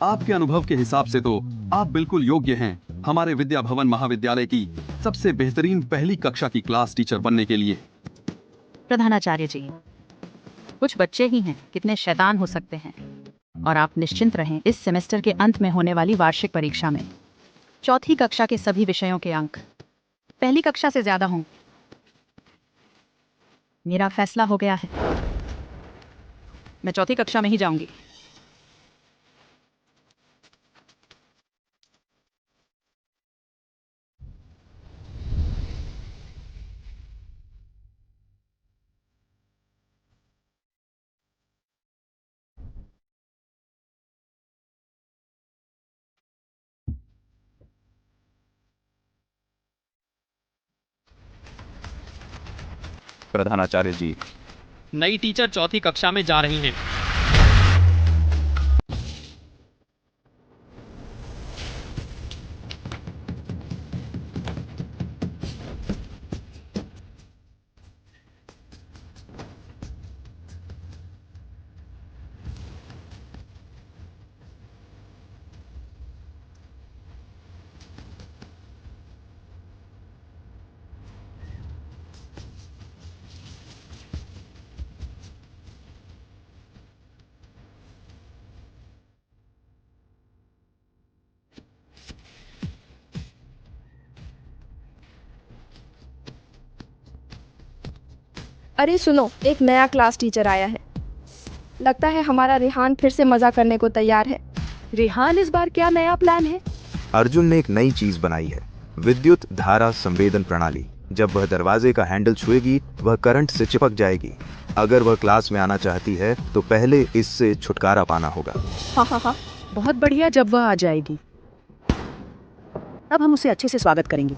आपके अनुभव के हिसाब से तो आप बिल्कुल योग्य हैं हमारे विद्या भवन महाविद्यालय की सबसे बेहतरीन पहली कक्षा की क्लास टीचर बनने के लिए। प्रधानाचार्य जी, कुछ बच्चे ही हैं, कितने शैतान हो सकते हैं। और आप निश्चिंत रहें, इस सेमेस्टर के अंत में होने वाली वार्षिक परीक्षा में चौथी कक्षा के सभी विषयों के अंक पहली कक्षा से ज्यादा हों। मेरा फैसला हो गया है, मैं चौथी कक्षा में ही जाऊंगी। प्रधानाचार्य जी, नई टीचर चौथी कक्षा में जा रही हैं। अरे सुनो, एक नया क्लास टीचर आया है। लगता है हमारा रेहान फिर से मजा करने को तैयार है। रेहान, इस बार क्या नया प्लान है? अर्जुन ने एक नई चीज बनाई है, विद्युत धारा संवेदन प्रणाली। जब वह दरवाजे का हैंडल छुएगी वह करंट से चिपक जाएगी। अगर वह क्लास में आना चाहती है तो पहले इससे छुटकारा पाना होगा। हाँ। बहुत बढ़िया, जब वह आ जाएगी अब हम उसे अच्छे से स्वागत करेंगे।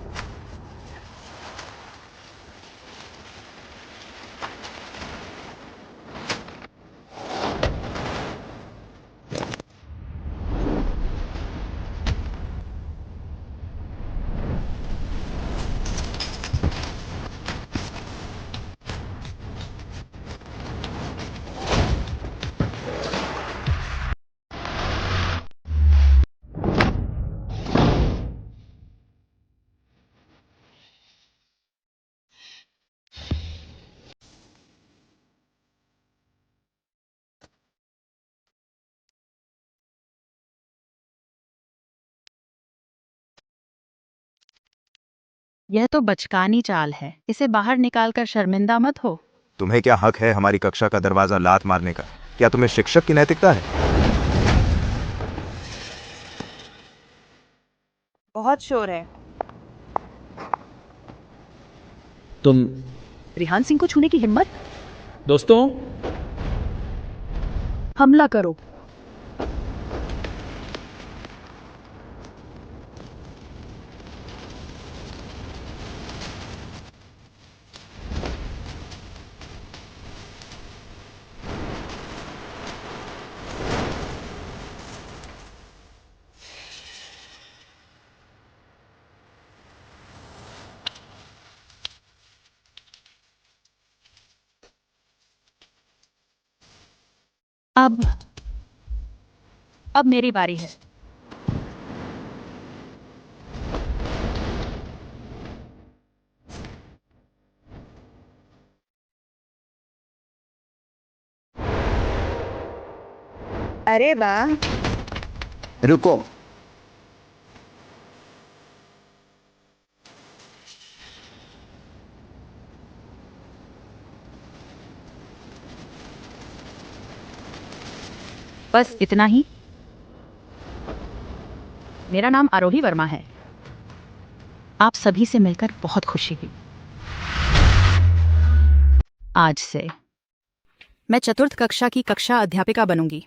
यह तो बचकानी चाल है, इसे बाहर निकालकर शर्मिंदा मत हो। तुम्हें क्या हक है हमारी कक्षा का दरवाजा लात मारने का? क्या तुम्हें शिक्षक की नैतिकता है? बहुत शोर है। तुम रेहान सिंह को छूने की हिम्मत? दोस्तों, हमला करो। अब मेरी बारी है। अरे वाह, रुको। बस इतना ही। मेरा नाम आरोही वर्मा है। आप सभी से मिलकर बहुत खुशी हुई। आज से मैं चतुर्थ कक्षा की कक्षा अध्यापिका बनूंगी।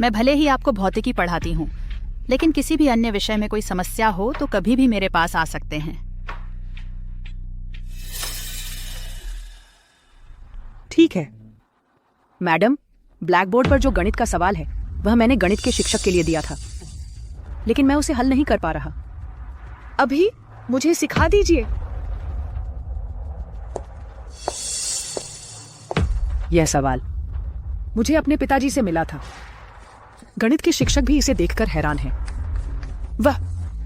मैं भले ही आपको भौतिकी पढ़ाती हूँ, लेकिन किसी भी अन्य विषय में कोई समस्या हो तो कभी भी मेरे पास आ सकते हैं। ठीक है मैडम, ब्लैक बोर्ड पर जो गणित का सवाल है वह मैंने गणित के शिक्षक के लिए दिया था, लेकिन मैं उसे हल नहीं कर पा रहा। अभी मुझे सिखा दीजिए। यह सवाल मुझे अपने पिताजी से मिला था। गणित की शिक्षक भी इसे देखकर हैरान है। वह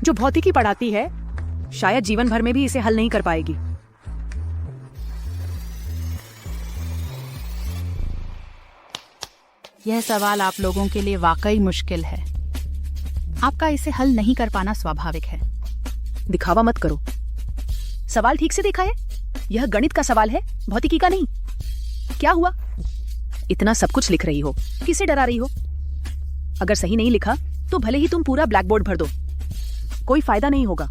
जो भौतिकी पढ़ाती है शायद जीवन भर में भी इसे हल नहीं कर पाएगी। यह सवाल आप लोगों के लिए वाकई मुश्किल है। आपका इसे हल नहीं कर पाना स्वाभाविक है। दिखावा मत करो, सवाल ठीक से देखा है। यह गणित का सवाल है, भौतिकी का नहीं। क्या हुआ? इतना सब कुछ लिख रही हो, किसे डरा रही हो? अगर सही नहीं लिखा तो भले ही तुम पूरा ब्लैक बोर्ड भर दो, कोई फायदा नहीं होगा।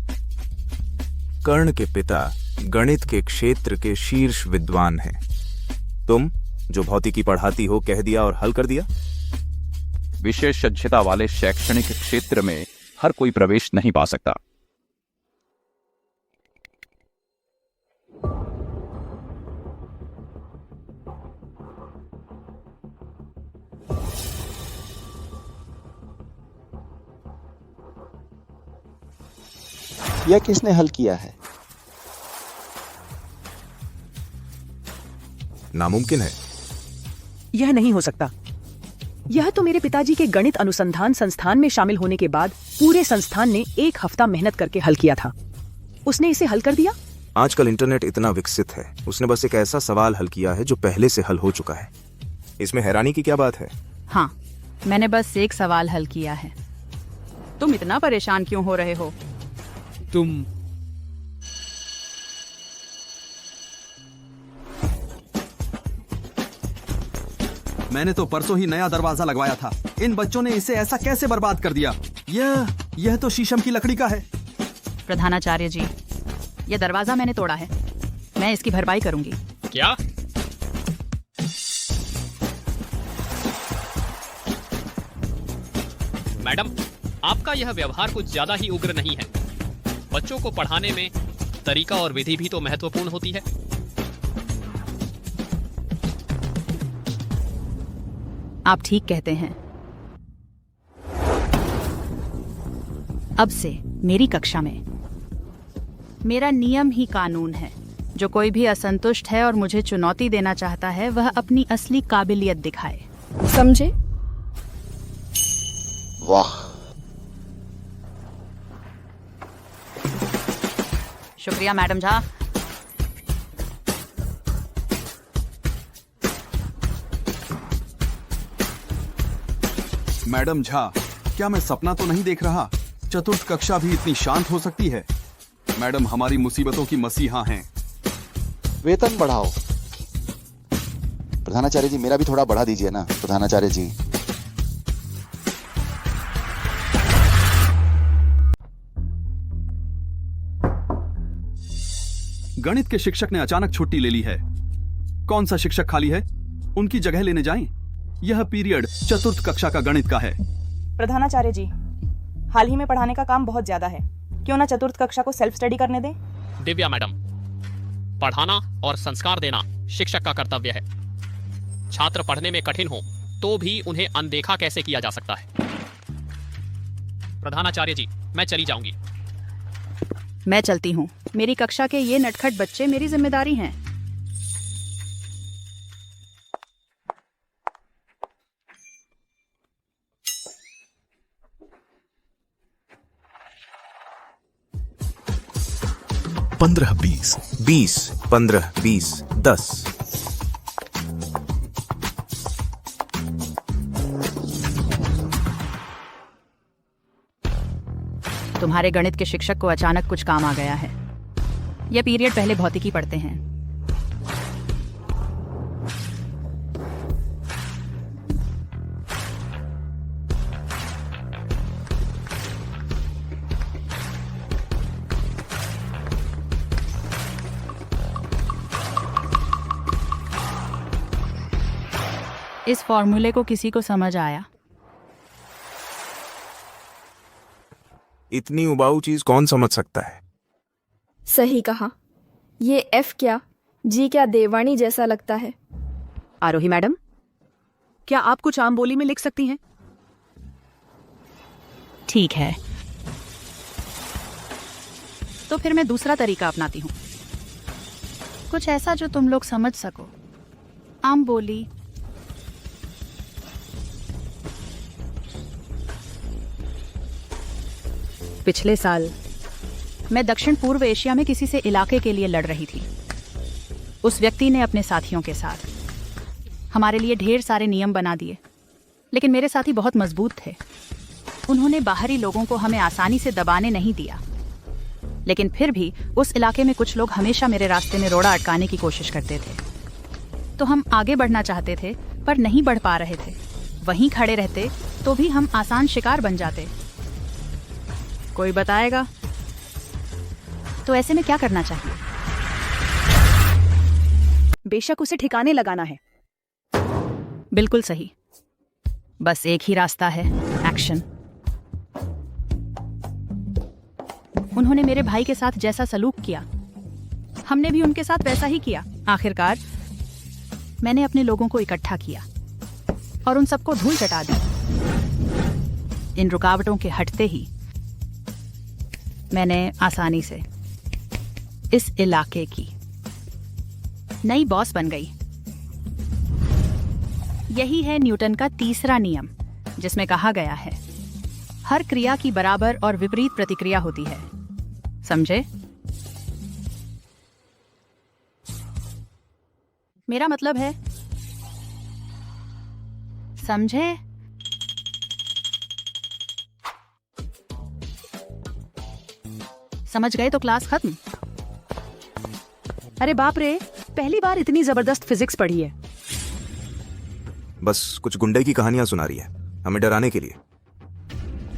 कर्ण के पिता गणित के क्षेत्र के शीर्ष विद्वान हैं। तुम जो भौतिकी पढ़ाती हो कह दिया और हल कर दिया। विशेषज्ञता वाले शैक्षणिक क्षेत्र में हर कोई प्रवेश नहीं पा सकता। यह किसने हल किया है? नामुमकिन है। यह नहीं हो सकता। यह तो मेरे पिताजी के गणित अनुसंधान संस्थान में शामिल होने के बाद पूरे संस्थान ने 1 हफ्ता मेहनत करके हल किया था। उसने इसे हल कर दिया। आजकल इंटरनेट इतना विकसित है, उसने बस एक ऐसा सवाल हल किया है जो पहले से हल हो चुका है। इसमें हैरानी की क्या बात है? हाँ, मैंने बस एक सवाल हल किया है। तुम इतना परेशान क्यों हो रहे हो? तुम मैंने तो परसों ही नया दरवाजा लगवाया था। इन बच्चों ने इसे ऐसा कैसे बर्बाद कर दिया? यह तो शीशम की लकड़ी का है। प्रधानाचार्य जी, यह दरवाजा मैंने तोड़ा है। मैं इसकी भरपाई करूंगी। क्या? मैडम, आपका यह व्यवहार कुछ ज्यादा ही उग्र नहीं है। बच्चों को पढ़ाने में तरीका और विधि भी तो महत्वपूर्ण होती है। आप ठीक कहते हैं। अब से मेरी कक्षा में मेरा नियम ही कानून है। जो कोई भी असंतुष्ट है और मुझे चुनौती देना चाहता है, वह अपनी असली काबिलियत दिखाए। समझे? वाह, शुक्रिया मैडम झा। मैडम झा, क्या मैं सपना तो नहीं देख रहा? चतुर्थ कक्षा भी इतनी शांत हो सकती है? मैडम हमारी मुसीबतों की मसीहा हैं। वेतन बढ़ाओ। प्रधानाचार्य जी, मेरा भी थोड़ा बढ़ा दीजिए ना प्रधानाचार्य जी। गणित के शिक्षक ने अचानक छुट्टी ले ली है। कौन सा शिक्षक खाली है? उनकी जगह लेने जाएं। यह पीरियड चतुर्थ कक्षा का गणित का है। प्रधानाचार्य जी, हाल ही में पढ़ाने का काम बहुत ज्यादा है। क्यों ना चतुर्थ कक्षा को सेल्फ स्टडी करने दें? दिव्या मैडम, पढ़ाना और संस्कार देना शिक्षक का कर्तव्य है। छात्र पढ़ने में कठिन हो तो भी उन्हें अनदेखा कैसे किया जा सकता है? प्रधानाचार्य जी, मैं चली जाऊंगी। मैं चलती हूँ। मेरी कक्षा के ये नटखट बच्चे मेरी जिम्मेदारी हैं। पंद्रह 20 20 15 20 10। तुम्हारे गणित के शिक्षक को अचानक कुछ काम आ गया है। यह पीरियड पहले भौतिकी पढ़ते हैं। इस फॉर्मूले को किसी को समझ आया? इतनी उबाऊ चीज कौन समझ सकता है? सही कहा। ये एफ क्या जी क्या देवानी जैसा लगता है। आरोही मैडम, क्या आप कुछ आम बोली में लिख सकती हैं? ठीक है, तो फिर मैं दूसरा तरीका अपनाती हूँ। कुछ ऐसा जो तुम लोग समझ सको। आम बोली। पिछले साल मैं दक्षिण पूर्व एशिया में किसी से इलाके के लिए लड़ रही थी। उस व्यक्ति ने अपने साथियों के साथ हमारे लिए ढेर सारे नियम बना दिए, लेकिन मेरे साथी बहुत मजबूत थे। उन्होंने बाहरी लोगों को हमें आसानी से दबाने नहीं दिया, लेकिन फिर भी उस इलाके में कुछ लोग हमेशा मेरे रास्ते में रोड़ा अटकाने की कोशिश करते थे। तो हम आगे बढ़ना चाहते थे पर नहीं बढ़ पा रहे थे। वहीं खड़े रहते तो भी हम आसान शिकार बन जाते। कोई बताएगा? तो ऐसे में क्या करना चाहिए? बेशक उसे ठिकाने लगाना है। बिल्कुल सही। बस एक ही रास्ता है, एक्शन। उन्होंने मेरे भाई के साथ जैसा सलूक किया, हमने भी उनके साथ वैसा ही किया। आखिरकार मैंने अपने लोगों को इकट्ठा किया और उन सबको धूल चटा दी। इन रुकावटों के हटते ही मैंने आसानी से इस इलाके की नई बॉस बन गई। यही है न्यूटन का तीसरा नियम, जिसमें कहा गया है हर क्रिया की बराबर और विपरीत प्रतिक्रिया होती है। समझे? मेरा मतलब है, समझे? समझ गए तो क्लास खत्म। अरे बाप रे, पहली बार इतनी जबरदस्त फिजिक्स पढ़ी है। बस कुछ गुंडे की कहानियां सुना रही है हमें डराने के लिए।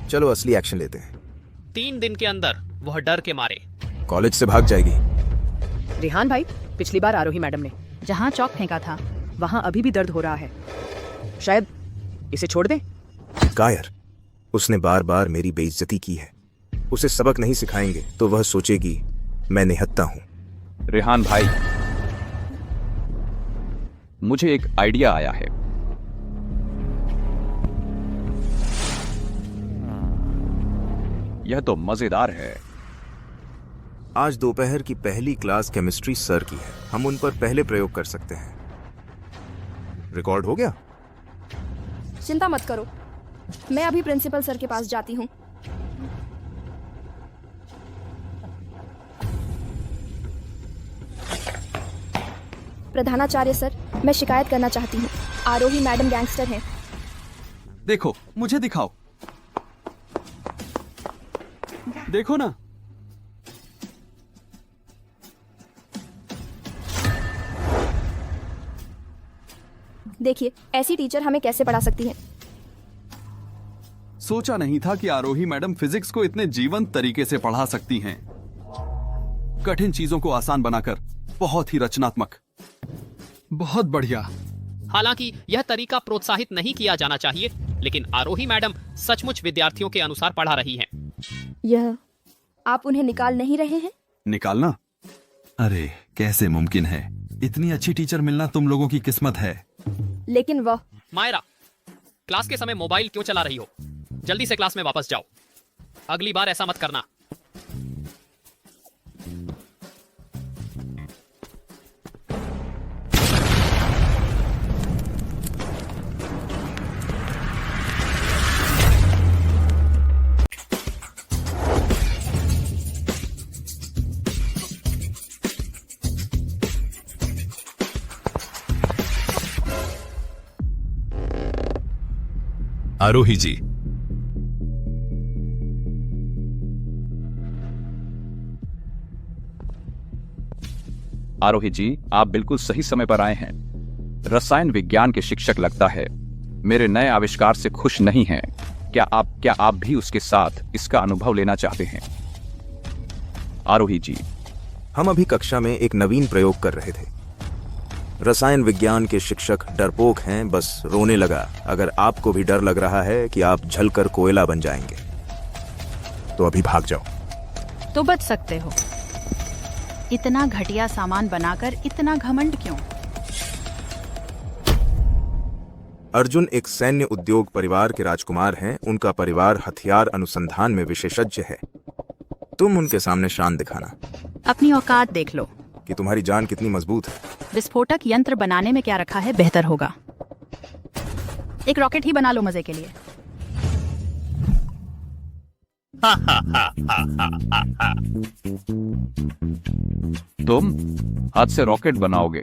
चलो असली एक्शन लेते हैं। 3 दिन के अंदर वह डर के मारे कॉलेज से भाग जाएगी। रिहान भाई, पिछली बार आरोही मैडम ने जहां चौक फेंका था वहां अभी भी दर्द हो रहा है। शायद इसे छोड़ दें। कायर, उसने बार बार मेरी बेइज्जती की है। उसे सबक नहीं सिखाएंगे तो वह सोचेगी मैं निहत्ता हूं। रेहान भाई, मुझे एक आइडिया आया है। यह तो मजेदार है। आज दोपहर की पहली क्लास केमिस्ट्री सर की है। हम उन पर पहले प्रयोग कर सकते हैं। रिकॉर्ड हो गया? चिंता मत करो, मैं अभी प्रिंसिपल सर के पास जाती हूँ। प्रधानाचार्य सर, मैं शिकायत करना चाहती हूँ। आरोही मैडम गैंगस्टर हैं। देखो, मुझे दिखाओ। देखो ना। देखिए, ऐसी टीचर हमें कैसे पढ़ा सकती हैं। सोचा नहीं था कि आरोही मैडम फिजिक्स को इतने जीवंत तरीके से पढ़ा सकती हैं। कठिन चीजों को आसान बनाकर बहुत ही रचनात्मक। बहुत बढ़िया। हालांकि यह तरीका प्रोत्साहित नहीं किया जाना चाहिए, लेकिन आरोही मैडम सचमुच विद्यार्थियों के अनुसार पढ़ा रही हैं। यह आप उन्हें निकाल नहीं रहे हैं? निकालना? अरे कैसे मुमकिन है? इतनी अच्छी टीचर मिलना तुम लोगों की किस्मत है। लेकिन वह मायरा, क्लास के समय मोबाइल क्यों चला रही हो? जल्दी से क्लास में वापस जाओ। अगली बार ऐसा मत करना। आरोही जी, आरोही जी, आप बिल्कुल सही समय पर आए हैं। रसायन विज्ञान के शिक्षक लगता है मेरे नए आविष्कार से खुश नहीं हैं। क्या आप भी उसके साथ इसका अनुभव लेना चाहते हैं? आरोही जी, हम अभी कक्षा में एक नवीन प्रयोग कर रहे थे। रसायन विज्ञान के शिक्षक डरपोक हैं, बस रोने लगा। अगर आपको भी डर लग रहा है कि आप जलकर कोयला बन जाएंगे तो अभी भाग जाओ। तो बच सकते हो। इतना घटिया सामान बनाकर इतना घमंड क्यों? अर्जुन एक सैन्य उद्योग परिवार के राजकुमार हैं। उनका परिवार हथियार अनुसंधान में विशेषज्ञ है। तुम उनके सामने शान दिखाना अपनी औकात देख लो कि तुम्हारी जान कितनी मजबूत है। विस्फोटक यंत्र बनाने में क्या रखा है, बेहतर होगा एक रॉकेट ही बना लो मजे के लिए। तुम हाथ से रॉकेट बनाओगे।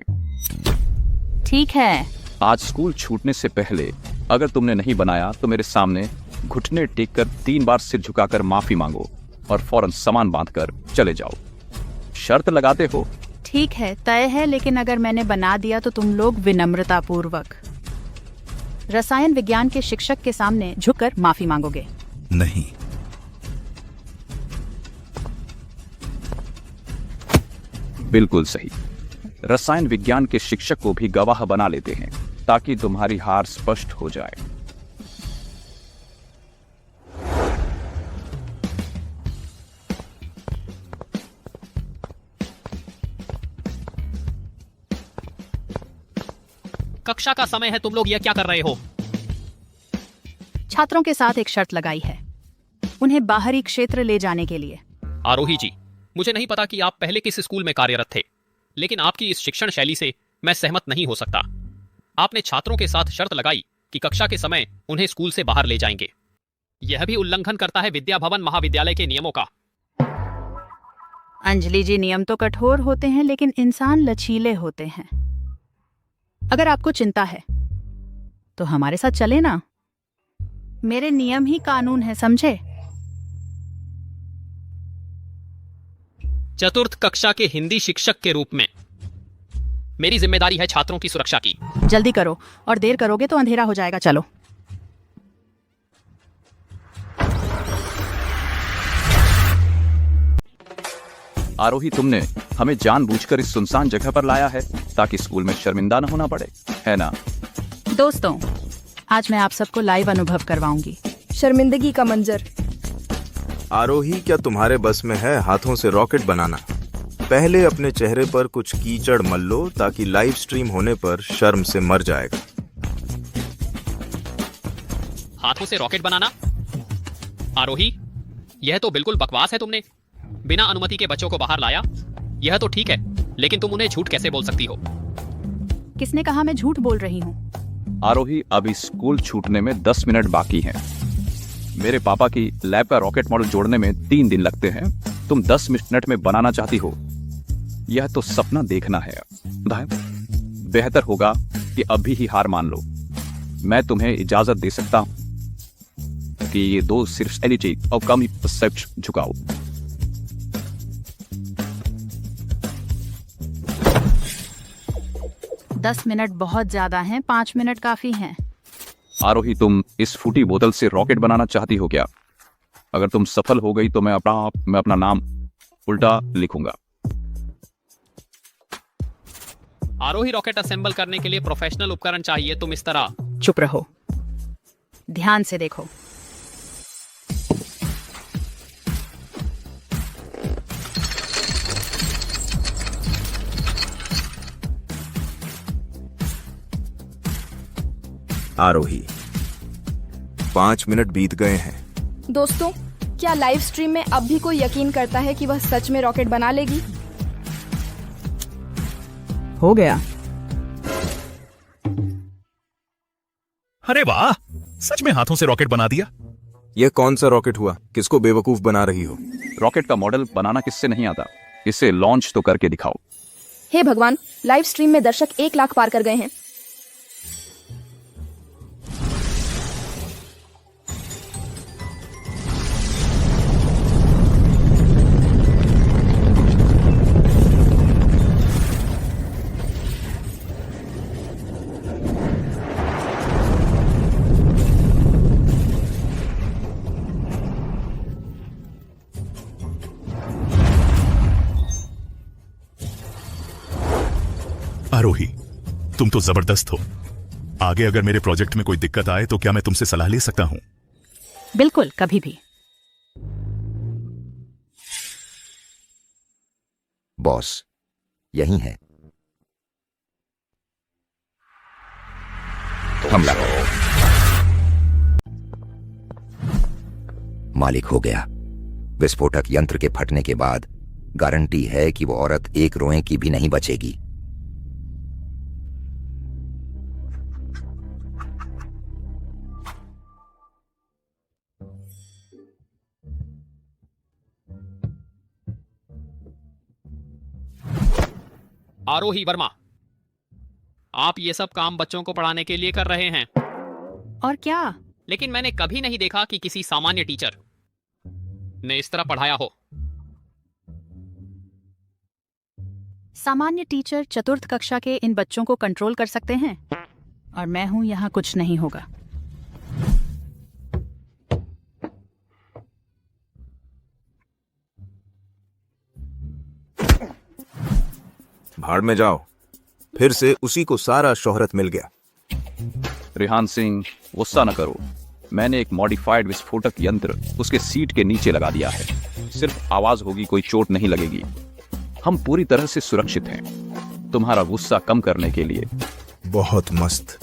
ठीक है। आज स्कूल छूटने से पहले अगर तुमने नहीं बनाया तो मेरे सामने घुटने टेक कर 3 बार सिर झुकाकर माफी मांगो और फौरन सामान बांधकर चले जाओ। शर्त लगाते हो? ठीक है, तय है, लेकिन अगर मैंने बना दिया तो तुम लोग विनम्रता पूर्वक रसायन विज्ञान के शिक्षक के सामने झुककर माफी मांगोगे। नहीं। बिल्कुल सही। रसायन विज्ञान के शिक्षक को भी गवाह बना लेते हैं ताकि तुम्हारी हार स्पष्ट हो जाए। कक्षा का समय है, तुम लोग यह क्या कर रहे हो? छात्रों के साथ एक शर्त लगाई है, उन्हें बाहरी क्षेत्र ले जाने के लिए। आरोही जी, मुझे नहीं पता कि आप पहले किस स्कूल में कार्यरत थे, लेकिन आपकी इस शिक्षण शैली से मैं सहमत नहीं हो सकता। आपने छात्रों के साथ शर्त लगाई कि कक्षा के समय उन्हें स्कूल से बाहर ले जाएंगे। यह भी उल्लंघन करता है विद्या भवन महाविद्यालय के नियमों का। अंजलि जी, नियम तो कठोर होते हैं लेकिन इंसान लचीले होते हैं। अगर आपको चिंता है तो हमारे साथ चले ना। मेरे नियम ही कानून है, समझे? चतुर्थ कक्षा के हिंदी शिक्षक के रूप में मेरी जिम्मेदारी है छात्रों की सुरक्षा की। जल्दी करो, और देर करोगे तो अंधेरा हो जाएगा। चलो। आरोही, तुमने हमें जानबूझकर इस सुनसान जगह पर लाया है ताकि स्कूल में शर्मिंदा न होना पड़े, है ना? दोस्तों, आज मैं आप सबको लाइव अनुभव करवाऊंगी शर्मिंदगी का मंजर। आरोही, क्या तुम्हारे बस में है हाथों से रॉकेट बनाना? पहले अपने चेहरे पर कुछ कीचड़ मल लो ताकि लाइव स्ट्रीम होने पर शर्म से मर जाएगा। हाथों से रॉकेट बनाना? आरोही, यह तो बिल्कुल बकवास है। तुमने बिना अनुमति के बच्चों को बाहर लाया। यह तो ठीक है, लेकिन तुम उन्हें झूठ कैसे बोल सकती हो? किसने कहा मैं झूठ बोल रही हूँ? आरोही, अभी स्कूल छूटने में 10 मिनट बाकी हैं। मेरे पापा की लैब का रॉकेट मॉडल जोड़ने में 3 दिन लगते हैं। तुम 10 मिनट में बनाना चाहती हो? यह तो सपना देखना है। बेहतर होगा कि अभी ही हार मान लो। मैं तुम्हें इजाजत दे सकता हूं कि ये 2 सिर्फ एलिटी और कम ही परसेप्ट झुकाओ। दस मिनट बहुत ज्यादा हैं, 5 मिनट काफी हैं। आरोही, तुम इस फूटी बोतल से रॉकेट बनाना चाहती हो क्या? अगर तुम सफल हो गई तो मैं अपना नाम उल्टा लिखूंगा। आरोही, रॉकेट असेंबल करने के लिए प्रोफेशनल उपकरण चाहिए। तुम इस तरह चुप रहो, ध्यान से देखो। आरोही, 5 मिनट बीत गए हैं। दोस्तों, क्या लाइव स्ट्रीम में अब भी कोई यकीन करता है कि वह सच में रॉकेट बना लेगी? हो गया। अरे वाह, सच में हाथों से रॉकेट बना दिया। यह कौन सा रॉकेट हुआ? किसको बेवकूफ बना रही हो? रॉकेट का मॉडल बनाना किससे नहीं आता? इसे लॉन्च तो करके दिखाओ। हे भगवान, लाइव स्ट्रीम में दर्शक 1 लाख पार कर गए हैं। आरोही, तुम तो जबरदस्त हो। आगे अगर मेरे प्रोजेक्ट में कोई दिक्कत आए तो क्या मैं तुमसे सलाह ले सकता हूं? बिल्कुल, कभी भी। बॉस यही है। हमला। मालिक हो गया। विस्फोटक यंत्र के फटने के बाद गारंटी है कि वो औरत एक रोए की भी नहीं बचेगी। आरोही वर्मा, आप ये सब काम बच्चों को पढ़ाने के लिए कर रहे हैं। और क्या? लेकिन मैंने कभी नहीं देखा कि किसी सामान्य टीचर ने इस तरह पढ़ाया हो। सामान्य टीचर चतुर्थ कक्षा के इन बच्चों को कंट्रोल कर सकते हैं, और मैं हूं यहां, कुछ नहीं होगा। भाड़ में जाओ। फिर से उसी को सारा शोहरत मिल गया। रेहान सिंह, गुस्सा न करो। मैंने एक मॉडिफाइड विस्फोटक यंत्र उसके सीट के नीचे लगा दिया है। सिर्फ आवाज होगी, कोई चोट नहीं लगेगी। हम पूरी तरह से सुरक्षित हैं। तुम्हारा गुस्सा कम करने के लिए। बहुत मस्त।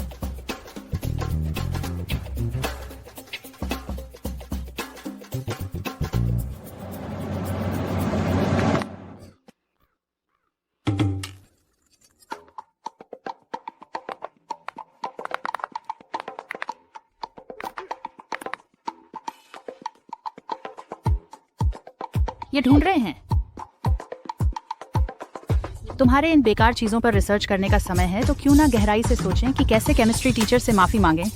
ये ढूंढ रहे हैं। तुम्हारे इन बेकार चीजों पर रिसर्च करने का समय है, तो क्यों ना गहराई से सोचें कि कैसे केमिस्ट्री टीचर से माफी मांगें।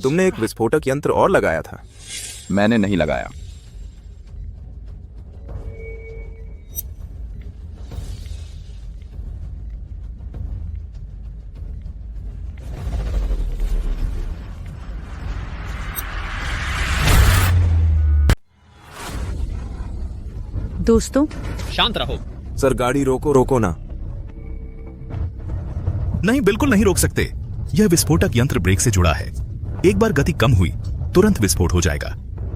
तुमने एक विस्फोटक यंत्र और लगाया था। मैंने नहीं लगाया। दोस्तों, शांत रहो। सर, गाड़ी रोको। रोको ना। नहीं, बिल्कुल नहीं रोक सकते। यह विस्फोटक यंत्र ब्रेक से जुड़ा है। एक बार गति कम हुई, तुरंत विस्फोट हो जाएगा।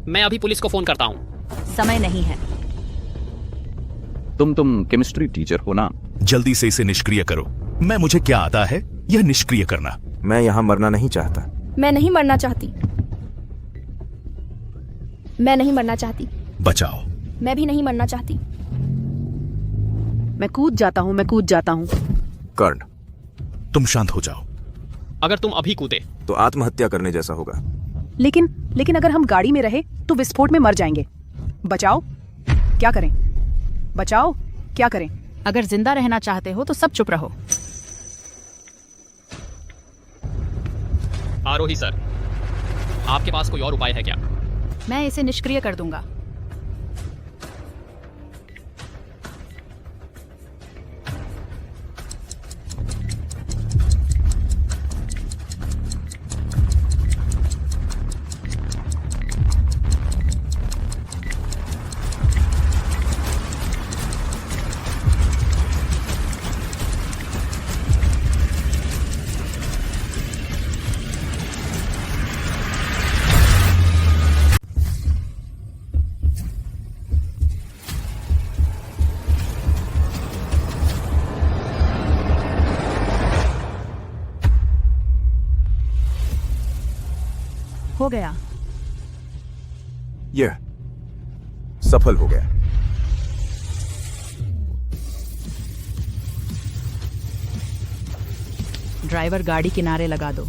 मैं अभी पुलिस को फोन करता हूँ। समय नहीं है। तुम केमिस्ट्री टीचर हो ना? जल्दी से इसे निष्क्रिय करो। मुझे क्या आता है यह निष्क्रिय करना। मैं यहाँ मरना नहीं चाहता। मैं नहीं मरना चाहती। मैं नहीं मरना चाहती। बचाओ। मैं भी नहीं मरना चाहती। मैं कूद जाता हूँ, मैं कूद जाता हूँ। कर्ण, तुम शांत हो जाओ। अगर तुम अभी कूदे तो आत्महत्या करने जैसा होगा। लेकिन अगर हम गाड़ी में रहे तो विस्फोट में मर जाएंगे। बचाओ, क्या करें? बचाओ, क्या करें? अगर जिंदा रहना चाहते हो तो सब चुप रहो। आरोही सर, आपके पास कोई और उपाय है क्या? मैं इसे निष्क्रिय कर दूंगा। हो गया। यह सफल हो गया। ड्राइवर, गाड़ी किनारे लगा दो।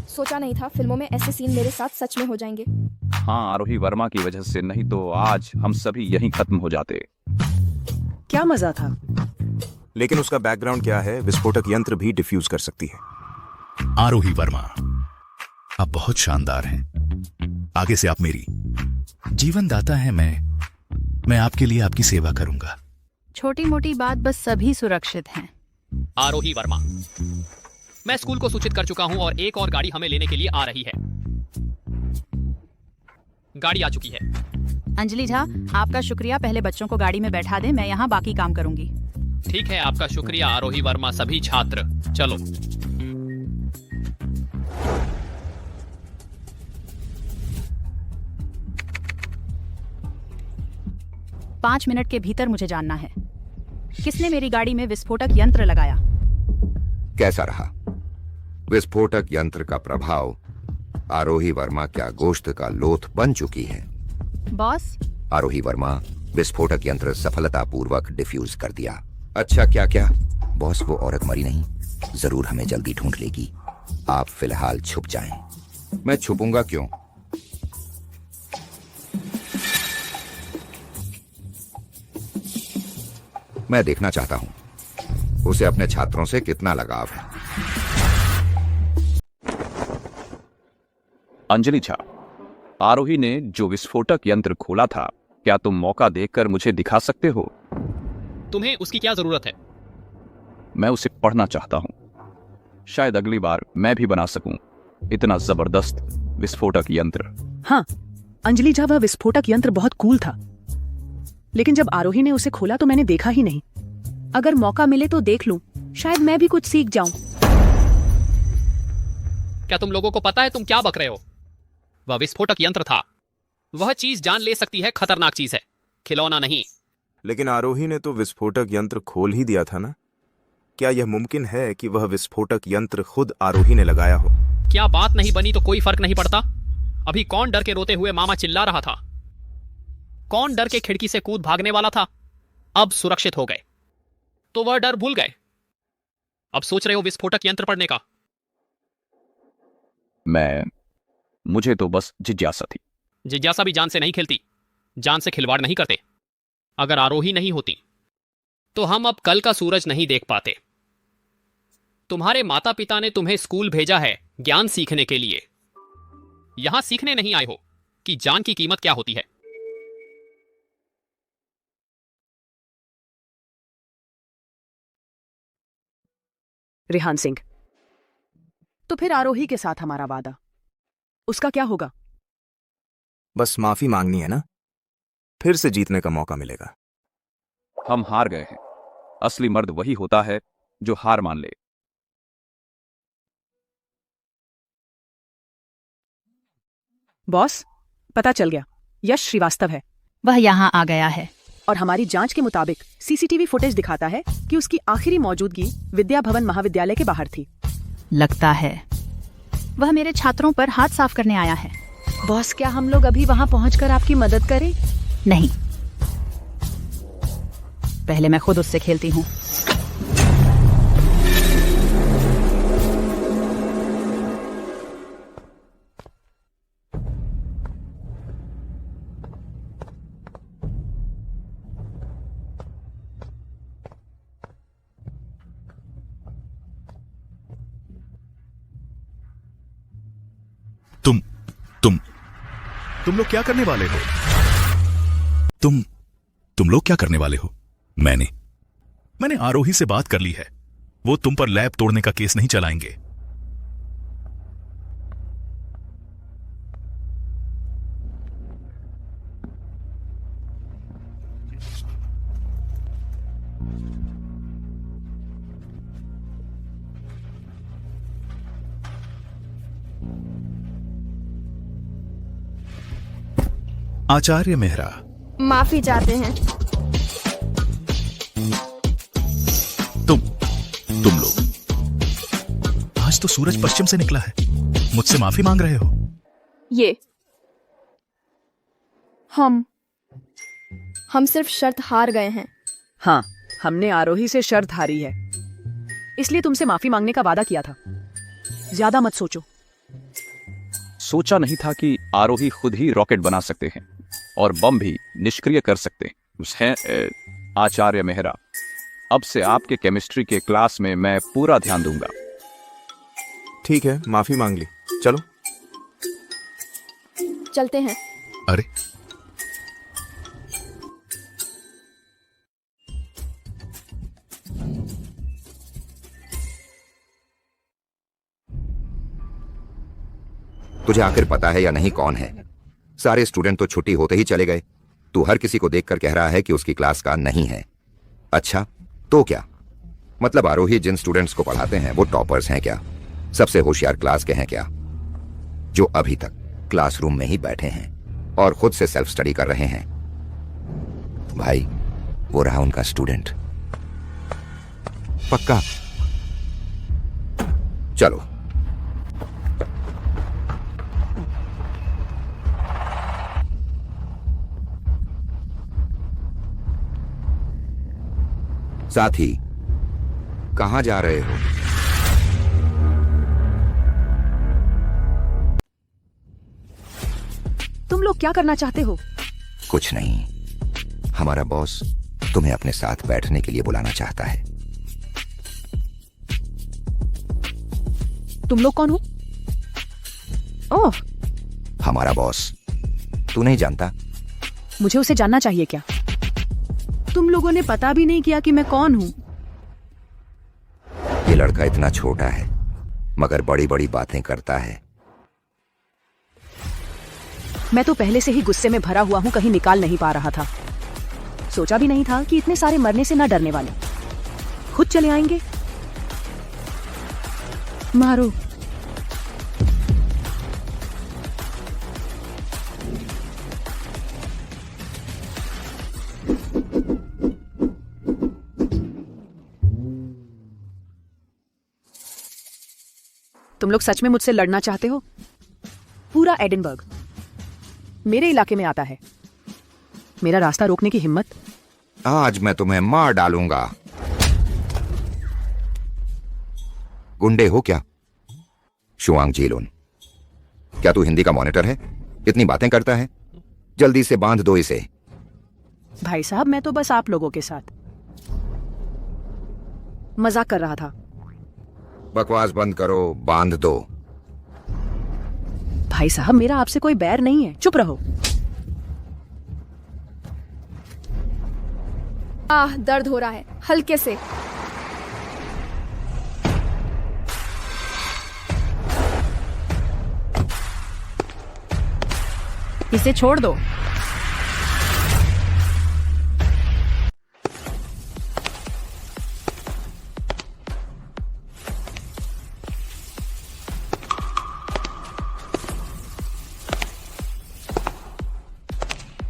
सोचा नहीं था फिल्मों में ऐसे सीन मेरे साथ सच में हो जाएंगे। हाँ, आरोही वर्मा की वजह से, नहीं तो आज हम सभी यहीं खत्म हो जाते। क्या मजा था। लेकिन उसका बैकग्राउंड क्या है? विस्फोटक यंत्र भी डिफ्यूज कर सकती है। आरोही वर्मा, आप बहुत शानदार हैं। आगे से आप मेरी जीवन दाता हैं। मैं आपके लिए आपकी सेवा करूंगा। छोटी मोटी बात, बस सभी सुरक्षित हैं। आरोही वर्मा, मैं स्कूल को सूचित कर चुका हूं और एक और गाड़ी हमें लेने के लिए आ रही है। गाड़ी आ चुकी है। अंजलि झा, आपका शुक्रिया। पहले बच्चों को गाड़ी में बैठा दें, मैं यहाँ बाकी काम करूंगी। ठीक है, आपका शुक्रिया आरोही वर्मा। सभी छात्र चलो। 5 मिनट के भीतर मुझे जानना है, किसने मेरी गाड़ी में विस्फोटक यंत्र लगाया। कैसा रहा? विस्फोटक यंत्र का प्रभाव आरोही वर्मा क्या गोश्त का लोथ बन चुकी है। बॉस, आरोही वर्मा, विस्फोटक यंत्र सफलतापूर्वक डिफ्यूज कर दिया। अच्छा, क्या बॉस, वो औरत मरी नहीं? जरूर हमें जल्दी ढूंढ लेगी। आप फिलहाल छुप जाएं। मैं छुपूंगा क्यों? मैं देखना चाहता हूं उसे अपने छात्रों से कितना लगाव है। अंजलि झा, आरोही ने जो विस्फोटक यंत्र खोला था, क्या तुम मौका देखकर मुझे दिखा सकते हो? तुम्हें उसकी क्या जरूरत है? मैं उसे पढ़ना चाहता हूं। शायद अगली बार मैं भी बना सकूं इतना जबरदस्त विस्फोटक यंत्र। हाँ, अंजलि झा, वह विस्फोटक यंत्र बहुत कूल था, लेकिन जब आरोही ने उसे खोला तो मैंने देखा ही नहीं। अगर मौका मिले तो देख लूं, शायद मैं भी कुछ सीख जाऊं। क्या तुम लोगों को पता है तुम क्या बक रहे हो? वह विस्फोटक यंत्र था। वह चीज जान ले सकती है, खतरनाक चीज है, खिलौना नहीं। लेकिन आरोही ने तो विस्फोटक यंत्र खोल ही दिया था ना। क्या यह मुमकिन है कि वह विस्फोटक यंत्र खुद आरोही ने लगाया हो? क्या बात नहीं बनी तो कोई फर्क नहीं पड़ता। अभी कौन डर के रोते हुए मामा चिल्ला रहा था? कौन डर के खिड़की से कूद भागने वाला था? अब सुरक्षित हो गए तो वह डर भूल गए। अब सोच रहे हो विस्फोटक यंत्र पढ़ने का? मुझे तो बस जिज्ञासा थी। जिज्ञासा भी जान से नहीं खेलती, जान से खिलवाड़ नहीं करते। अगर आरोही नहीं होती तो हम अब कल का सूरज नहीं देख पाते। तुम्हारे माता पिता ने तुम्हें स्कूल भेजा है ज्ञान सीखने के लिए। यहां सीखने नहीं आए हो कि जान की कीमत क्या होती है। रेहान सिंह, तो फिर आरोही के साथ हमारा वादा, उसका क्या होगा? बस माफी मांगनी है ना, फिर से जीतने का मौका मिलेगा। हम हार गए हैं। असली मर्द वही होता है जो हार मान ले। बॉस, पता चल गया, यश श्रीवास्तव है। वह यहाँ आ गया है और हमारी जांच के मुताबिक सीसीटीवी फुटेज दिखाता है कि उसकी आखिरी मौजूदगी विद्या भवन महाविद्यालय के बाहर थी। लगता है वह मेरे छात्रों पर हाथ साफ करने आया है। बॉस, क्या हम लोग अभी वहां पहुंचकर आपकी मदद करें? नहीं, पहले मैं खुद उससे खेलती हूँ। तुम लोग क्या करने वाले हो? तुम लोग क्या करने वाले हो? मैंने आरोही से बात कर ली है। वो तुम पर लैब तोड़ने का केस नहीं चलाएंगे। आचार्य मेहरा, माफी चाहते हैं। तुम लोग, आज तो सूरज पश्चिम से निकला है, मुझसे माफी मांग रहे हो? ये हम सिर्फ शर्त हार गए हैं। हाँ, हमने आरोही से शर्त हारी है, इसलिए तुमसे माफी मांगने का वादा किया था। ज्यादा मत सोचो। सोचा नहीं था कि आरोही खुद ही रॉकेट बना सकते हैं और बम भी निष्क्रिय कर सकते हैं। आचार्य मेहरा, अब से आपके केमिस्ट्री के क्लास में मैं पूरा ध्यान दूंगा। ठीक है, माफी मांग ली, चलो चलते हैं। अरे, तुझे आखिर पता है या नहीं कौन है? सारे स्टूडेंट तो छुट्टी होते ही चले गए। तू हर किसी को देखकर कह रहा है कि उसकी क्लास का नहीं है। अच्छा, तो क्या मतलब आरोही जिन स्टूडेंट्स को पढ़ाते हैं वो टॉपर्स हैं क्या? सबसे होशियार क्लास के हैं क्या? जो अभी तक क्लासरूम में ही बैठे हैं और खुद से सेल्फ स्टडी कर रहे हैं। भाई, वो रहा उनका स्टूडेंट। पक्का? चलो। साथी, कहां जा रहे हो? तुम लोग क्या करना चाहते हो? कुछ नहीं, हमारा बॉस तुम्हें अपने साथ बैठने के लिए बुलाना चाहता है। तुम लोग कौन हो? ओह, हमारा बॉस। तू नहीं जानता? मुझे उसे जानना चाहिए क्या? तुम लोगों ने पता भी नहीं किया कि मैं कौन हूं। ये लड़का इतना छोटा है मगर बड़ी बड़ी बातें करता है। मैं तो पहले से ही गुस्से में भरा हुआ हूं, कहीं निकाल नहीं पा रहा था। सोचा भी नहीं था कि इतने सारे मरने से ना डरने वाले खुद चले आएंगे। मारो। तुम लोग सच में मुझसे लड़ना चाहते हो? पूरा एडिनबर्ग मेरे इलाके में आता है। मेरा रास्ता रोकने की हिम्मत? आज मैं तुम्हें मार डालूंगा। गुंडे हो क्या? शुआंग जीलुन, क्या तू हिंदी का मॉनिटर है? इतनी बातें करता है, जल्दी से बांध दो इसे। भाई साहब, मैं तो बस आप लोगों के साथ मजाक कर रहा था। बकवास बंद करो, बांध दो। भाई साहब, मेरा आपसे कोई बैर नहीं है, चुप रहो। दर्द हो रहा है, हल्के से। इसे छोड़ दो।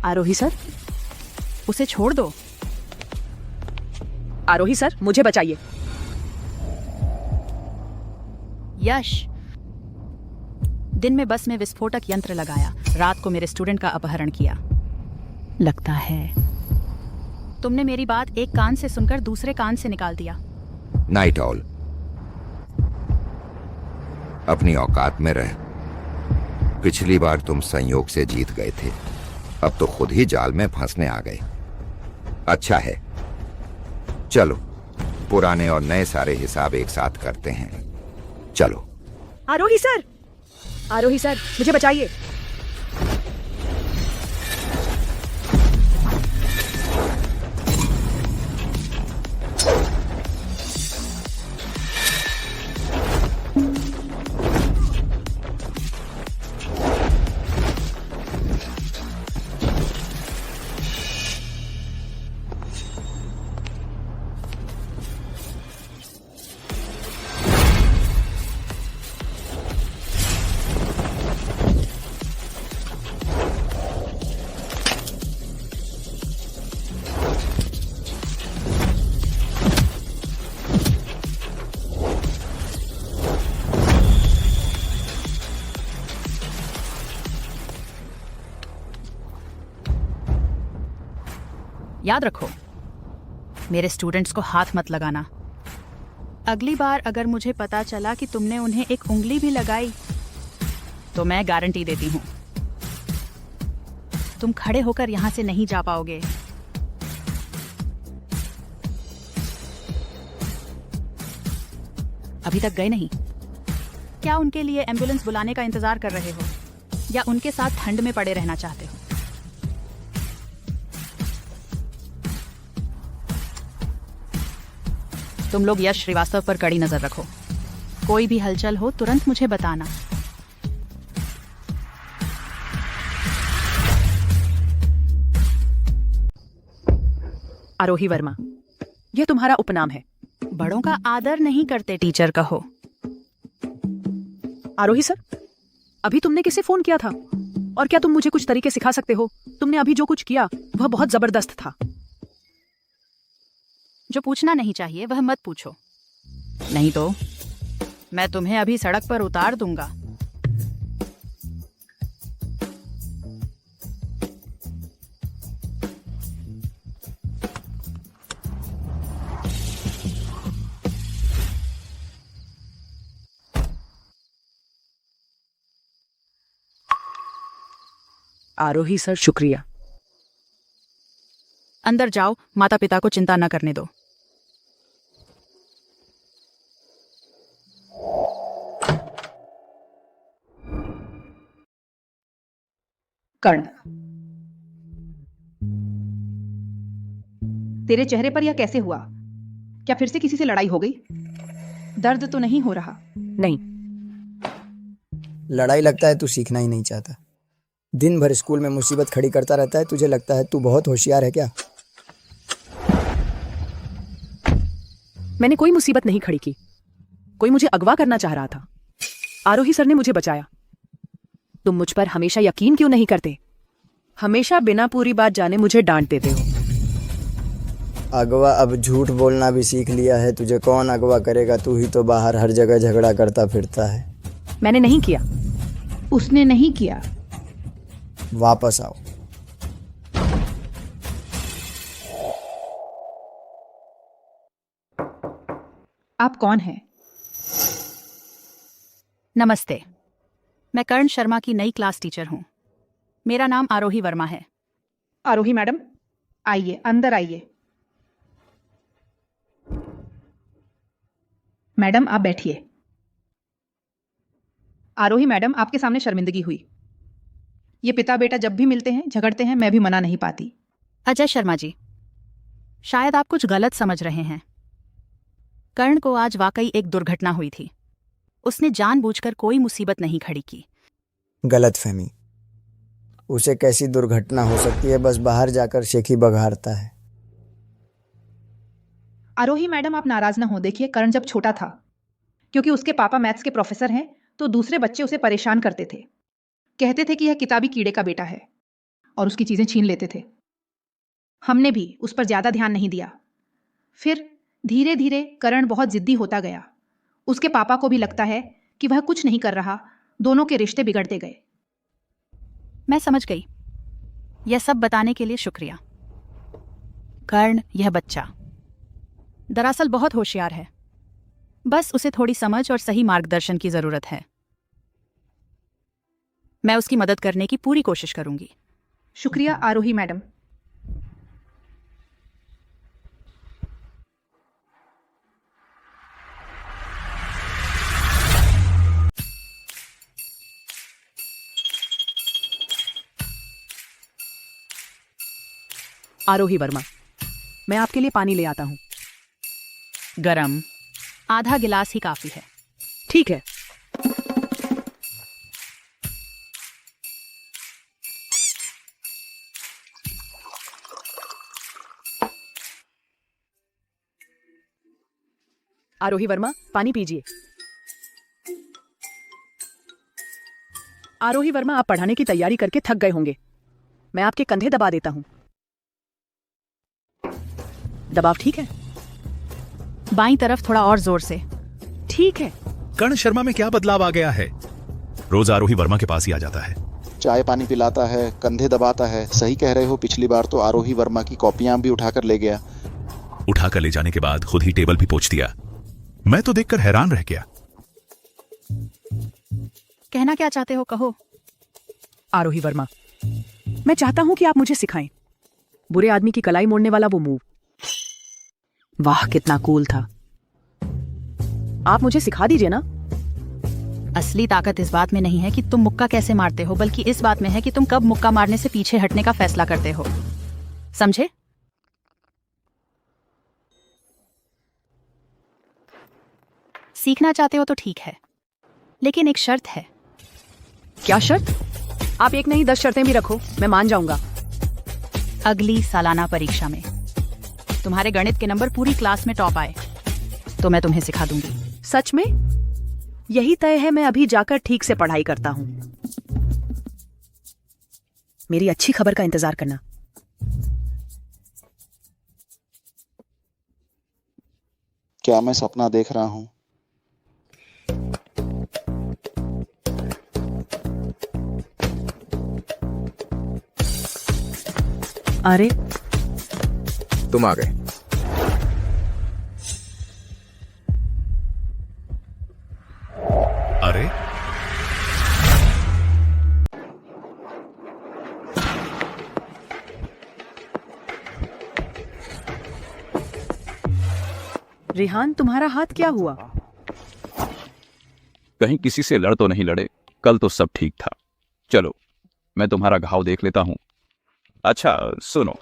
आरोही सर, उसे छोड़ दो। आरोही सर, मुझे बचाइए। यश, दिन में बस में विस्फोटक यंत्र लगाया, रात को मेरे स्टूडेंट का अपहरण किया। लगता है तुमने मेरी बात एक कान से सुनकर दूसरे कान से निकाल दिया। नाइट ऑल, अपनी औकात में रह। पिछली बार तुम संयोग से जीत गए थे, अब तो खुद ही जाल में फंसने आ गए। अच्छा है, चलो पुराने और नए सारे हिसाब एक साथ करते हैं। चलो। आरोही सर, आरोही सर, मुझे बचाइए। याद रखो, मेरे स्टूडेंट्स को हाथ मत लगाना। अगली बार अगर मुझे पता चला कि तुमने उन्हें एक उंगली भी लगाई तो मैं गारंटी देती हूं तुम खड़े होकर यहां से नहीं जा पाओगे। अभी तक गए नहीं? क्या उनके लिए एम्बुलेंस बुलाने का इंतजार कर रहे हो या उनके साथ ठंड में पड़े रहना चाहते हो? तुम लोग यश श्रीवास्तव पर कड़ी नजर रखो। कोई भी हलचल हो तुरंत मुझे बताना। आरोही वर्मा, यह तुम्हारा उपनाम है। बड़ों का आदर नहीं करते टीचर कहो। आरोही सर, अभी तुमने किसे फोन किया था? और क्या तुम मुझे कुछ तरीके सिखा सकते हो? तुमने अभी जो कुछ किया वह बहुत जबरदस्त था। जो पूछना नहीं चाहिए वह मत पूछो, नहीं तो मैं तुम्हें अभी सड़क पर उतार दूंगा। आरोही सर, शुक्रिया। अंदर जाओ, माता पिता को चिंता न करने दो। कर्ण, तेरे चेहरे पर यह कैसे हुआ? क्या फिर से किसी से लड़ाई हो गई? दर्द तो नहीं हो रहा? नहीं। लड़ाई लगता है तू सीखना ही नहीं चाहता। दिन भर स्कूल में मुसीबत खड़ी करता रहता है। तुझे लगता है तू बहुत होशियार है क्या? मैंने कोई मुसीबत नहीं खड़ी की। कोई मुझे अगवा करना चाह रहा था। आरोही सर ने मुझे बचाया। तुम मुझ पर हमेशा यकीन क्यों नहीं करते? हमेशा बिना पूरी बात जाने मुझे डांट देते हो। अगवा अब झूठ बोलना भी सीख लिया है। तुझे कौन अगवा करेगा? तू ही तो बाहर हर जगह झगड़ा करता फिरता है। मैंने नहीं किया। उसने नहीं किया। वापस आओ। आप कौन हैं? नमस्ते, मैं कर्ण शर्मा की नई क्लास टीचर हूं। मेरा नाम आरोही वर्मा है। आरोही मैडम, आइए, अंदर आइए। मैडम, आप बैठिए। आरोही मैडम, आपके सामने शर्मिंदगी हुई। ये पिता बेटा जब भी मिलते हैं झगड़ते हैं, मैं भी मना नहीं पाती। अजय शर्मा जी, शायद आप कुछ गलत समझ रहे हैं। कर्ण को आज वाकई एक दुर्घटना हुई थी। उसने जानबूझकर कोई मुसीबत नहीं खड़ी की। गलतफहमी। उसे कैसी दुर्घटना हो सकती है? बस बाहर जाकर शेखी बघारता है। आरोही मैडम, आप नाराज ना हो। देखिए, कर्ण जब छोटा था, क्योंकि उसके पापा मैथ्स के प्रोफेसर हैं, तो दूसरे बच्चे उसे परेशान करते थे। कहते थे कि यह किताबी कीड़े का बेटा है और उसकी चीजें छीन लेते थे। हमने भी उस पर ज्यादा ध्यान नहीं दिया। फिर धीरे धीरे कर्ण बहुत जिद्दी होता गया। उसके पापा को भी लगता है कि वह कुछ नहीं कर रहा। दोनों के रिश्ते बिगड़ते गए। मैं समझ गई। यह सब बताने के लिए शुक्रिया। कर्ण, यह बच्चा दरअसल बहुत होशियार है। बस उसे थोड़ी समझ और सही मार्गदर्शन की जरूरत है। मैं उसकी मदद करने की पूरी कोशिश करूंगी। शुक्रिया आरोही मैडम। आरोही वर्मा, मैं आपके लिए पानी ले आता हूं। गरम, आधा गिलास ही काफी है। ठीक है। आरोही वर्मा, पानी पीजिए। आरोही वर्मा, आप पढ़ाने की तैयारी करके थक गए होंगे। मैं आपके कंधे दबा देता हूं। दबाव ठीक है? बाईं तरफ थोड़ा और जोर से। ठीक है। कर्ण शर्मा में क्या बदलाव आ गया है? रोज आरोही वर्मा के पास ही आ जाता है। चाय पानी पिलाता है, कंधे दबाता है। सही कह रहे हो, पिछली बार तो आरोही वर्मा की कॉपियां भी उठाकर ले गया। उठाकर ले जाने के बाद खुद ही टेबल भी पोंछ दिया। मैं तो देखकर हैरान रह गया। कहना क्या चाहते हो, कहो। आरोही वर्मा, मैं चाहता हूं कि आप मुझे सिखाएं। बुरे आदमी की कलाई मोड़ने वाला वो मूव। वाह, कितना कूल था। आप मुझे सिखा दीजिए ना। असली ताकत इस बात में नहीं है कि तुम मुक्का कैसे मारते हो, बल्कि इस बात में है कि तुम कब मुक्का मारने से पीछे हटने का फैसला करते हो। समझे? सीखना चाहते हो तो ठीक है, लेकिन एक शर्त है। क्या शर्त? आप एक नहीं 10 शर्तें भी रखो, मैं मान जाऊंगा। अगली सालाना परीक्षा में तुम्हारे गणित के नंबर पूरी क्लास में टॉप आए तो मैं तुम्हें सिखा दूंगी। सच में? यही तय है। मैं अभी जाकर ठीक से पढ़ाई करता हूं। मेरी अच्छी खबर का इंतजार करना। क्या मैं सपना देख रहा हूं? अरे, तुम आ गए। अरे, रिहान, तुम्हारा हाथ क्या हुआ? कहीं किसी से लड़ तो नहीं लड़े? कल तो सब ठीक था। चलो मैं तुम्हारा घाव देख लेता हूं। अच्छा सुनो,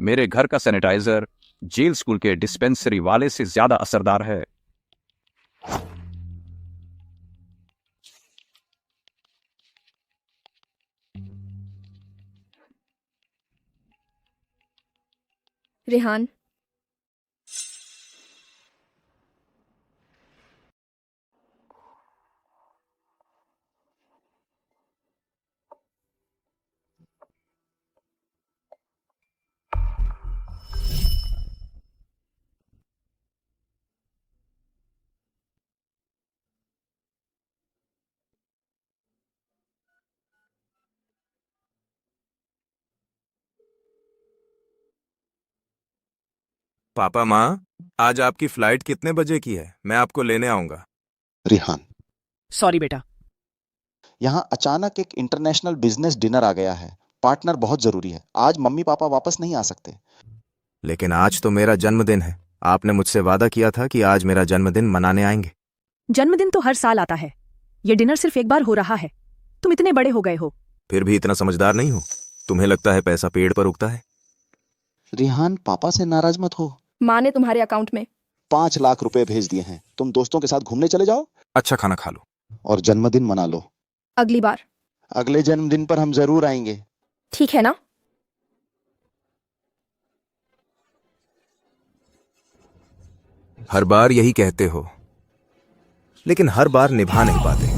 मेरे घर का सैनिटाइजर जेल स्कूल के डिस्पेंसरी वाले से ज्यादा असरदार है। रेहान, पापा माँ, आज आपकी फ्लाइट कितने बजे की है? मैं आपको लेने आऊंगा। रिहान, सॉरी बेटा। यहाँ अचानक एक इंटरनेशनल बिजनेस डिनर आ गया है। पार्टनर बहुत जरूरी है। आज मम्मी पापा वापस नहीं आ सकते। लेकिन आज तो मेरा जन्मदिन है। आपने मुझसे वादा किया था कि आज मेरा जन्मदिन मनाने आएंगे। जन्मदिन तो हर साल आता है, ये डिनर सिर्फ एक बार हो रहा है। तुम इतने बड़े हो गए हो। फिर भी इतना समझदार नहीं हो। तुम्हें लगता है पैसा पेड़ पर उगता है? रिहान, पापा से नाराज मत हो। माँ ने तुम्हारे अकाउंट में 5 लाख रुपए भेज दिए हैं। तुम दोस्तों के साथ घूमने चले जाओ। अच्छा खाना खा लो और जन्मदिन मना लो। अगली बार। अगले जन्मदिन पर हम जरूर आएंगे। ठीक है ना? हर बार यही कहते हो, लेकिन हर बार निभा नहीं पाते।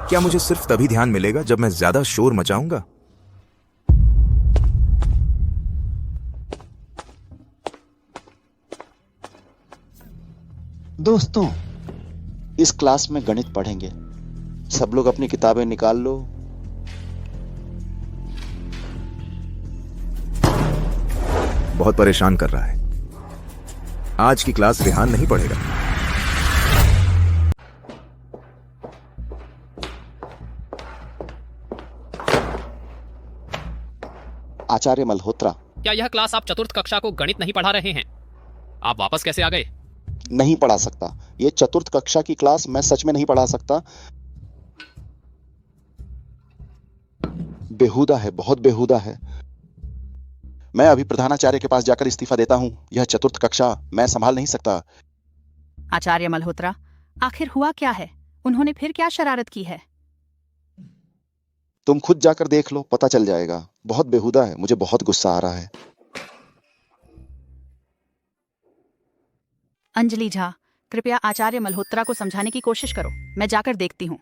क्या मुझे सिर्फ तभी ध्यान मिलेगा जब मैं ज्यादा शोर मचाऊंगा? दोस्तों, इस क्लास में गणित पढ़ेंगे। सब लोग अपनी किताबें निकाल लो। बहुत परेशान कर रहा है। आज की क्लास रेहान नहीं पढ़ेगा। आचार्य मल्होत्रा, क्या यह क्लास आप चतुर्थ कक्षा को गणित नहीं पढ़ा रहे हैं? आप वापस कैसे आ गए? नहीं पढ़ा सकता। ये चतुर्थ कक्षा की क्लास मैं सच में नहीं पढ़ा सकता। बेहुदा है, बहुत बेहुदा है। मैं अभी प्रधानाचार्य के पास जाकर इस्तीफा देता हूं। यह चतुर्थ कक्षा मैं संभाल नहीं सकता। आचार्य मल्होत्रा, आखिर हुआ क्या है? उन्होंने फिर क्या शरारत की है? तुम खुद जाकर देख लो, पता चल जाएगा। बहुत बेहुदा है। मुझे बहुत गुस्सा आ रहा है। अंजलि झा, कृपया आचार्य मल्होत्रा को समझाने की कोशिश करो। मैं जाकर देखती हूँ।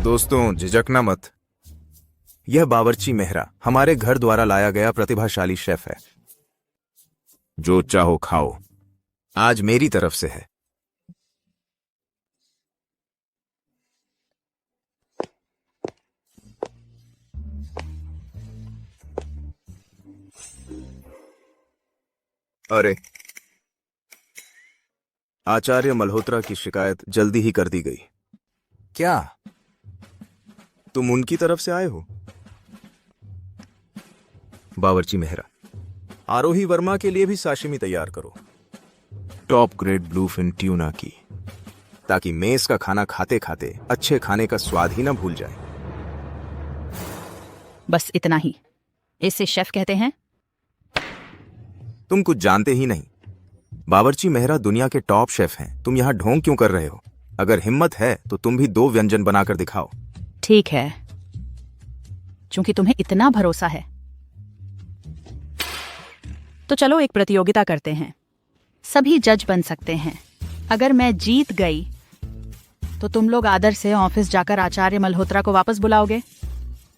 दोस्तों, झिझकना मत। यह बावर्ची मेहरा हमारे घर द्वारा लाया गया प्रतिभाशाली शेफ है। जो चाहो खाओ, आज मेरी तरफ से है। अरे, आचार्य मल्होत्रा की शिकायत जल्दी ही कर दी गई। क्या तुम उनकी तरफ से आए हो? बावर्ची मेहरा, आरोही वर्मा के लिए भी साशिमी तैयार करो, टॉप ग्रेड ब्लूफिन ट्यूना की, ताकि मेस का खाना खाते खाते अच्छे खाने का स्वाद ही ना भूल जाए। बस इतना ही। इसे शेफ कहते हैं? तुम कुछ जानते ही नहीं। बावर्ची मेहरा दुनिया के टॉप शेफ हैं। तुम यहां ढोंग क्यों कर रहे हो? अगर हिम्मत है तो तुम भी 2 व्यंजन बनाकर दिखाओ। ठीक है, चूंकि तुम्हें इतना भरोसा है तो चलो एक प्रतियोगिता करते हैं। सभी जज बन सकते हैं। अगर मैं जीत गई तो तुम लोग आदर से ऑफिस जाकर आचार्य मल्होत्रा को वापस बुलाओगे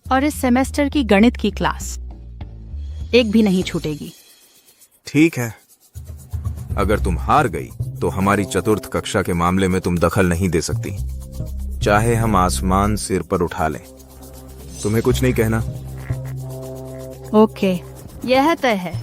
और इस सेमेस्टर की गणित की क्लास एक भी नहीं छूटेगी। ठीक है। अगर तुम हार गई तो हमारी चतुर्थ कक्षा के मामले में तुम दखल नहीं दे सकती। चाहे हम आसमान सिर पर उठा लें, तुम्हें कुछ नहीं कहना? ओके, यह तय है।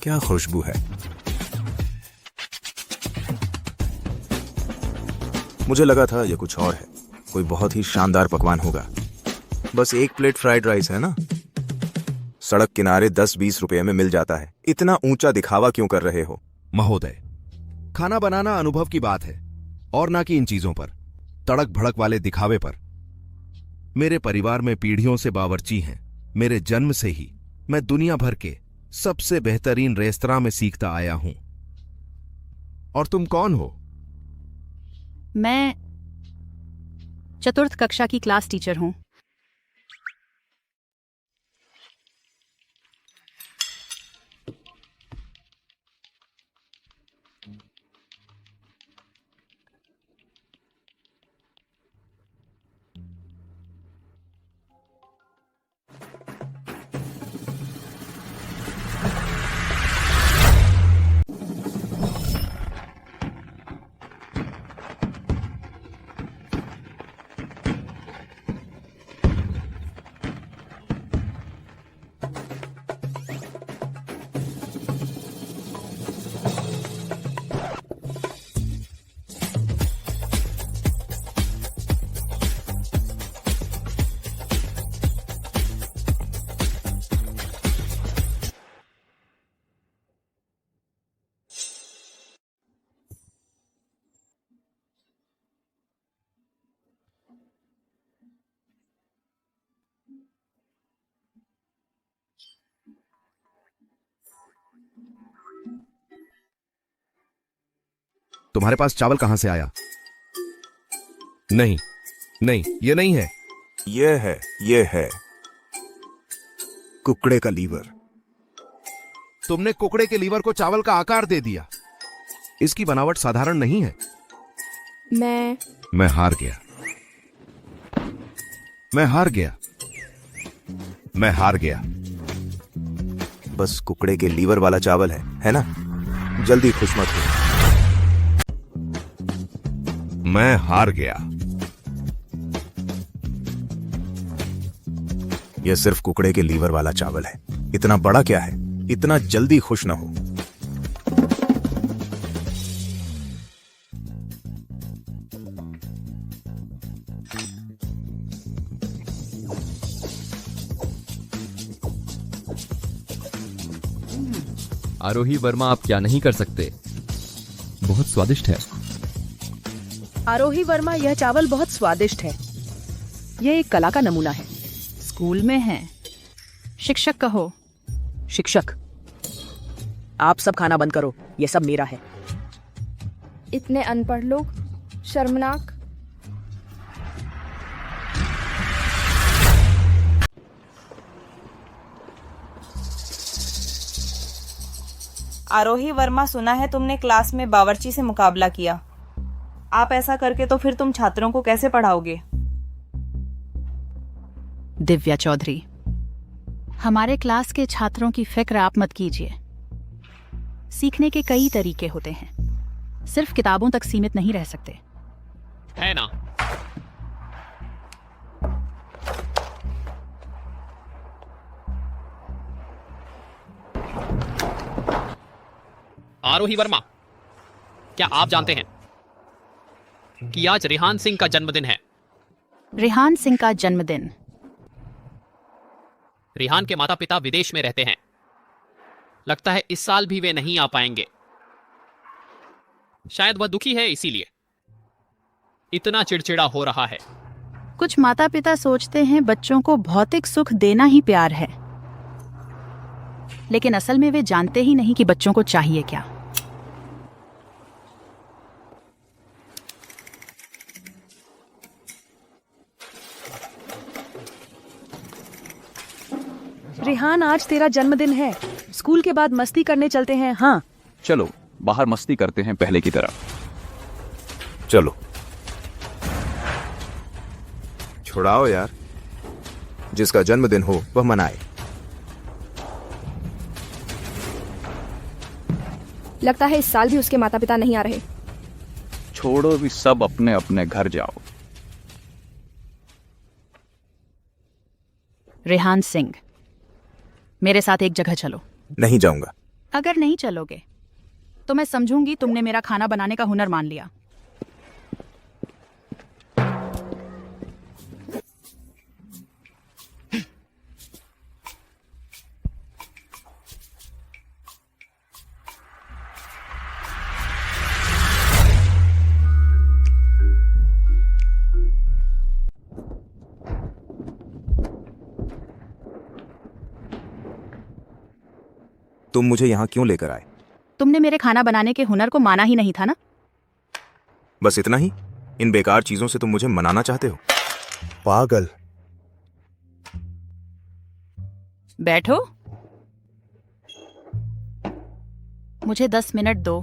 क्या खुशबू है। मुझे लगा था ये कुछ और है, कोई बहुत ही शानदार पकवान होगा। बस एक प्लेट फ्राइड राइस है ना, सड़क किनारे 10-20 रुपए में मिल जाता है। इतना ऊंचा दिखावा क्यों कर रहे हो? महोदय, खाना बनाना अनुभव की बात है और ना कि इन चीजों पर, तड़क भड़क वाले दिखावे पर। मेरे परिवार में पीढ़ियों से बावर्ची हैं। मेरे जन्म से ही मैं दुनिया भर के सबसे बेहतरीन रेस्तरां में सीखता आया हूं। और तुम कौन हो? मैं चतुर्थ कक्षा की क्लास टीचर हूं। तुम्हारे पास चावल कहां से आया? नहीं नहीं, ये नहीं है। ये है कुकड़े का लीवर। तुमने कुकड़े के लीवर को चावल का आकार दे दिया। इसकी बनावट साधारण नहीं है। मैं हार गया। मैं हार गया। मैं हार गया। बस कुकड़े के लीवर वाला चावल है ना? जल्दी खुश मत हो। मैं हार गया। यह सिर्फ कुकड़े के लीवर वाला चावल है। इतना बड़ा क्या है? इतना जल्दी खुश ना हो। आरोही वर्मा, आप क्या नहीं कर सकते? बहुत स्वादिष्ट है। आरोही वर्मा, यह चावल बहुत स्वादिष्ट है। यह एक कला का नमूना है। स्कूल में है। शिक्षक कहो। शिक्षक, आप सब खाना बंद करो, यह सब मेरा है। इतने अनपढ़ लोग, शर्मनाक। आरोही वर्मा, सुना है तुमने क्लास में बावर्ची से मुकाबला किया। आप ऐसा करके तो फिर तुम छात्रों को कैसे पढ़ाओगे? दिव्या चौधरी, हमारे क्लास के छात्रों की फिक्र आप मत कीजिए। सीखने के कई तरीके होते हैं, सिर्फ किताबों तक सीमित नहीं रह सकते। है ना? आरोही वर्मा, क्या आप जानते हैं कि आज रेहान सिंह का जन्मदिन है? रेहान सिंह का जन्मदिन। रेहान के माता पिता विदेश में रहते हैं। लगता है इस साल भी वे नहीं आ पाएंगे। शायद वह दुखी है, इसीलिए इतना चिड़चिड़ा हो रहा है। कुछ माता पिता सोचते हैं बच्चों को भौतिक सुख देना ही प्यार है, लेकिन असल में वे जानते ही नहीं कि बच्चों को चाहिए क्या। रेहान, आज तेरा जन्मदिन है। स्कूल के बाद मस्ती करने चलते हैं। हाँ चलो बाहर मस्ती करते हैं पहले की तरह। चलो छुड़ाओ यार, जिसका जन्मदिन हो वह मनाए। लगता है इस साल भी उसके माता पिता नहीं आ रहे। छोड़ो भी, सब अपने अपने घर जाओ। रेहान सिंह, मेरे साथ एक जगह चलो। नहीं जाऊंगा। अगर नहीं चलोगे तो मैं समझूंगी तुमने मेरा खाना बनाने का हुनर मान लिया। तुम मुझे यहाँ क्यों लेकर आए? तुमने मेरे खाना बनाने के हुनर को माना ही नहीं था ना? बस इतना ही? इन बेकार चीजों से तुम मुझे मनाना चाहते हो? पागल। बैठो, मुझे 10 मिनट दो।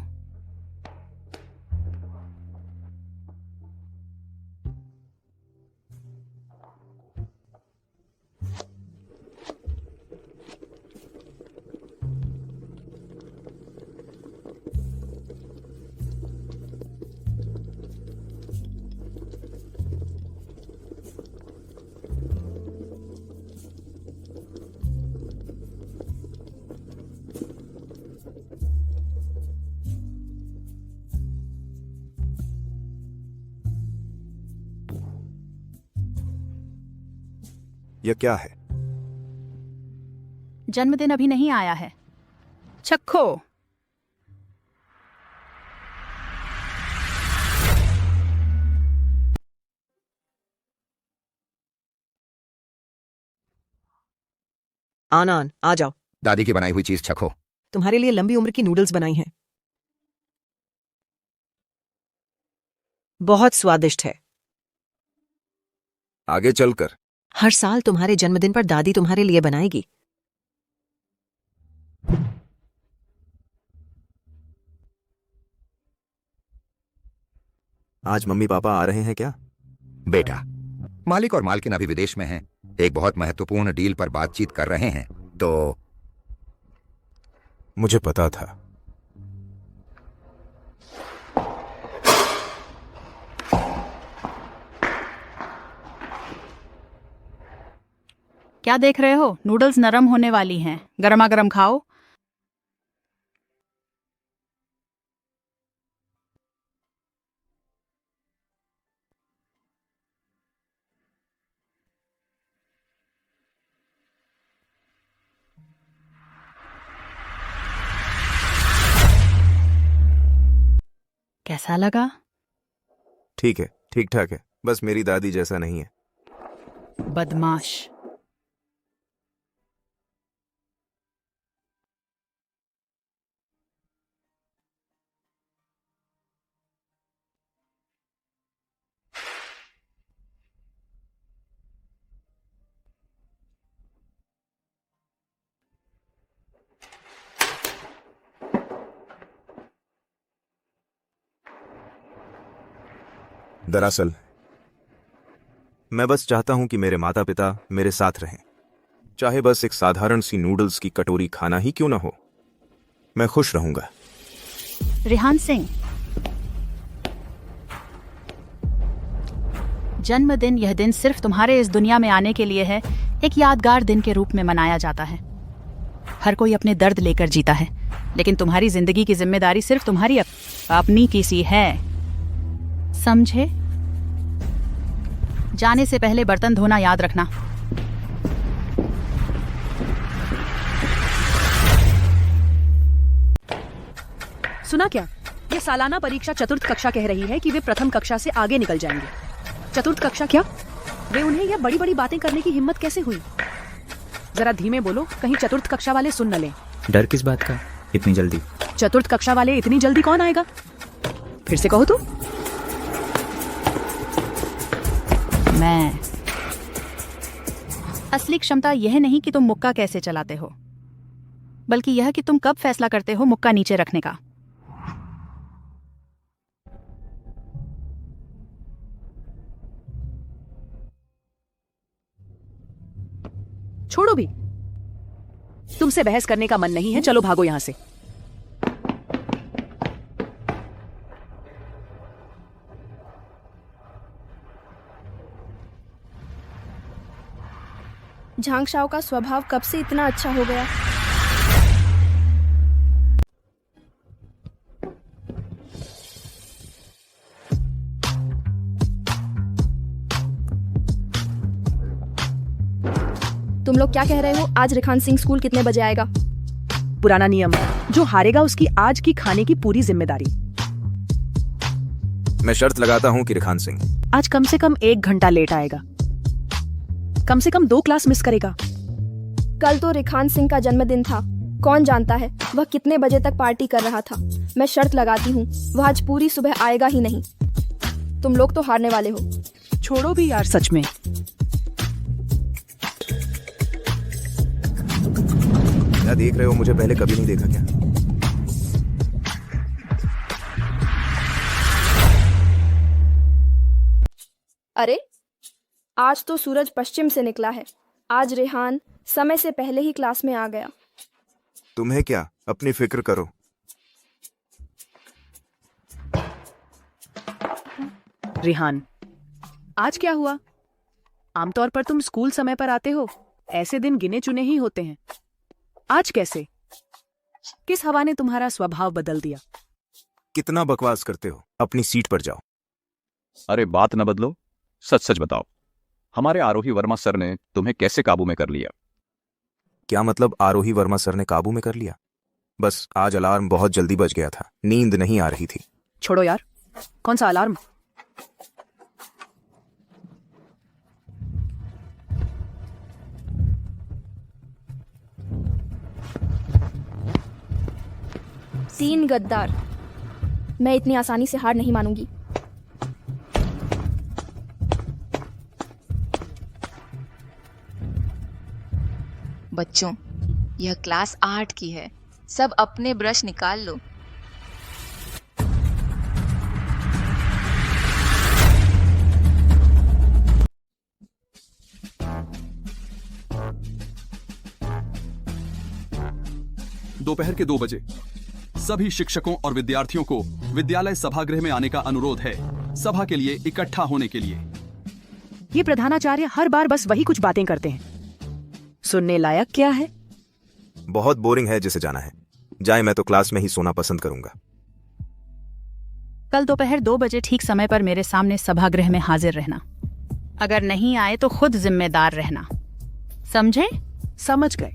यह क्या है? जन्मदिन अभी नहीं आया है, चखो। आनंद, आ जाओ। दादी की बनाई हुई चीज चखो। तुम्हारे लिए लंबी उम्र की नूडल्स बनाई हैं, बहुत स्वादिष्ट है। आगे चलकर हर साल तुम्हारे जन्मदिन पर दादी तुम्हारे लिए बनाएगी। आज मम्मी पापा आ रहे हैं क्या? बेटा, मालिक और मालकिन अभी विदेश में हैं, एक बहुत महत्वपूर्ण डील पर बातचीत कर रहे हैं, तो मुझे पता था। क्या देख रहे हो? नूडल्स नरम होने वाली हैं, गरमा गरम खाओ। कैसा लगा? ठीक है, ठीक ठाक है, बस मेरी दादी जैसा नहीं है। बदमाश। दरअसल मैं बस चाहता हूं कि मेरे माता पिता मेरे साथ रहें, चाहे बस एक साधारण सी नूडल्स की कटोरी खाना ही क्यों ना हो, मैं खुश रहूंगा। रेहान सिंह, जन्मदिन, यह दिन सिर्फ तुम्हारे इस दुनिया में आने के लिए है, एक यादगार दिन के रूप में मनाया जाता है। हर कोई अपने दर्द लेकर जीता है, लेकिन तुम्हारी जिंदगी की जिम्मेदारी सिर्फ तुम्हारी अपनी की सी है, समझे? जाने से पहले बर्तन धोना याद रखना। सुना क्या? ये सालाना परीक्षा चतुर्थ कक्षा कह रही है कि वे प्रथम कक्षा से आगे निकल जाएंगे। चतुर्थ कक्षा क्या? वे उन्हें यह बड़ी बड़ी बातें करने की हिम्मत कैसे हुई? जरा धीमे बोलो, कहीं चतुर्थ कक्षा वाले सुन न लें। डर किस बात का इतनी जल्दी? चतुर्थ कक्षा वाले इतनी जल्दी कौन आएगा? फिर से कहो तो। मैं असली क्षमता यह नहीं कि तुम मुक्का कैसे चलाते हो, बल्कि यह कि तुम कब फैसला करते हो मुक्का नीचे रखने का। छोड़ो भी, तुमसे बहस करने का मन नहीं है, चलो भागो यहां से। झांगशाओ का स्वभाव कब से इतना अच्छा हो गया? तुम लोग क्या कह रहे हो? आज रिखान सिंह स्कूल कितने बजे आएगा? पुराना नियम, जो हारेगा उसकी आज की खाने की पूरी जिम्मेदारी। मैं शर्त लगाता हूँ कि रिखान सिंह आज कम से कम 1 घंटा लेट आएगा, कम से कम 2 क्लास मिस करेगा। कल तो रिखान सिंह का जन्मदिन था, कौन जानता है वह कितने बजे तक पार्टी कर रहा था। मैं शर्त लगाती हूँ वह आज पूरी सुबह आएगा ही नहीं। तुम लोग तो हारने वाले हो। छोड़ो भी यार, सच में। क्या देख रहे हो? मुझे पहले कभी नहीं देखा क्या? अरे आज तो सूरज पश्चिम से निकला है। आज रेहान समय से पहले ही क्लास में आ गया। तुम्हें क्या, अपनी फिक्र करो। रेहान, आज क्या हुआ? आमतौर पर तुम स्कूल समय पर आते हो, ऐसे दिन गिने चुने ही होते हैं। आज कैसे? किस हवा ने तुम्हारा स्वभाव बदल दिया? कितना बकवास करते हो, अपनी सीट पर जाओ। अरे बात न बदलो, सच सच बताओ, हमारे आरोही वर्मा सर ने तुम्हें कैसे काबू में कर लिया? क्या मतलब आरोही वर्मा सर ने काबू में कर लिया? बस आज अलार्म बहुत जल्दी बज गया था, नींद नहीं आ रही थी। छोड़ो यार, कौन सा अलार्म? तीन गद्दार। मैं इतनी आसानी से हार नहीं मानूंगी। बच्चों, यह क्लास 8 की है, सब अपने ब्रश निकाल लो। दोपहर के 2 बजे सभी शिक्षकों और विद्यार्थियों को विद्यालय सभागृह में आने का अनुरोध है, सभा के लिए इकट्ठा होने के लिए। ये प्रधानाचार्य हर बार बस वही कुछ बातें करते हैं, सुनने लायक क्या है? बहुत बोरिंग है जिसे जाना है जाए, मैं तो क्लास में ही सोना पसंद करूंगा। कल दोपहर 2 बजे ठीक समय पर मेरे सामने सभागृह में हाजिर रहना। अगर नहीं आए तो खुद जिम्मेदार रहना, समझे? समझ गए।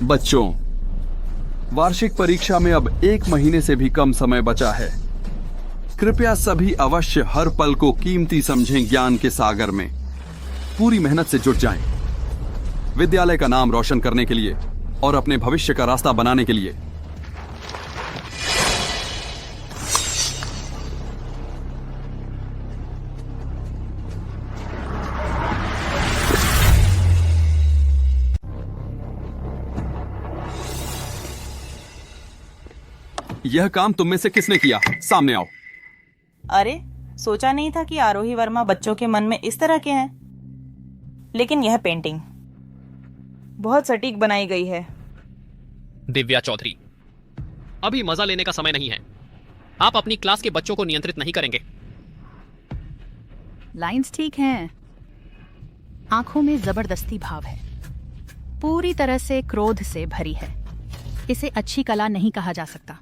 बच्चों, वार्षिक परीक्षा में अब 1 महीने से भी कम समय बचा है। कृपया सभी अवश्य हर पल को कीमती समझें। ज्ञान के सागर में पूरी मेहनत से जुट जाएं। विद्यालय का नाम रोशन करने के लिए और अपने भविष्य का रास्ता बनाने के लिए। यह काम तुम में से किसने किया? सामने आओ। अरे सोचा नहीं था कि आरोही वर्मा बच्चों के मन में इस तरह के हैं। लेकिन यह पेंटिंग बहुत सटीक बनाई गई है। दिव्या चौधरी, अभी मजा लेने का समय नहीं है। आप अपनी क्लास के बच्चों को नियंत्रित नहीं करेंगे। लाइंस ठीक हैं, आंखों में जबरदस्ती भाव है, पूरी तरह से क्रोध से भरी है। इसे अच्छी कला नहीं कहा जा सकता।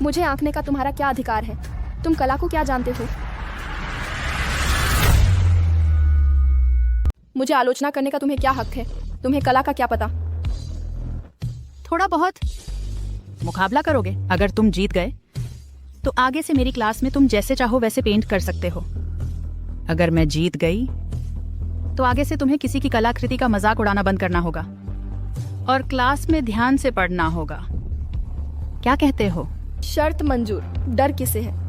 मुझे आंकने का तुम्हारा क्या अधिकार है? तुम कला को क्या जानते हो? मुझे आलोचना करने का तुम्हें क्या हक है? तुम्हें कला का क्या पता? थोड़ा बहुत मुकाबला करोगे? अगर तुम जीत गए तो आगे से मेरी क्लास में तुम जैसे चाहो वैसे पेंट कर सकते हो। अगर मैं जीत गई तो आगे से तुम्हें किसी की कलाकृति का मजाक उड़ाना बंद करना होगा और क्लास में ध्यान से पढ़ना होगा। क्या कहते हो? शर्त मंजूर। डर किसे है?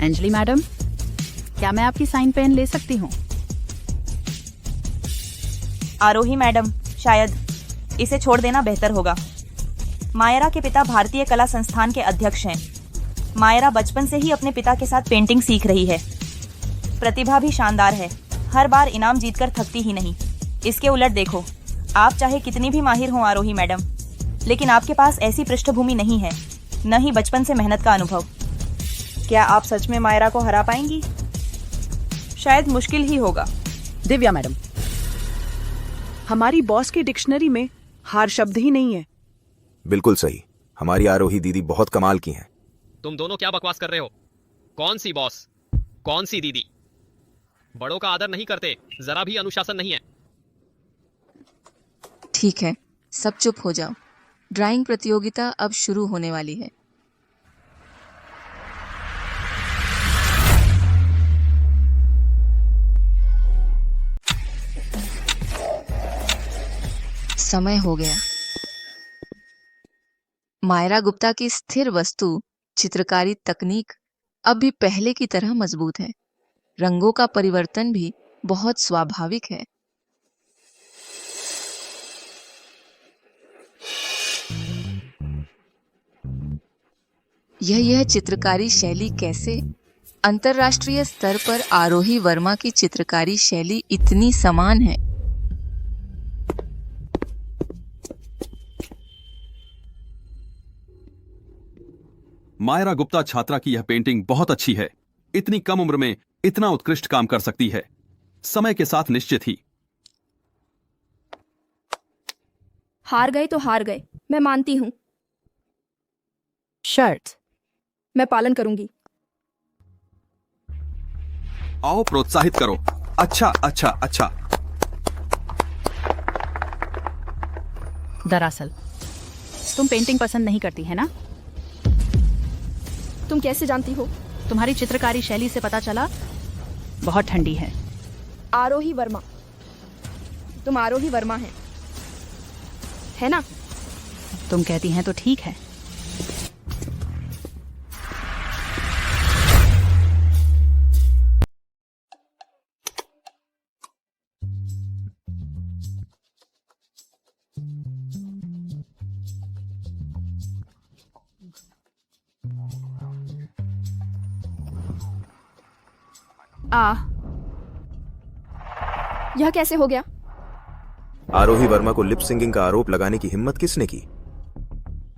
अंजलि मैडम, क्या मैं आपकी साइन पेन ले सकती हूँ? आरोही मैडम, शायद इसे छोड़ देना बेहतर होगा। मायरा के पिता भारतीय कला संस्थान के अध्यक्ष हैं। मायरा बचपन से ही अपने पिता के साथ पेंटिंग सीख रही है। प्रतिभा भी शानदार है, हर बार इनाम जीतकर थकती ही नहीं। इसके उलट देखो, आप चाहे कितनी भी माहिर हो आरोही मैडम, लेकिन आपके पास ऐसी पृष्ठभूमि नहीं है, न ही बचपन से मेहनत का अनुभव। क्या आप सच में मायरा को हरा पाएंगी? शायद मुश्किल ही होगा। दिव्या मैडम, हमारी बॉस की डिक्शनरी में हार शब्द ही नहीं है। बिल्कुल सही, हमारी आरोही दीदी बहुत कमाल की हैं। तुम दोनों क्या बकवास कर रहे हो? कौन सी बॉस, कौन सी दीदी? बड़ों का आदर नहीं करते, जरा भी अनुशासन नहीं है। ठीक है, सब चुप हो जाओ। ड्राइंग प्रतियोगिता अब शुरू होने वाली है। समय हो गया। मायरा गुप्ता की स्थिर वस्तु चित्रकारी तकनीक अब भी पहले की तरह मजबूत है। रंगों का परिवर्तन भी बहुत स्वाभाविक है। यह चित्रकारी शैली कैसे? अंतर्राष्ट्रीय स्तर पर आरोही वर्मा की चित्रकारी शैली इतनी समान है। मायरा गुप्ता छात्रा की यह पेंटिंग बहुत अच्छी है। इतनी कम उम्र में इतना उत्कृष्ट काम कर सकती है, समय के साथ निश्चित ही। हार गए तो हार गए, मैं मानती हूं। शर्त मैं पालन करूंगी। आओ प्रोत्साहित करो। अच्छा अच्छा अच्छा। दरअसल तुम पेंटिंग पसंद नहीं करती है ना? तुम कैसे जानती हो? तुम्हारी चित्रकारी शैली से पता चला। बहुत ठंडी है। आरोही वर्मा, तुम आरोही वर्मा है ना? तुम कहती हैं तो ठीक है। यह कैसे हो गया? आरोही वर्मा को लिप सिंगिंग का आरोप लगाने की हिम्मत किसने की?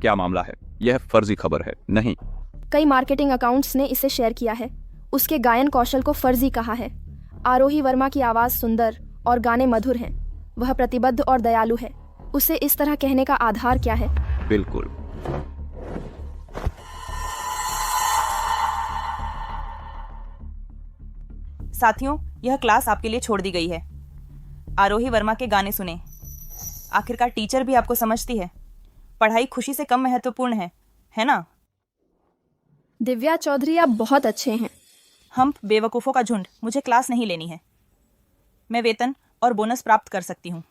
क्या मामला है? यह फर्जी खबर है। नहीं, कई मार्केटिंग अकाउंट्स ने इसे शेयर किया है। उसके गायन कौशल को फर्जी कहा है। आरोही वर्मा की आवाज सुंदर और गाने मधुर हैं। वह प्रतिबद्ध और दयालु है। उसे इस तरह कहने का आधार क्या है? बिल्कुल। साथियों, यह क्लास आपके लिए छोड़ दी गई है। आरोही वर्मा के गाने सुने। आखिरकार टीचर भी आपको समझती है। पढ़ाई खुशी से कम महत्वपूर्ण है ना? दिव्या चौधरी, आप बहुत अच्छे हैं। हम बेवकूफ़ों का झुंड। मुझे क्लास नहीं लेनी है। मैं वेतन और बोनस प्राप्त कर सकती हूँ।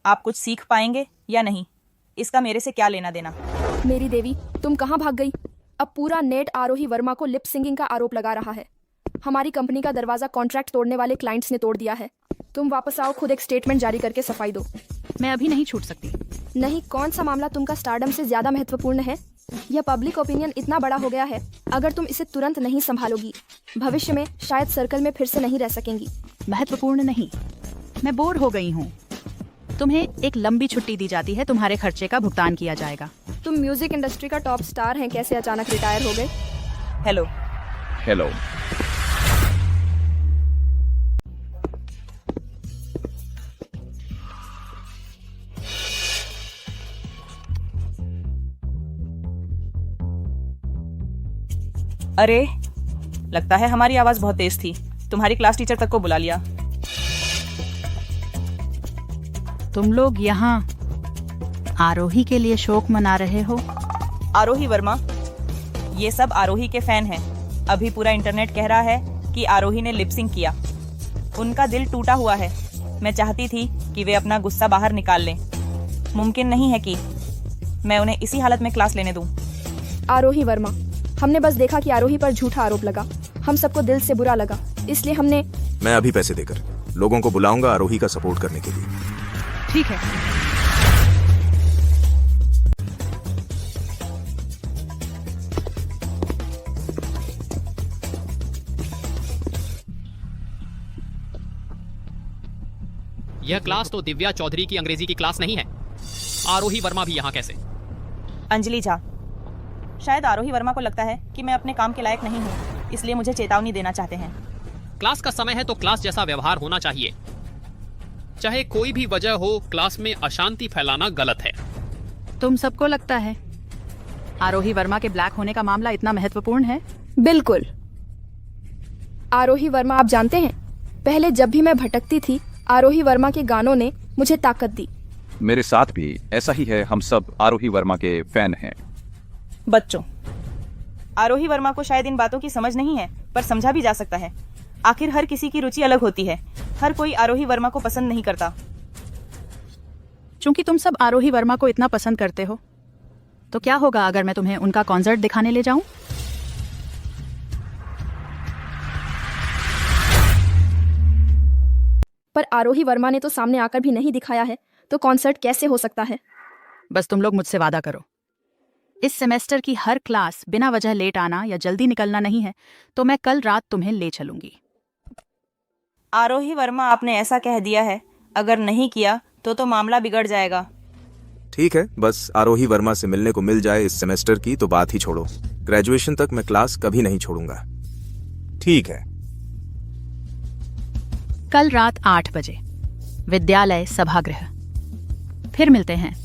आप कुछ सीख पाएंगे या नहीं, इसका मेरे से क्या लेना देना। मेरी देवी, तुम कहाँ भाग गई? अब पूरा नेट आरोही वर्मा को लिप सिंगिंग का आरोप लगा रहा है। हमारी कंपनी का दरवाजा कॉन्ट्रैक्ट तोड़ने वाले क्लाइंट्स ने तोड़ दिया है। तुम वापस आओ, खुद एक स्टेटमेंट जारी करके सफाई दो। मैं अभी नहीं छूट सकती। नहीं, कौन सा मामला तुमका स्टारडम से ज्यादा महत्वपूर्ण है? यह पब्लिक ओपिनियन इतना बड़ा हो गया है, अगर तुम इसे तुरंत नहीं संभालोगी, भविष्य में शायद सर्कल में फिर से नहीं रह सकेंगी। महत्वपूर्ण नहीं, मैं बोर हो गई हूँ। तुम्हें एक लंबी छुट्टी दी जाती है, तुम्हारे खर्चे का भुगतान किया जाएगा। तुम म्यूजिक इंडस्ट्री का टॉप स्टार हैं, कैसे अचानक रिटायर हो गए? हेलो। हेलो। अरे, लगता है हमारी आवाज बहुत तेज थी। तुम्हारी क्लास टीचर तक को बुला लिया। तुम लोग यहाँ आरोही के लिए शोक मना रहे हो? आरोही वर्मा, ये सब आरोही के फैन हैं। अभी पूरा इंटरनेट कह रहा है कि आरोही ने लिपसिंग किया। उनका दिल टूटा हुआ है। मैं चाहती थी कि वे अपना गुस्सा बाहर निकाल लें। मुमकिन नहीं है कि मैं उन्हें इसी हालत में क्लास लेने दूं। आरोही वर्मा, हमने बस देखा कि आरोही पर झूठा आरोप लगा। हम सबको दिल से बुरा लगा, इसलिए हमने। मैं अभी पैसे देकर लोगों को बुलाऊंगा आरोही का सपोर्ट करने के लिए। ठीक है। यह क्लास तो दिव्या चौधरी की अंग्रेजी की क्लास नहीं है। आरोही वर्मा भी यहाँ कैसे? अंजलि झा, शायद आरोही वर्मा को लगता है कि मैं अपने काम के लायक नहीं हूँ, इसलिए मुझे चेतावनी देना चाहते हैं। क्लास का समय है तो क्लास जैसा व्यवहार होना चाहिए। चाहे कोई भी वजह हो, क्लास में अशांति फैलाना गलत है। तुम सबको लगता है आरोही वर्मा के ब्लैक होने का मामला इतना महत्वपूर्ण है? बिल्कुल। आरोही वर्मा, आप जानते हैं, पहले जब भी मैं भटकती थी, आरोही वर्मा के गानों ने मुझे ताकत दी। मेरे साथ भी ऐसा ही है। हम सब आरोही वर्मा के फैन हैं। बच्चों, आरोही वर्मा को शायद इन बातों की समझ नहीं है, पर समझा भी जा सकता है। आखिर हर किसी की रुचि अलग होती है। हर कोई आरोही वर्मा को पसंद नहीं करता। चूंकि तुम सब आरोही वर्मा को इतना पसंद करते हो, तो क्या होगा अगर मैं तुम्हें उनका कॉन्सर्ट दिखाने ले जाऊं? पर आरोही वर्मा ने तो सामने आकर भी नहीं दिखाया है, तो कॉन्सर्ट कैसे हो सकता है? बस तुम लोग मुझसे वादा करो, इस सेमेस्टर की हर क्लास बिना वजह लेट आना या जल्दी निकलना नहीं है, तो मैं कल रात तुम्हें ले चलूंगी। आरोही वर्मा, आपने ऐसा कह दिया है, अगर नहीं किया तो मामला बिगड़ जाएगा। ठीक है, बस आरोही वर्मा से मिलने को मिल जाए इस सेमेस्टर की तो बात ही छोड़ो। ग्रेजुएशन तक मैं क्लास कभी नहीं छोड़ूंगा। ठीक है। कल रात 8 बजे विद्यालय सभागृह। फिर मिलते हैं।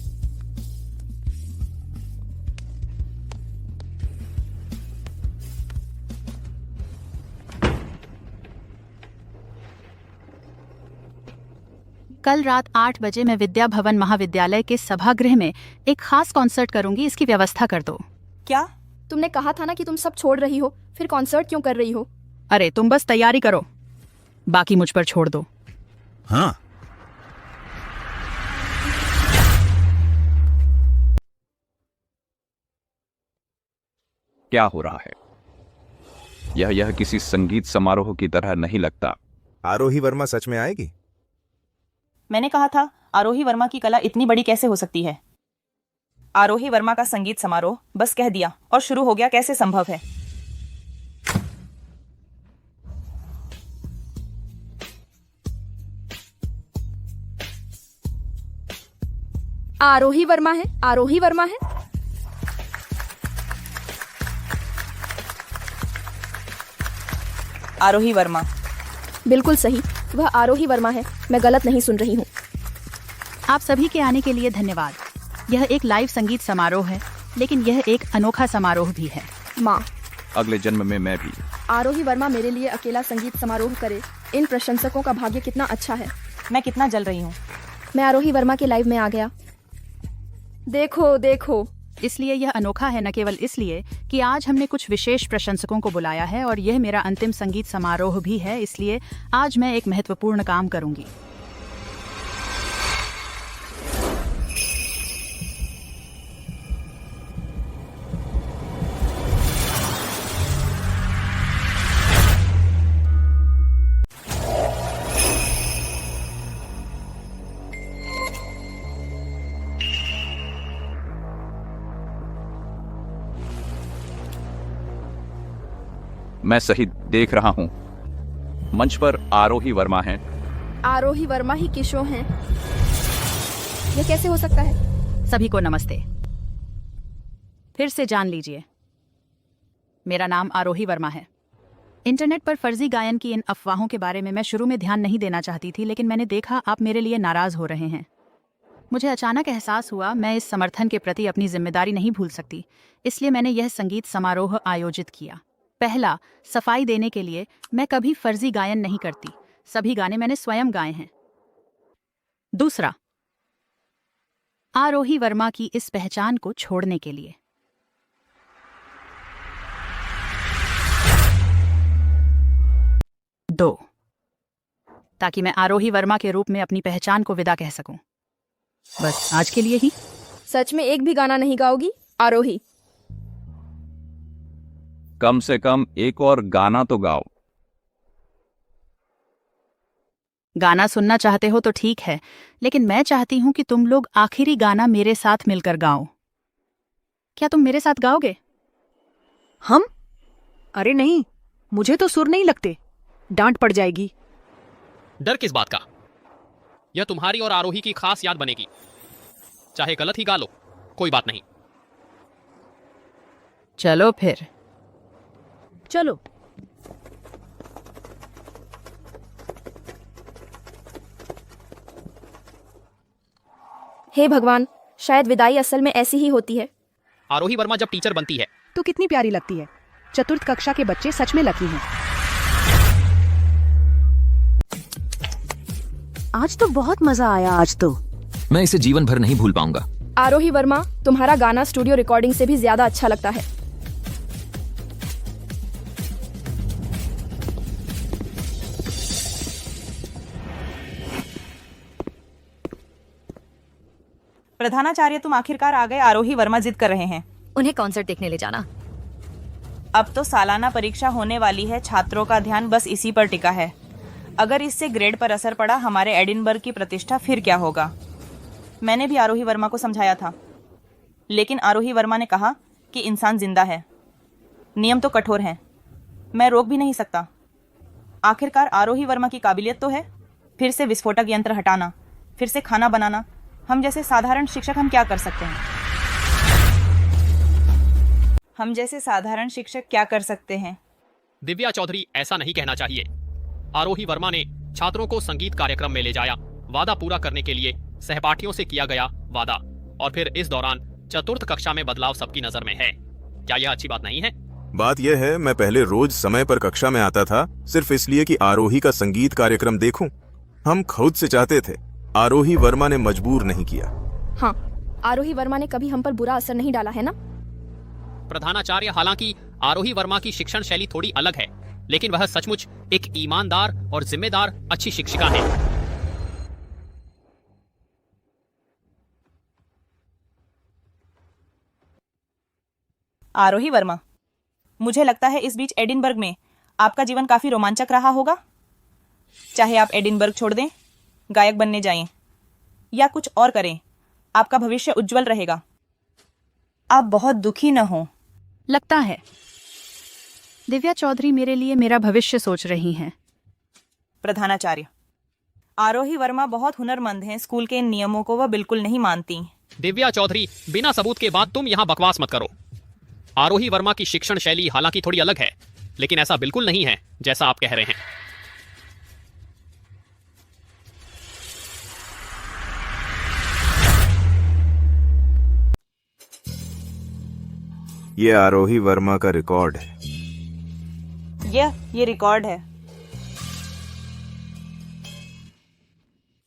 कल रात 8 बजे मैं विद्या भवन महाविद्यालय के सभागृह में एक खास कॉन्सर्ट करूंगी, इसकी व्यवस्था कर दो। क्या? तुमने कहा था ना कि तुम सब छोड़ रही हो, फिर कॉन्सर्ट क्यों कर रही हो? अरे तुम बस तैयारी करो, बाकी मुझ पर छोड़ दो। हाँ, क्या हो रहा है? यह किसी संगीत समारोह की तरह नहीं लगता। आरोही वर्मा सच में आएगी? मैंने कहा था, आरोही वर्मा की कला इतनी बड़ी कैसे हो सकती है? आरोही वर्मा का संगीत समारोह, बस कह दिया और शुरू हो गया, कैसे संभव है? आरोही वर्मा है, आरोही वर्मा है। आरोही वर्मा, बिल्कुल सही, वह आरोही वर्मा है। मैं गलत नहीं सुन रही हूँ। आप सभी के आने के लिए धन्यवाद। यह एक लाइव संगीत समारोह है, लेकिन यह एक अनोखा समारोह भी है। माँ, अगले जन्म में मैं भी आरोही वर्मा मेरे लिए अकेला संगीत समारोह करे। इन प्रशंसकों का भाग्य कितना अच्छा है। मैं कितना जल रही हूँ। मैं आरोही वर्मा के लाइव में आ गया। देखो देखो, इसलिए यह अनोखा है, न केवल इसलिए कि आज हमने कुछ विशेष प्रशंसकों को बुलाया है और यह मेरा अंतिम संगीत समारोह भी है, इसलिए आज मैं एक महत्वपूर्ण काम करूंगी। मैं सही देख रहा हूँ। मंच पर आरोही वर्मा हैं। आरोही वर्मा ही किशो हैं। यह कैसे हो सकता है? सभी को नमस्ते। फिर से जान लीजिए, मेरा नाम आरोही वर्मा है। इंटरनेट पर फर्जी गायन की इन अफवाहों के बारे में मैं शुरू में ध्यान नहीं देना चाहती थी, लेकिन मैंने देखा आप मेरे लिए नाराज हो रहे हैं। मुझे अचानक एहसास हुआ मैं इस समर्थन के प्रति अपनी जिम्मेदारी नहीं भूल सकती, इसलिए मैंने यह संगीत समारोह आयोजित किया। पहला, सफाई देने के लिए, मैं कभी फर्जी गायन नहीं करती। सभी गाने मैंने स्वयं गाए हैं। दूसरा, आरोही वर्मा की इस पहचान को छोड़ने के लिए। दो, ताकि मैं आरोही वर्मा के रूप में अपनी पहचान को विदा कह सकूं। बस आज के लिए ही। सच में एक भी गाना नहीं गाओगी आरोही? कम से कम एक और गाना तो गाओ। गाना सुनना चाहते हो तो ठीक है, लेकिन मैं चाहती हूं कि तुम लोग आखिरी गाना मेरे साथ मिलकर गाओ। क्या तुम मेरे साथ गाओगे? हम? अरे नहीं, मुझे तो सुर नहीं लगते, डांट पड़ जाएगी। डर किस बात का? यह तुम्हारी और आरोही की खास याद बनेगी। चाहे गलत ही गा लो, कोई बात नहीं। चलो फिर। चलो। हे भगवान, शायद विदाई असल में ऐसी ही होती है। आरोही वर्मा जब टीचर बनती है तू कितनी प्यारी लगती है। चतुर्थ कक्षा के बच्चे सच में लकी हैं। आज तो बहुत मजा आया। आज तो मैं इसे जीवन भर नहीं भूल पाऊंगा। आरोही वर्मा, तुम्हारा गाना स्टूडियो रिकॉर्डिंग से भी ज्यादा अच्छा लगता है। प्रधानाचार्य, तुम आखिरकार आ गए। आरोही वर्मा जिद कर रहे हैं। उन्हें कॉन्सर्ट देखने ले जाना। अब तो सालाना परीक्षा होने वाली है। छात्रों का ध्यान बस इसी पर टिका है। अगर इससे ग्रेड पर असर पड़ा, हमारे एडिनबर्ग की प्रतिष्ठा फिर क्या होगा। मैंने भी आरोही वर्मा को समझाया था, लेकिन आरोही वर्मा ने कहा कि इंसान जिंदा है, नियम तो कठोर हैं, मैं रोक भी नहीं सकता। आखिरकार आरोही वर्मा की काबिलियत तो है। फिर से विस्फोटक यंत्र हटाना, फिर से खाना बनाना। हम जैसे साधारण शिक्षक हम क्या कर सकते हैं? हम जैसे साधारण शिक्षक क्या कर सकते हैं? दिव्या चौधरी, ऐसा नहीं कहना चाहिए। आरोही वर्मा ने छात्रों को संगीत कार्यक्रम में ले जाया, वादा पूरा करने के लिए सहपाठियों से किया गया वादा, और फिर इस दौरान चतुर्थ कक्षा में बदलाव सबकी नजर में है। क्या यह अच्छी बात नहीं है? बात यह है, मैं पहले रोज समय पर कक्षा में आता था, सिर्फ इसलिए कि आरोही का संगीत कार्यक्रम देखूं। हम खुद से चाहते थे, आरोही वर्मा ने मजबूर नहीं किया। हाँ, आरोही वर्मा ने कभी हम पर बुरा असर नहीं डाला है ना? प्रधानाचार्य, हालांकि आरोही वर्मा की शिक्षण शैली थोड़ी अलग है, लेकिन वह सचमुच एक ईमानदार और जिम्मेदार अच्छी शिक्षिका है। आरोही वर्मा, मुझे लगता है इस बीच एडिनबर्ग में आपका जीवन काफी रोमांचक रहा होगा। चाहे आप एडिनबर्ग छोड़ दें, गायक बनने जाएं या कुछ और करें, आपका भविष्य उज्जवल रहेगा। आप बहुत दुखी न हो। लगता है दिव्या चौधरी मेरे लिए मेरा भविष्य सोच रही हैं। प्रधानाचार्य, आरोही वर्मा बहुत हुनरमंद हैं। स्कूल के इन नियमों को वह बिल्कुल नहीं मानती। दिव्या चौधरी, बिना सबूत के बाद तुम यहाँ बकवास मत करो। आरोही वर्मा की शिक्षण शैली हालांकि थोड़ी अलग है, लेकिन ऐसा बिल्कुल नहीं है जैसा आप कह रहे हैं। ये आरोही वर्मा का रिकॉर्ड है। ये रिकॉर्ड है।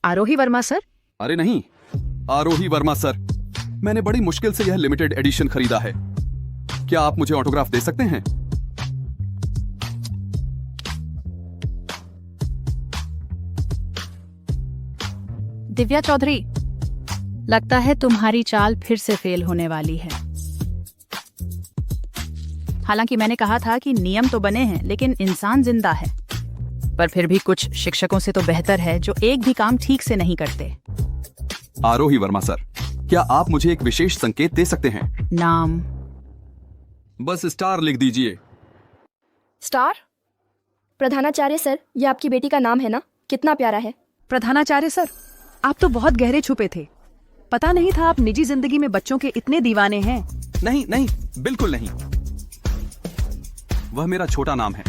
आरोही वर्मा सर? अरे नहीं, आरोही वर्मा सर। मैंने बड़ी मुश्किल से यह लिमिटेड एडिशन खरीदा है। क्या आप मुझे ऑटोग्राफ दे सकते हैं? दिव्या चौधरी, लगता है तुम्हारी चाल फिर से फेल होने वाली है। हालांकि मैंने कहा था कि नियम तो बने हैं, लेकिन इंसान जिंदा है। पर फिर भी कुछ शिक्षकों से तो बेहतर है जो एक भी काम ठीक से नहीं करते। आरोही वर्मा सर, क्या आप मुझे एक विशेष संकेत दे सकते हैं? नाम? बस स्टार लिख दीजिए। स्टार? प्रधानाचार्य सर, ये आपकी बेटी का नाम है ना? कितना प्यारा है। प्रधानाचार्य सर, आप तो बहुत गहरे छुपे थे। पता नहीं था आप निजी जिंदगी में बच्चों के इतने दीवाने हैं। नहीं नहीं, बिल्कुल नहीं। वह मेरा छोटा नाम है।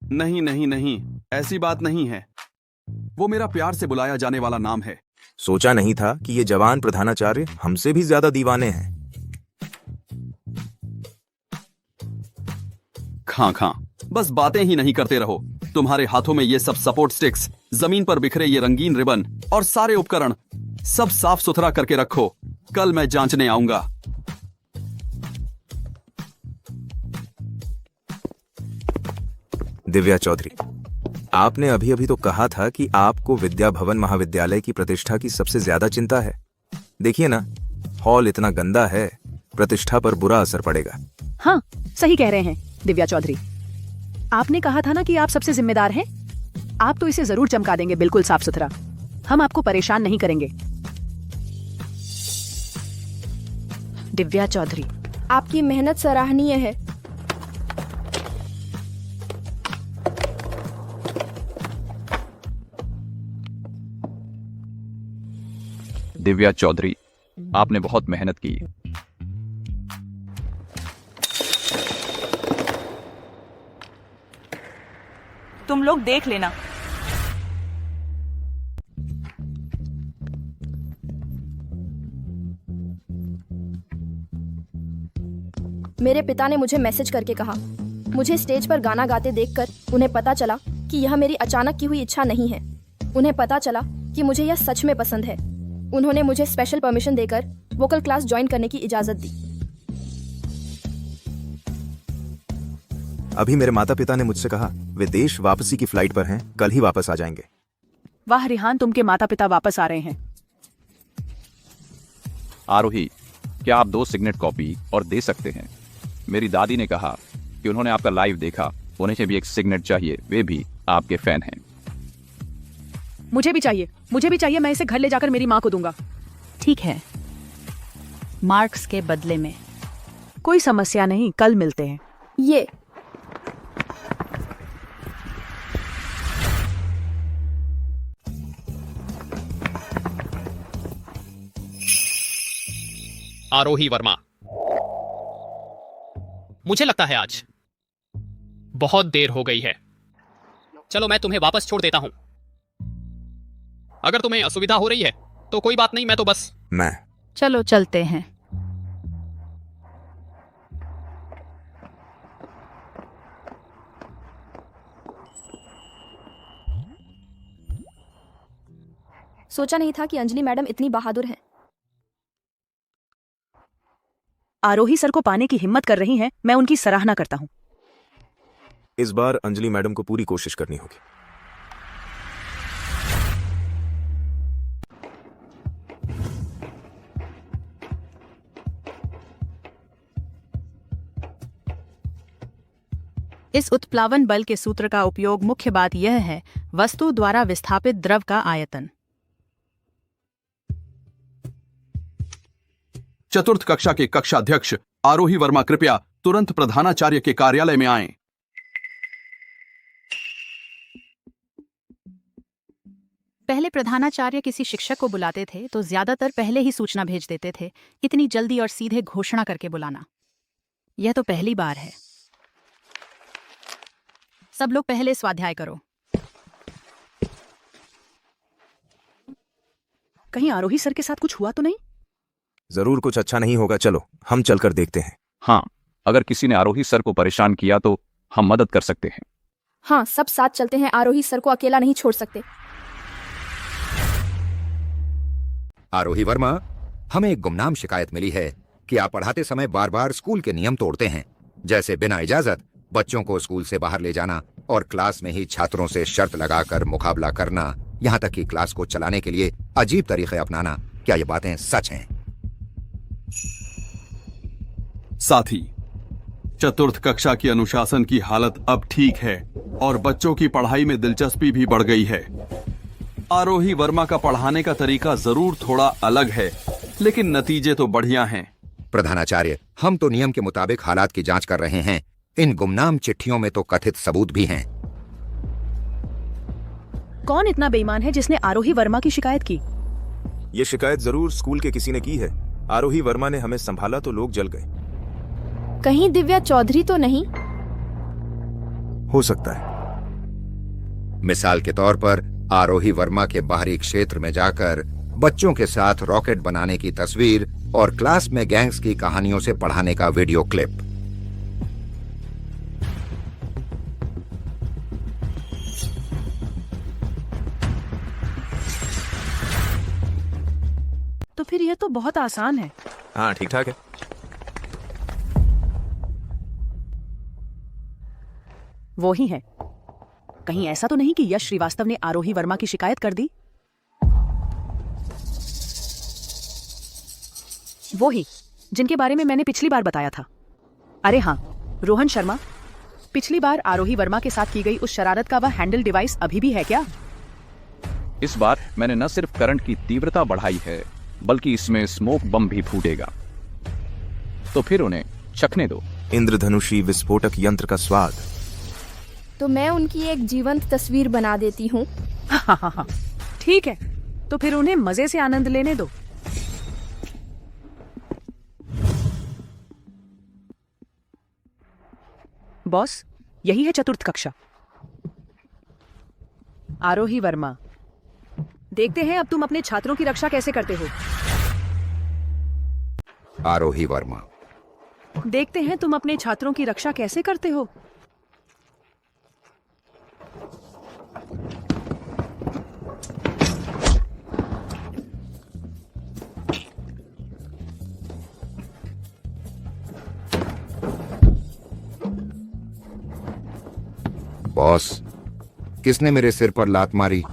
नहीं नहीं नहीं, ऐसी बात नहीं है। वो मेरा प्यार से बुलाया जाने वाला नाम है। सोचा नहीं था कि ये जवान प्रधानाचार्य हमसे भी ज्यादा दीवाने हैं। खां खां, बस बातें ही नहीं करते रहो। तुम्हारे हाथों में ये सब सपोर्ट स्टिक्स, जमीन पर बिखरे ये रंगीन रिबन और सारे उपकरण सब साफ सुथरा करके रखो। कल मैं जांचने आऊंगा। दिव्या चौधरी, आपने अभी अभी तो कहा था कि आपको विद्या भवन महाविद्यालय की प्रतिष्ठा की सबसे ज्यादा चिंता है। देखिए ना, हॉल इतना गंदा है, प्रतिष्ठा पर बुरा असर पड़ेगा। हाँ, सही कह रहे हैं दिव्या चौधरी। आपने कहा था ना कि आप सबसे जिम्मेदार हैं। आप तो इसे जरूर चमका देंगे, बिल्कुल साफ सुथरा। हम आपको परेशान नहीं करेंगे। दिव्या चौधरी, आपकी मेहनत सराहनीय है। दिव्या चौधरी, आपने बहुत मेहनत की। तुम लोग देख लेना। मेरे पिता ने मुझे मैसेज करके कहा। मुझे स्टेज पर गाना गाते देखकर उन्हें पता चला कि यह मेरी अचानक की हुई इच्छा नहीं है। उन्हें पता चला कि मुझे यह सच में पसंद है। उन्होंने मुझे स्पेशल परमिशन देकर वोकल क्लास ज्वाइन करने की इजाजत दी। अभी मेरे माता पिता ने मुझसे कहा वे देश वापसी की फ्लाइट पर हैं, कल ही वापस आ जाएंगे। वाह रिहान, तुम के माता पिता वापस आ रहे हैं। आरोही, क्या आप 2 सिग्नेट कॉपी और दे सकते हैं? मेरी दादी ने कहा कि उन्होंने आपका लाइव देखा, उन्हें भी एक सिग्नेट चाहिए, वे भी आपके फैन हैं। मुझे भी चाहिए, मुझे भी चाहिए। मैं इसे घर ले जाकर मेरी माँ को दूंगा। ठीक है, मार्क्स के बदले में। कोई समस्या नहीं, कल मिलते हैं। ये आरोही वर्मा, मुझे लगता है आज बहुत देर हो गई है। चलो मैं तुम्हें वापस छोड़ देता हूं। अगर तुम्हें असुविधा हो रही है तो कोई बात नहीं, मैं तो बस चलो चलते हैं। सोचा नहीं था कि अंजलि मैडम इतनी बहादुर हैं। आरोही सर को पाने की हिम्मत कर रही हैं, मैं उनकी सराहना करता हूं। इस बार अंजलि मैडम को पूरी कोशिश करनी होगी। इस उत्प्लावन बल के सूत्र का उपयोग मुख्य बात यह है, वस्तु द्वारा विस्थापित द्रव का आयतन। चतुर्थ कक्षा के कक्षाध्यक्ष आरोही वर्मा कृपया तुरंत प्रधानाचार्य के कार्यालय में आएं। पहले प्रधानाचार्य किसी शिक्षक को बुलाते थे तो ज्यादातर पहले ही सूचना भेज देते थे। इतनी जल्दी और सीधे घोषणा करके बुलाना, यह तो पहली बार है। सब लोग पहले स्वाध्याय करो। कहीं आरोही सर के साथ कुछ हुआ तो नहीं? जरूर कुछ अच्छा नहीं होगा। चलो हम चलकर देखते हैं। हाँ, अगर किसी ने आरोही सर को परेशान किया तो हम मदद कर सकते हैं। हाँ, सब साथ चलते हैं। आरोही सर को अकेला नहीं छोड़ सकते। आरोही वर्मा, हमें एक गुमनाम शिकायत मिली है कि आप पढ़ाते समय बार बार स्कूल के नियम तोड़ते हैं, जैसे बिना इजाजत बच्चों को स्कूल से बाहर ले जाना और क्लास में ही छात्रों से शर्त लगाकर मुकाबला करना, यहाँ तक कि क्लास को चलाने के लिए अजीब तरीके अपनाना। क्या ये बातें सच हैं? साथी, चतुर्थ कक्षा की अनुशासन की हालत अब ठीक है और बच्चों की पढ़ाई में दिलचस्पी भी बढ़ गई है। आरोही वर्मा का पढ़ाने का तरीका जरूर थोड़ा अलग है, लेकिन नतीजे तो बढ़िया हैं। प्रधानाचार्य, हम तो नियम के मुताबिक हालात की जांच कर रहे हैं। इन गुमनाम चिट्ठियों में तो कथित सबूत भी हैं। कौन इतना बेईमान है जिसने आरोही वर्मा की शिकायत की? ये शिकायत जरूर स्कूल के किसी ने की है। आरोही वर्मा ने हमें संभाला तो लोग जल गए। कहीं दिव्या चौधरी तो नहीं? हो सकता है। मिसाल के तौर पर आरोही वर्मा के बाहरी क्षेत्र में जाकर बच्चों के साथ रॉकेट बनाने की तस्वीर और क्लास में गैंग्स की कहानियों से पढ़ाने का वीडियो क्लिप। तो फिर यह तो बहुत आसान है। हाँ, ठीक ठाक है। वो ही है। कहीं ऐसा तो नहीं कि यश श्रीवास्तव ने आरोही वर्मा की शिकायत कर दी? वो ही जिनके बारे में मैंने पिछली बार बताया था। अरे हाँ, रोहन शर्मा। पिछली बार आरोही वर्मा के साथ की गई उस शरारत का वह हैंडल डिवाइस अभी भी है क्या? इस बार मैंने न सिर्फ करंट की तीव्रता बढ़ाई है, बल्कि इसमें स्मोक बम भी फूटेगा। तो फिर उन्हें चखने दो। इंद्रधनुषी विस्फोटक यंत्र का स्वाद। तो मैं उनकी एक जीवंत तस्वीर बना देती हूँ। हाँ, ठीक है। तो फिर उन्हें मजे से आनंद लेने दो। बॉस, यही है चतुर्थ कक्षा। आरोही वर्मा, देखते हैं अब तुम अपने छात्रों की रक्षा कैसे करते हो। आरोही वर्मा, देखते हैं तुम अपने छात्रों की रक्षा कैसे करते हो। बॉस, किसने मेरे सिर पर लात मारी?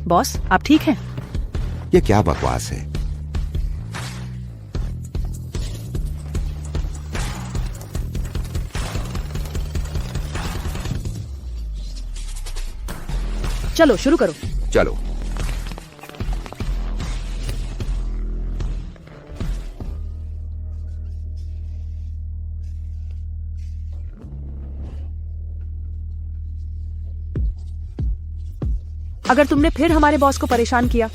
बॉस, आप ठीक हैं? ये क्या बकवास है? चलो शुरू करो। चलो। अगर तुमने फिर हमारे बॉस को परेशान किया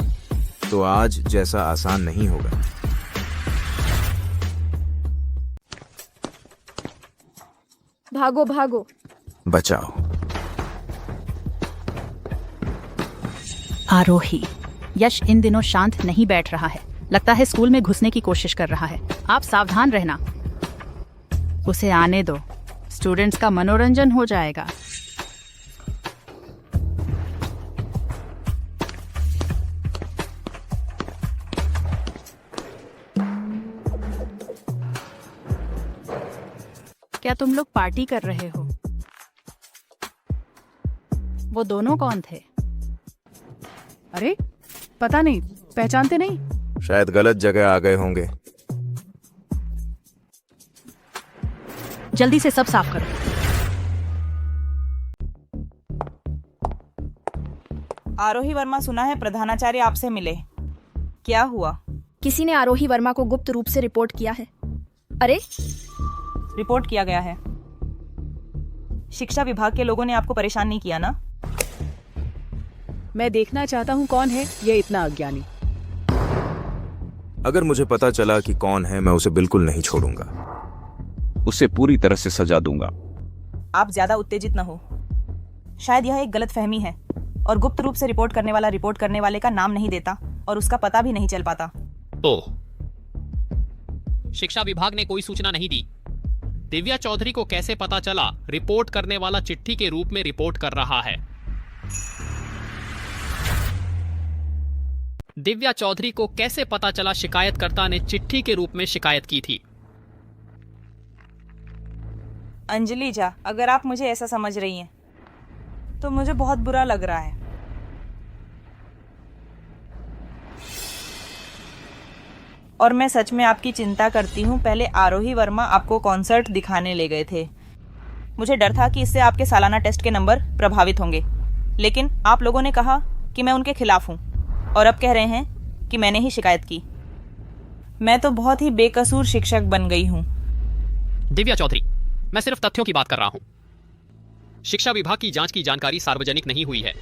तो आज जैसा आसान नहीं होगा। भागो भागो। बचाओ। आरोही, यश इन दिनों शांत नहीं बैठ रहा है। लगता है स्कूल में घुसने की कोशिश कर रहा है। आप सावधान रहना। उसे आने दो, स्टूडेंट्स का मनोरंजन हो जाएगा। क्या तुम लोग पार्टी कर रहे हो? वो दोनों कौन थे? अरे पता नहीं, पहचानते नहीं। शायद गलत जगह आ गए होंगे। जल्दी से सब साफ करो। आरोही वर्मा, सुना है प्रधानाचार्य आपसे मिले। क्या हुआ? किसी ने आरोही वर्मा को गुप्त रूप से रिपोर्ट किया है। अरे, रिपोर्ट किया गया है। शिक्षा विभाग के लोगों ने आपको परेशान नहीं किया ना? मैं देखना चाहता हूँ कौन है ये इतना अज्ञानी। अगर मुझे पता चला कि कौन है, मैं उसे बिल्कुल नहीं छोड़ूंगा। उसे पूरी तरह से सजा दूंगा। आप ज्यादा उत्तेजित न हो। शायद यह एक गलतफहमी है और गुप्त रूप से रिपोर्ट करने वाला रिपोर्ट करने वाले का नाम नहीं देता और उसका पता भी नहीं चल पाता। ओह, शिक्षा विभाग ने कोई सूचना नहीं दी। दिव्या चौधरी को कैसे पता चला रिपोर्ट करने वाला चिट्ठी के रूप में रिपोर्ट कर रहा है? दिव्या चौधरी को कैसे पता चला शिकायतकर्ता ने चिट्ठी के रूप में शिकायत की थी? अंजलि झा, अगर आप मुझे ऐसा समझ रही हैं तो मुझे बहुत बुरा लग रहा है। और मैं सच में आपकी चिंता करती हूँ। पहले आरोही वर्मा आपको कॉन्सर्ट दिखाने ले गए थे, मुझे डर था कि इससे आपके सालाना टेस्ट के नंबर प्रभावित होंगे, लेकिन आप लोगों ने कहा कि मैं उनके खिलाफ हूँ और अब कह रहे हैं कि मैंने ही शिकायत की। मैं तो बहुत ही बेकसूर शिक्षक बन गई हूँ। दिव्या चौधरी, मैं सिर्फ तथ्यों की बात कर रहा हूँ। शिक्षा विभाग की जांच की जानकारी सार्वजनिक नहीं हुई है।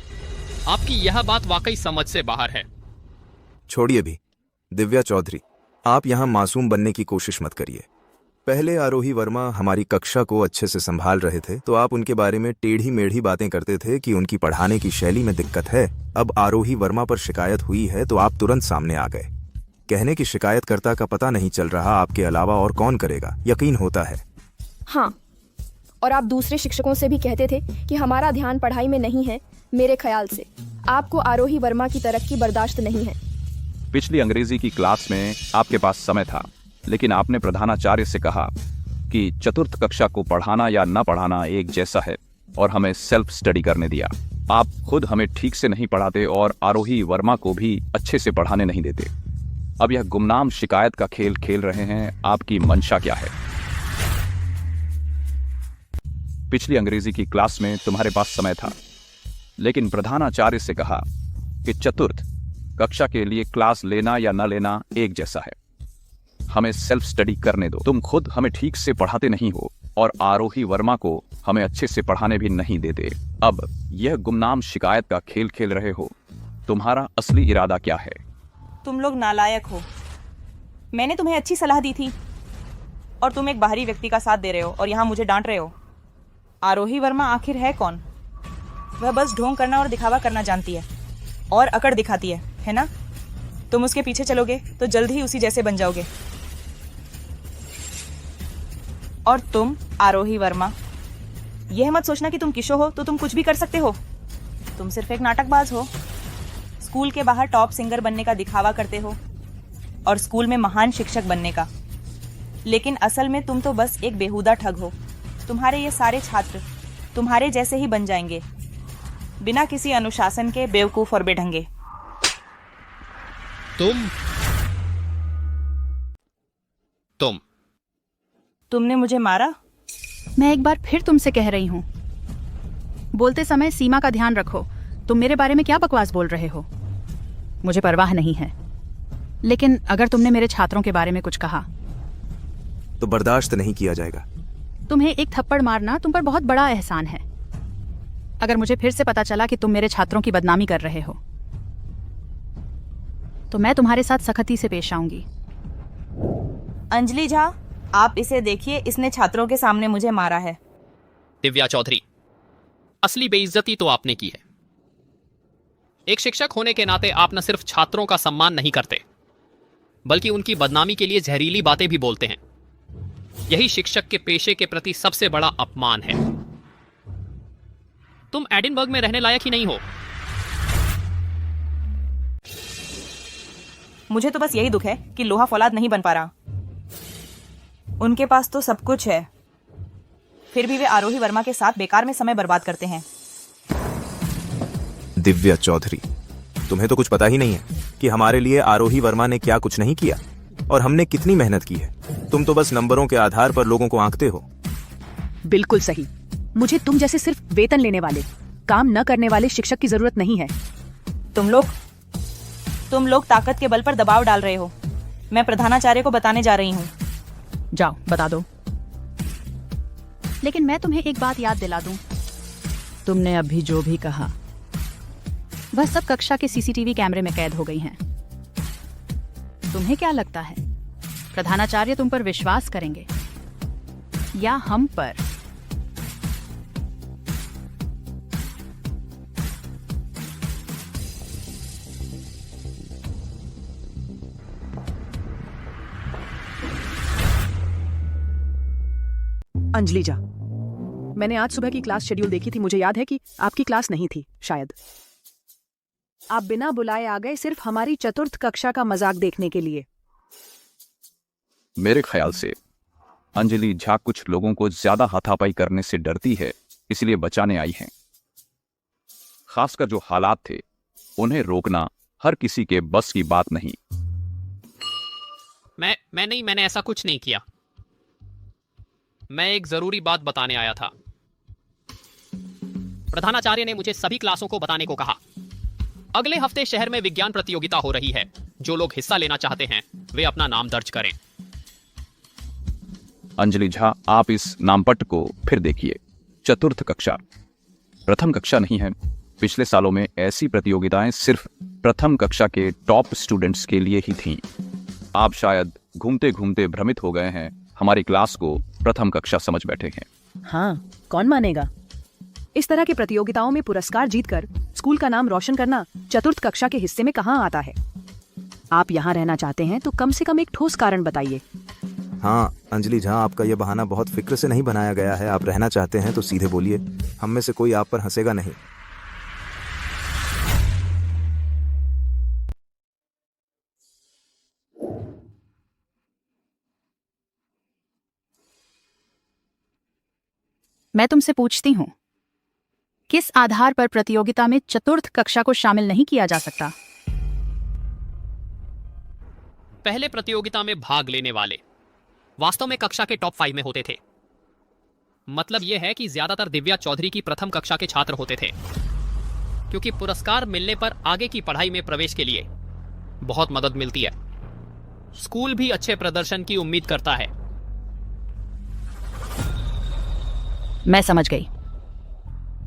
आपकी यह बात वाकई समझ से बाहर है। छोड़िए भी। दिव्या चौधरी, आप यहाँ मासूम बनने की कोशिश मत करिए। पहले आरोही वर्मा हमारी कक्षा को अच्छे से संभाल रहे थे तो आप उनके बारे में टेढ़ी मेढ़ी बातें करते थे कि उनकी पढ़ाने की शैली में दिक्कत है। अब आरोही वर्मा पर शिकायत हुई है तो आप तुरंत सामने आ गए। कहने की शिकायतकर्ता का पता नहीं चल रहा, आपके अलावा और कौन करेगा, यकीन होता है। हाँ, और आप दूसरे शिक्षकों से भी कहते थे कि हमारा ध्यान पढ़ाई में नहीं है। मेरे ख्याल से आपको आरोही वर्मा की तरक्की बर्दाश्त नहीं है। पिछली अंग्रेजी की क्लास में आपके पास समय था, लेकिन आपने प्रधानाचार्य से कहा कि चतुर्थ कक्षा को पढ़ाना या न पढ़ाना एक जैसा है और हमें सेल्फ स्टडी करने दिया। आप खुद हमें ठीक से नहीं पढ़ाते और आरोही वर्मा को भी अच्छे से पढ़ाने नहीं देते। अब यह गुमनाम शिकायत का खेल खेल रहे हैं। आपकी मंशा क्या है? पिछली अंग्रेजी की क्लास में तुम्हारे पास समय था, लेकिन प्रधानाचार्य से कहा कि चतुर्थ कक्षा के लिए क्लास लेना या न लेना एक जैसा है, हमें सेल्फ स्टडी करने दो। तुम खुद हमें ठीक से पढ़ाते नहीं हो और आरोही वर्मा को हमें अच्छे से पढ़ाने भी नहीं देते। अब यह गुमनाम शिकायत का खेल खेल रहे हो। तुम्हारा असली इरादा क्या है? तुम लोग नालायक हो। मैंने तुम्हें अच्छी सलाह दी थी और तुम एक बाहरी व्यक्ति का साथ दे रहे हो और यहाँ मुझे डांट रहे हो। आरोही वर्मा आखिर है कौन? वह बस ढोंग करना और दिखावा करना जानती है और अकड़ दिखाती है ना? तुम उसके पीछे चलोगे तो जल्द ही उसी जैसे बन जाओगे। और तुम आरोही वर्मा, यह मत सोचना कि तुम किशो हो तो तुम कुछ भी कर सकते हो। तुम सिर्फ एक नाटकबाज हो। स्कूल के बाहर टॉप सिंगर बनने का दिखावा करते हो और स्कूल में महान शिक्षक बनने का, लेकिन असल में तुम तो बस एक बेहुदा ठग हो। तुम्हारे ये सारे छात्र तुम्हारे जैसे ही बन जाएंगे, बिना किसी अनुशासन के बेवकूफ और बेढंगे। तुमने मुझे मारा? मैं एक बार फिर तुमसे कह रही हूँ, बोलते समय सीमा का ध्यान रखो। तुम मेरे बारे में क्या बकवास बोल रहे हो? मुझे परवाह नहीं है, लेकिन अगर तुमने मेरे छात्रों के बारे में कुछ कहा तो बर्दाश्त नहीं किया जाएगा। तुम्हें एक थप्पड़ मारना तुम पर बहुत बड़ा एहसान है। अगर मुझे फिर से पता चला कि तुम मेरे छात्रों की बदनामी कर रहे हो तो मैं तुम्हारे साथ सख्ती से पेश आऊंगी। अंजलि झा, आप इसे देखिए, इसने छात्रों के सामने मुझे मारा है। दिव्या चौधरी, असली बेइज्जती तो आपने की है। एक शिक्षक होने के नाते आप न सिर्फ छात्रों का सम्मान नहीं करते, बल्कि उनकी बदनामी के लिए जहरीली बातें भी बोलते हैं। यही शिक्षक के पेशे के प्रति सबसे बड़ा अपमान है। तुम एडिनबर्ग में रहने लायक ही नहीं हो। मुझे तो बस यही दुख है कि लोहा फौलाद नहीं बन पा रहा। उनके पास तो सब कुछ है, फिर भी वे आरोही वर्मा के साथ बेकार में समय बर्बाद करते हैं। दिव्या चौधरी, तुम्हें तो कुछ पता ही नहीं है कि हमारे लिए आरोही वर्मा ने क्या कुछ नहीं किया और हमने कितनी मेहनत की है। तुम तो बस नंबरों के आधार पर लोगों को आंकते हो। बिल्कुल सही। मुझे तुम जैसे सिर्फ वेतन लेने वाले, काम न करने वाले शिक्षक की जरूरत नहीं है। तुम लोग ताकत के बल पर दबाव डाल रहे हो। मैं प्रधानाचार्य को बताने जा रही हूँ। जाओ, बता दो। लेकिन मैं तुम्हें एक बात याद दिला दूं। तुमने अभी जो भी कहा वह सब कक्षा के सीसीटीवी कैमरे में कैद हो गई हैं। तुम्हें क्या लगता है प्रधानाचार्य तुम पर विश्वास करेंगे या हम पर? अंजलि झा, मैंने आज सुबह की क्लास शेड्यूल देखी थी। मुझे याद है कि आपकी क्लास नहीं थी शायद। आप बिना बुलाए आ गए सिर्फ हमारी चतुर्थ कक्षा का मजाक देखने के लिए। मेरे ख्याल से अंजलि झा कुछ लोगों को ज्यादा हाथापाई करने से डरती है, इसलिए बचाने आई हैं। खासकर जो हालात थे उन्हें रोकना हर किसी के बस की बात नहीं। मैंने ऐसा कुछ नहीं किया। मैं एक जरूरी बात बताने आया था। प्रधानाचार्य ने मुझे सभी क्लासों को बताने को कहा। अगले हफ्ते शहर में विज्ञान प्रतियोगिता हो रही है। जो लोग हिस्सा लेना चाहते हैं वे अपना नाम दर्ज करें। अंजलि झा, आप इस नामपट्ट को फिर देखिए। चतुर्थ कक्षा, प्रथम कक्षा नहीं है। पिछले सालों में ऐसी प्रतियोगिताएं सिर्फ प्रथम कक्षा के टॉप स्टूडेंट्स के लिए ही थीं। आप शायद घूमते घूमते भ्रमित हो गए हैं, हमारी क्लास को प्रथम कक्षा समझ बैठे हैं। हाँ, कौन मानेगा। इस तरह की प्रतियोगिताओं में पुरस्कार जीतकर स्कूल का नाम रोशन करना चतुर्थ कक्षा के हिस्से में कहाँ आता है। आप यहाँ रहना चाहते हैं तो कम से कम एक ठोस कारण बताइए। हाँ अंजलि झा, आपका यह बहाना बहुत फिक्र से नहीं बनाया गया है। आप रहना चाहते हैं तो सीधे बोलिए, हम में से कोई आप पर हंसेगा नहीं। मैं तुमसे पूछती हूँ, किस आधार पर प्रतियोगिता में चतुर्थ कक्षा को शामिल नहीं किया जा सकता? पहले प्रतियोगिता में भाग लेने वाले वास्तव में कक्षा के टॉप 5 में होते थे। मतलब यह है कि ज्यादातर दिव्या चौधरी की प्रथम कक्षा के छात्र होते थे, क्योंकि पुरस्कार मिलने पर आगे की पढ़ाई में प्रवेश के लिए बहुत मदद मिलती है। स्कूल भी अच्छे प्रदर्शन की उम्मीद करता है। मैं समझ गई।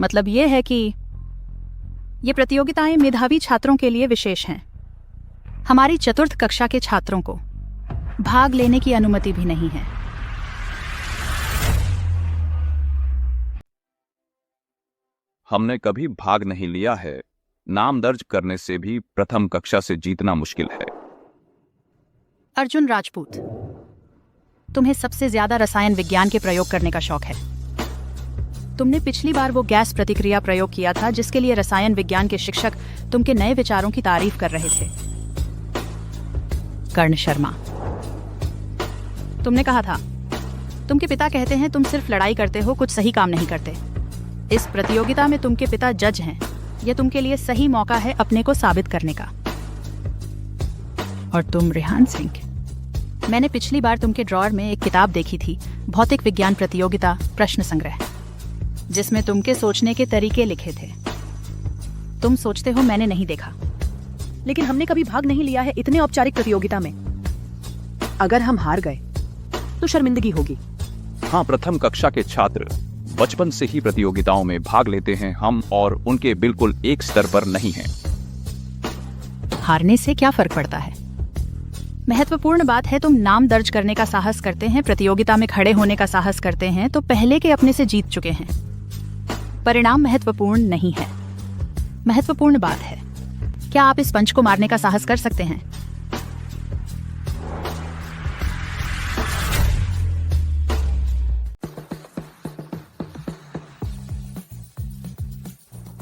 मतलब यह है कि ये प्रतियोगिताएं मेधावी छात्रों के लिए विशेष हैं। हमारी चतुर्थ कक्षा के छात्रों को भाग लेने की अनुमति भी नहीं है। हमने कभी भाग नहीं लिया है। नाम दर्ज करने से भी प्रथम कक्षा से जीतना मुश्किल है। अर्जुन राजपूत, तुम्हें सबसे ज्यादा रसायन विज्ञान के प्रयोग करने का शौक है। तुमने पिछली बार वो गैस प्रतिक्रिया प्रयोग किया था जिसके लिए रसायन विज्ञान के शिक्षक तुमके नए विचारों की तारीफ कर रहे थे। कर्ण शर्मा, तुमने कहा था तुमके पिता कहते हैं तुम सिर्फ लड़ाई करते हो, कुछ सही काम नहीं करते। इस प्रतियोगिता में तुमके पिता जज हैं। यह तुमके लिए सही मौका है अपने को साबित करने का। और तुम रेहान सिंह, मैंने पिछली बार तुमके ड्रॉअर में एक किताब देखी थी, भौतिक विज्ञान प्रतियोगिता प्रश्न संग्रह, जिसमें तुमके सोचने के तरीके लिखे थे। तुम सोचते हो मैंने नहीं देखा, लेकिन हमने कभी भाग नहीं लिया है इतने औपचारिक प्रतियोगिता में। अगर हम हार गए तो शर्मिंदगी होगी। हाँ, प्रथम कक्षा के छात्र बचपन से ही प्रतियोगिताओं में भाग लेते हैं। हम और उनके बिल्कुल एक स्तर पर नहीं हैं। हारने से क्या फर्क पड़ता है? महत्वपूर्ण बात है तुम नाम दर्ज करने का साहस करते हैं, प्रतियोगिता में खड़े होने का साहस करते हैं, तो पहले के अपने से जीत चुके हैं। परिणाम महत्वपूर्ण नहीं है। महत्वपूर्ण बात है, क्या आप इस पंच को मारने का साहस कर सकते हैं?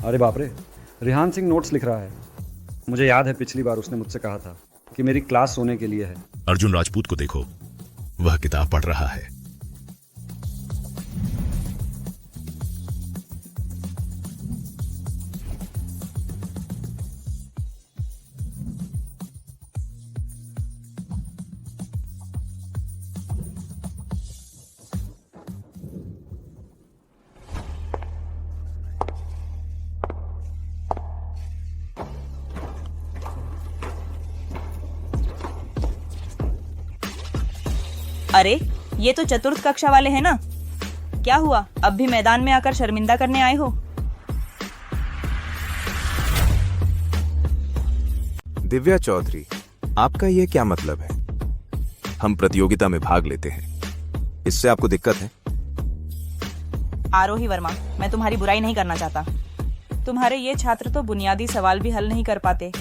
अरे बाप रे, रेहान सिंह नोट्स लिख रहा है। मुझे याद है पिछली बार उसने मुझसे कहा था कि मेरी क्लास सोने के लिए है। अर्जुन राजपूत को देखो, वह किताब पढ़ रहा है। अरे ये तो चतुर्थ कक्षा वाले हैं ना। क्या हुआ, अब भी मैदान में आकर शर्मिंदा करने आए हो? दिव्या चौधरी, आपका ये क्या मतलब है? हम प्रतियोगिता में भाग लेते हैं, इससे आपको दिक्कत है? आरोही वर्मा, मैं तुम्हारी बुराई नहीं करना चाहता। तुम्हारे ये छात्र तो बुनियादी सवाल भी हल नहीं कर पाते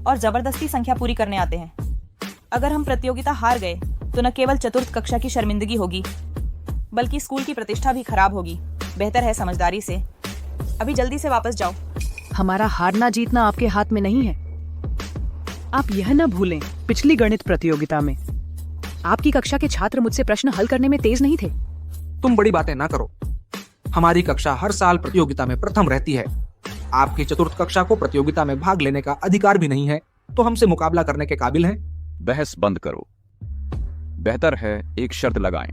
और जबरदस्ती संख्या पूरी करने आते हैं। अगर हम प्रतियोगिता हार गए तो न केवल चतुर्थ कक्षा की शर्मिंदगी होगी, बल्कि स्कूल की प्रतिष्ठा भी खराब होगी। बेहतर है समझदारी से अभी जल्दी से वापस जाओ। हमारा हारना जीतना आपके हाथ में नहीं है। आप यह न भूलें, पिछली गणित प्रतियोगिता में आपकी कक्षा के छात्र मुझसे प्रश्न हल करने में तेज नहीं थे। तुम बड़ी बातें ना करो। हमारी कक्षा हर साल प्रतियोगिता में प्रथम रहती है। आपकी चतुर्थ कक्षा को प्रतियोगिता में भाग लेने का अधिकार भी नहीं है, तो हमसे मुकाबला करने के काबिल हैं। बहस बंद करो। बेहतर है एक शर्त लगाएं,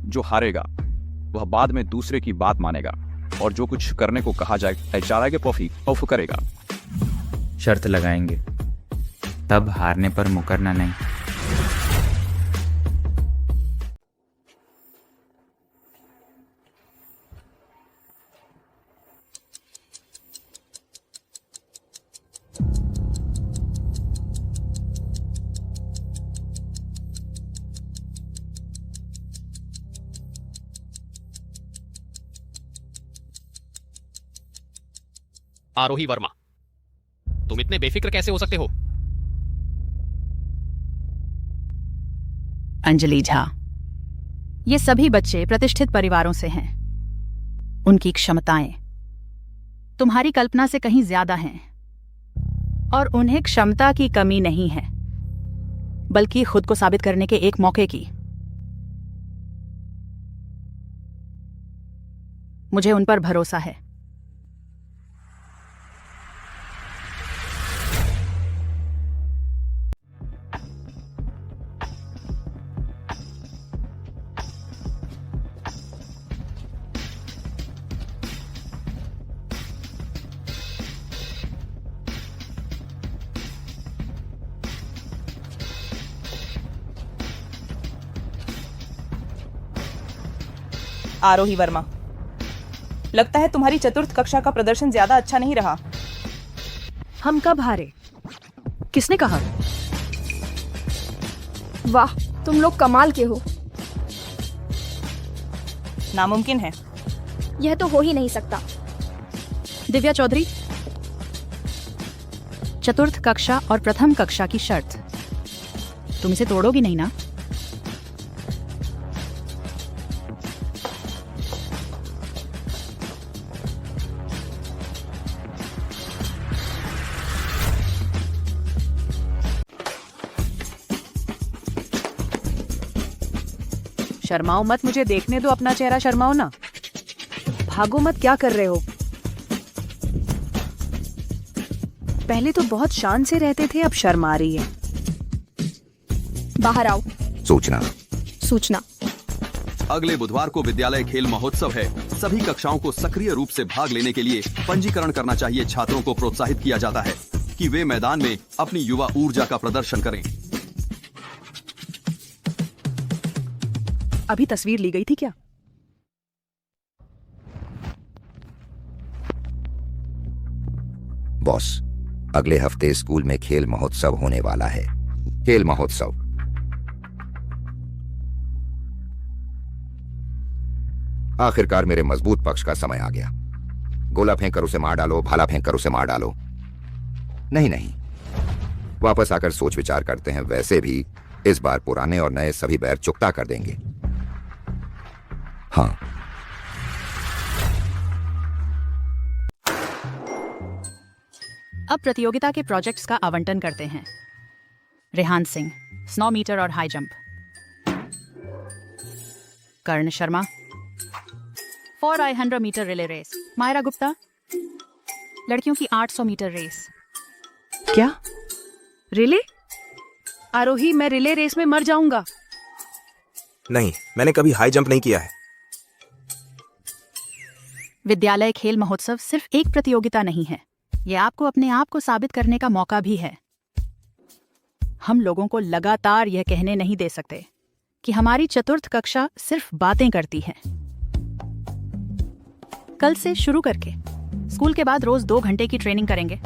जो हारेगा वह बाद में दूसरे की बात मानेगा और जो कुछ करने को कहा जाए चारागे कॉफी ऑफ करेगा। शर्त लगाएंगे, तब हारने पर मुकरना नहीं। आरोही वर्मा, तुम इतने बेफिक्र कैसे हो सकते हो? अंजलि झा, ये सभी बच्चे प्रतिष्ठित परिवारों से हैं। उनकी क्षमताएं तुम्हारी कल्पना से कहीं ज्यादा हैं और उन्हें क्षमता की कमी नहीं है, बल्कि खुद को साबित करने के एक मौके की। मुझे उन पर भरोसा है। आरोही वर्मा, लगता है तुम्हारी चतुर्थ कक्षा का प्रदर्शन ज्यादा अच्छा नहीं रहा। हम कब हारे? किसने कहा? वाह, तुम लोग कमाल के हो। नामुमकिन है। यह तो हो ही नहीं सकता। दिव्या चौधरी, चतुर्थ कक्षा और प्रथम कक्षा की शर्त, तुम इसे तोड़ोगी नहीं ना? शर्माओ मत, मुझे देखने दो अपना चेहरा, शर्माओ ना। भागो मत, क्या कर रहे हो? पहले तो बहुत शान से रहते थे, अब शर्मा रही है। बाहर आओ। सूचना। अगले बुधवार को विद्यालय खेल महोत्सव है। सभी कक्षाओं को सक्रिय रूप से भाग लेने के लिए पंजीकरण करना चाहिए। छात्रों को प्रोत्साहित किया जाता है कि वे मैदान में अपनी युवा ऊर्जा का प्रदर्शन करें। अभी तस्वीर ली गई थी क्या? बॉस, अगले हफ्ते स्कूल में खेल महोत्सव होने वाला है। खेल महोत्सव। आखिरकार मेरे मजबूत पक्ष का समय आ गया। गोला फेंक कर उसे मार डालो, भाला फेंक कर उसे मार डालो। नहीं, वापस आकर सोच विचार करते हैं। वैसे भी इस बार पुराने और नए सभी बैर चुकता कर देंगे। हाँ, अब प्रतियोगिता के प्रोजेक्ट्स का आवंटन करते हैं। रेहान सिंह, 100 मीटर और high jump. Karan Sharma, 4x100 metre relay race. Myra Gupta, लड़कियों की 800 मीटर रेस। क्या? रिले? आरोही, मैं रिले रेस में मर जाऊंगा। नहीं, मैंने कभी हाई जंप नहीं किया है। विद्यालय खेल महोत्सव सिर्फ एक प्रतियोगिता नहीं है, यह आपको अपने आप को साबित करने का मौका भी है। हम लोगों को लगातार यह कहने नहीं दे सकते कि हमारी चतुर्थ कक्षा सिर्फ बातें करती है। कल से शुरू करके स्कूल के बाद रोज 2 घंटे की ट्रेनिंग करेंगे।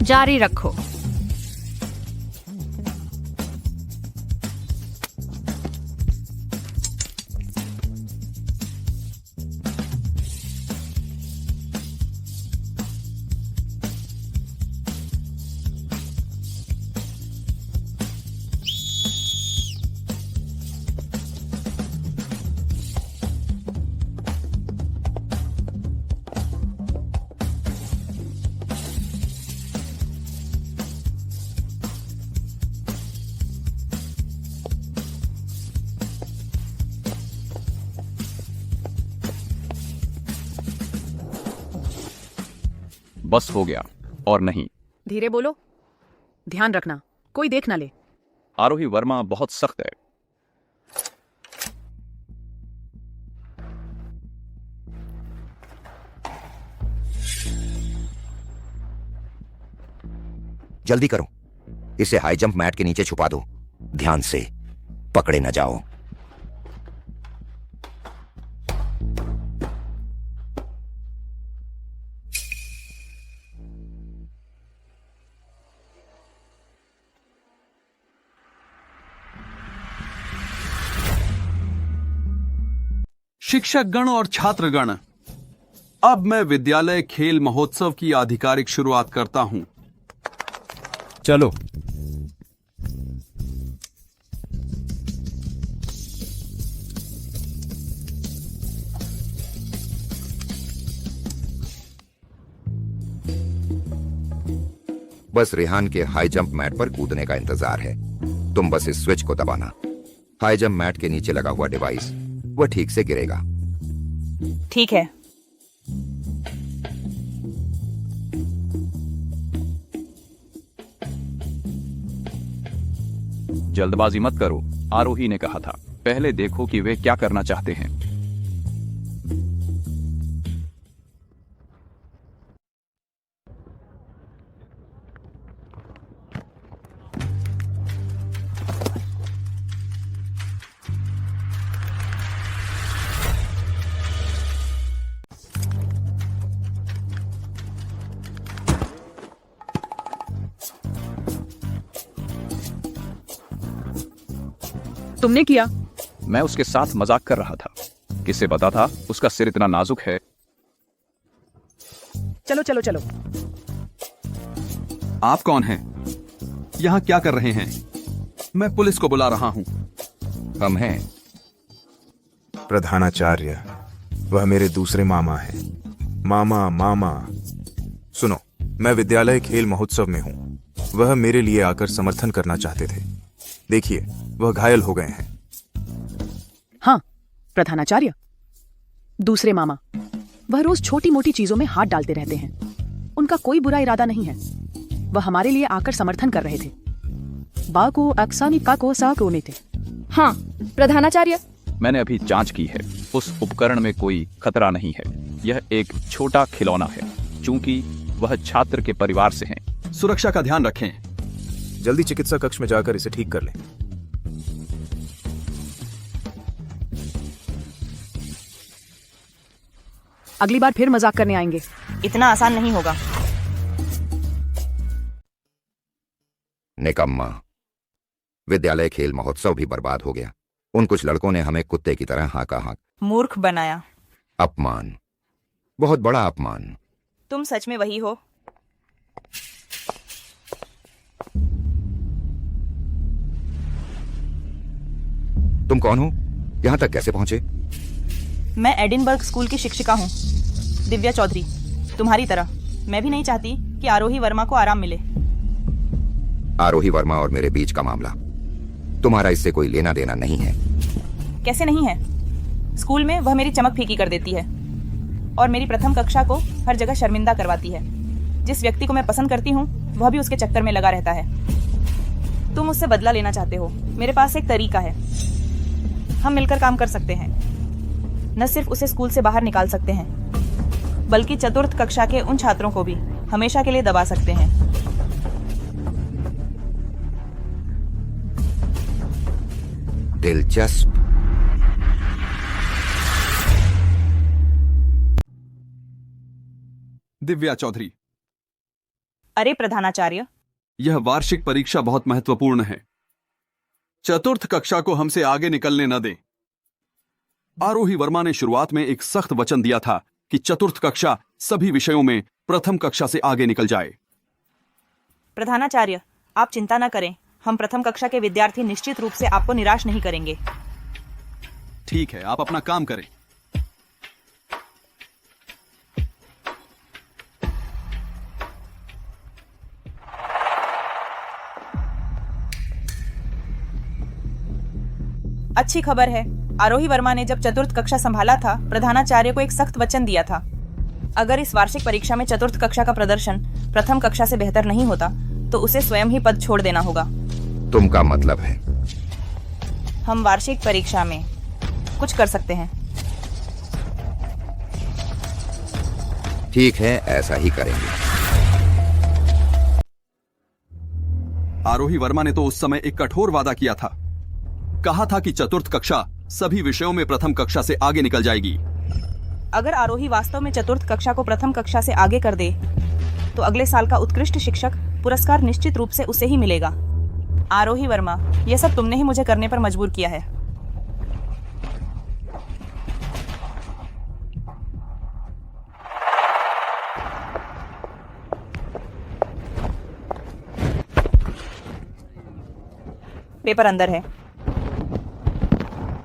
जारी रखो। बस हो गया। और नहीं, धीरे बोलो, ध्यान रखना कोई देख ना ले। आरोही वर्मा बहुत सख्त है। जल्दी करो, इसे हाई जंप मैट के नीचे छुपा दो। ध्यान से, पकड़े न जाओ। शिक्षकगण और छात्रगण, अब मैं विद्यालय खेल महोत्सव की आधिकारिक शुरुआत करता हूं। चलो। बस रेहान के हाई जंप मैट पर कूदने का इंतजार है। तुम बस इस स्विच को दबाना। हाई जंप मैट के नीचे लगा हुआ डिवाइस वह ठीक से गिरेगा। ठीक है। जल्दबाजी मत करो, आरोही ने कहा था। पहले देखो कि वे क्या करना चाहते हैं। तुमने किया? मैं उसके साथ मजाक कर रहा था। किसे पता था उसका सिर इतना नाजुक है। चलो चलो चलो। आप कौन हैं? यहां क्या कर रहे हैं? मैं पुलिस को बुला रहा हूं। हम हैं प्रधानाचार्य, वह मेरे दूसरे मामा हैं। मामा मामा सुनो, मैं विद्यालय खेल महोत्सव में हूं। वह मेरे लिए आकर समर्थन करना चाहते थे। देखिए, वह घायल हो गए हैं। हाँ, प्रधानाचार्य, दूसरे मामा, वह रोज छोटी मोटी चीजों में हाथ डालते रहते हैं। उनका कोई बुरा इरादा नहीं है। वह हमारे लिए आकर समर्थन कर रहे थे। बा को अक्सानी का को सा कोने थे। हाँ, प्रधानाचार्य। मैंने अभी जांच की है। उस उपकरण में कोई खतरा नहीं है। यह एक छोटा खिलौना है। चूंकि वह छात्र के परिवार से हैं। सुरक्षा का ध्यान रखें। जल्दी चिकित्सा कक्ष में जाकर इसे ठीक कर लें। अगली बार फिर मजाक करने आएंगे। इतना आसान नहीं होगा। निकम्मा, विद्यालय खेल महोत्सव भी बर्बाद हो गया। उन कुछ लड़कों ने हमें कुत्ते की तरह हाँका हाँक। मूर्ख बनाया। अपमान, बहुत बड़ा अपमान। तुम सच में वही हो? तुम कौन हो? यहां तक कैसे पहुंचे? मैं एडिनबर्ग स्कूल की शिक्षिका हूँ, दिव्या चौधरी। तुम्हारी तरह मैं भी नहीं चाहती कि आरोही वर्मा को आराम मिले। आरोही वर्मा और मेरे बीच का मामला, तुम्हारा इससे कोई लेना देना नहीं है। कैसे नहीं है? स्कूल में वह मेरी चमक फीकी कर देती है और मेरी प्रथम कक्षा को हर जगह शर्मिंदा करवाती है। जिस व्यक्ति को मैं पसंद करती हूँ वह भी उसके चक्कर में लगा रहता है। तुम उससे बदला लेना चाहते हो। मेरे पास एक तरीका है। हम मिलकर काम कर सकते हैं। न सिर्फ उसे स्कूल से बाहर निकाल सकते हैं, बल्कि चतुर्थ कक्षा के उन छात्रों को भी हमेशा के लिए दबा सकते हैं। दिलचस्प। दिव्या चौधरी। अरे प्रधानाचार्य, यह वार्षिक परीक्षा बहुत महत्वपूर्ण है। चतुर्थ कक्षा को हमसे आगे निकलने न दें। आरोही वर्मा ने शुरुआत में एक सख्त वचन दिया था कि चतुर्थ कक्षा सभी विषयों में प्रथम कक्षा से आगे निकल जाए। प्रधानाचार्य, आप चिंता न करें। हम प्रथम कक्षा के विद्यार्थी निश्चित रूप से आपको निराश नहीं करेंगे। ठीक है, आप अपना काम करें। अच्छी खबर है, आरोही वर्मा ने जब चतुर्थ कक्षा संभाला था, प्रधानाचार्य को एक सख्त वचन दिया था। अगर इस वार्षिक परीक्षा में चतुर्थ कक्षा का प्रदर्शन प्रथम कक्षा से बेहतर नहीं होता तो उसे स्वयं ही पद छोड़ देना होगा। तुम का मतलब है? हम वार्षिक परीक्षा में कुछ कर सकते हैं। ठीक है, ऐसा ही करेंगे। आरोही वर्मा ने तो उस समय एक कठोर वादा किया था। कहा था कि चतुर्थ कक्षा सभी विषयों में प्रथम कक्षा से आगे निकल जाएगी। अगर आरोही वास्तव में चतुर्थ कक्षा को प्रथम कक्षा से आगे कर दे तो अगले साल का उत्कृष्ट शिक्षक पुरस्कार निश्चित रूप से उसे ही मिलेगा। आरोही वर्मा, यह सब तुमने ही मुझे करने पर मजबूर किया है। पेपर अंदर है।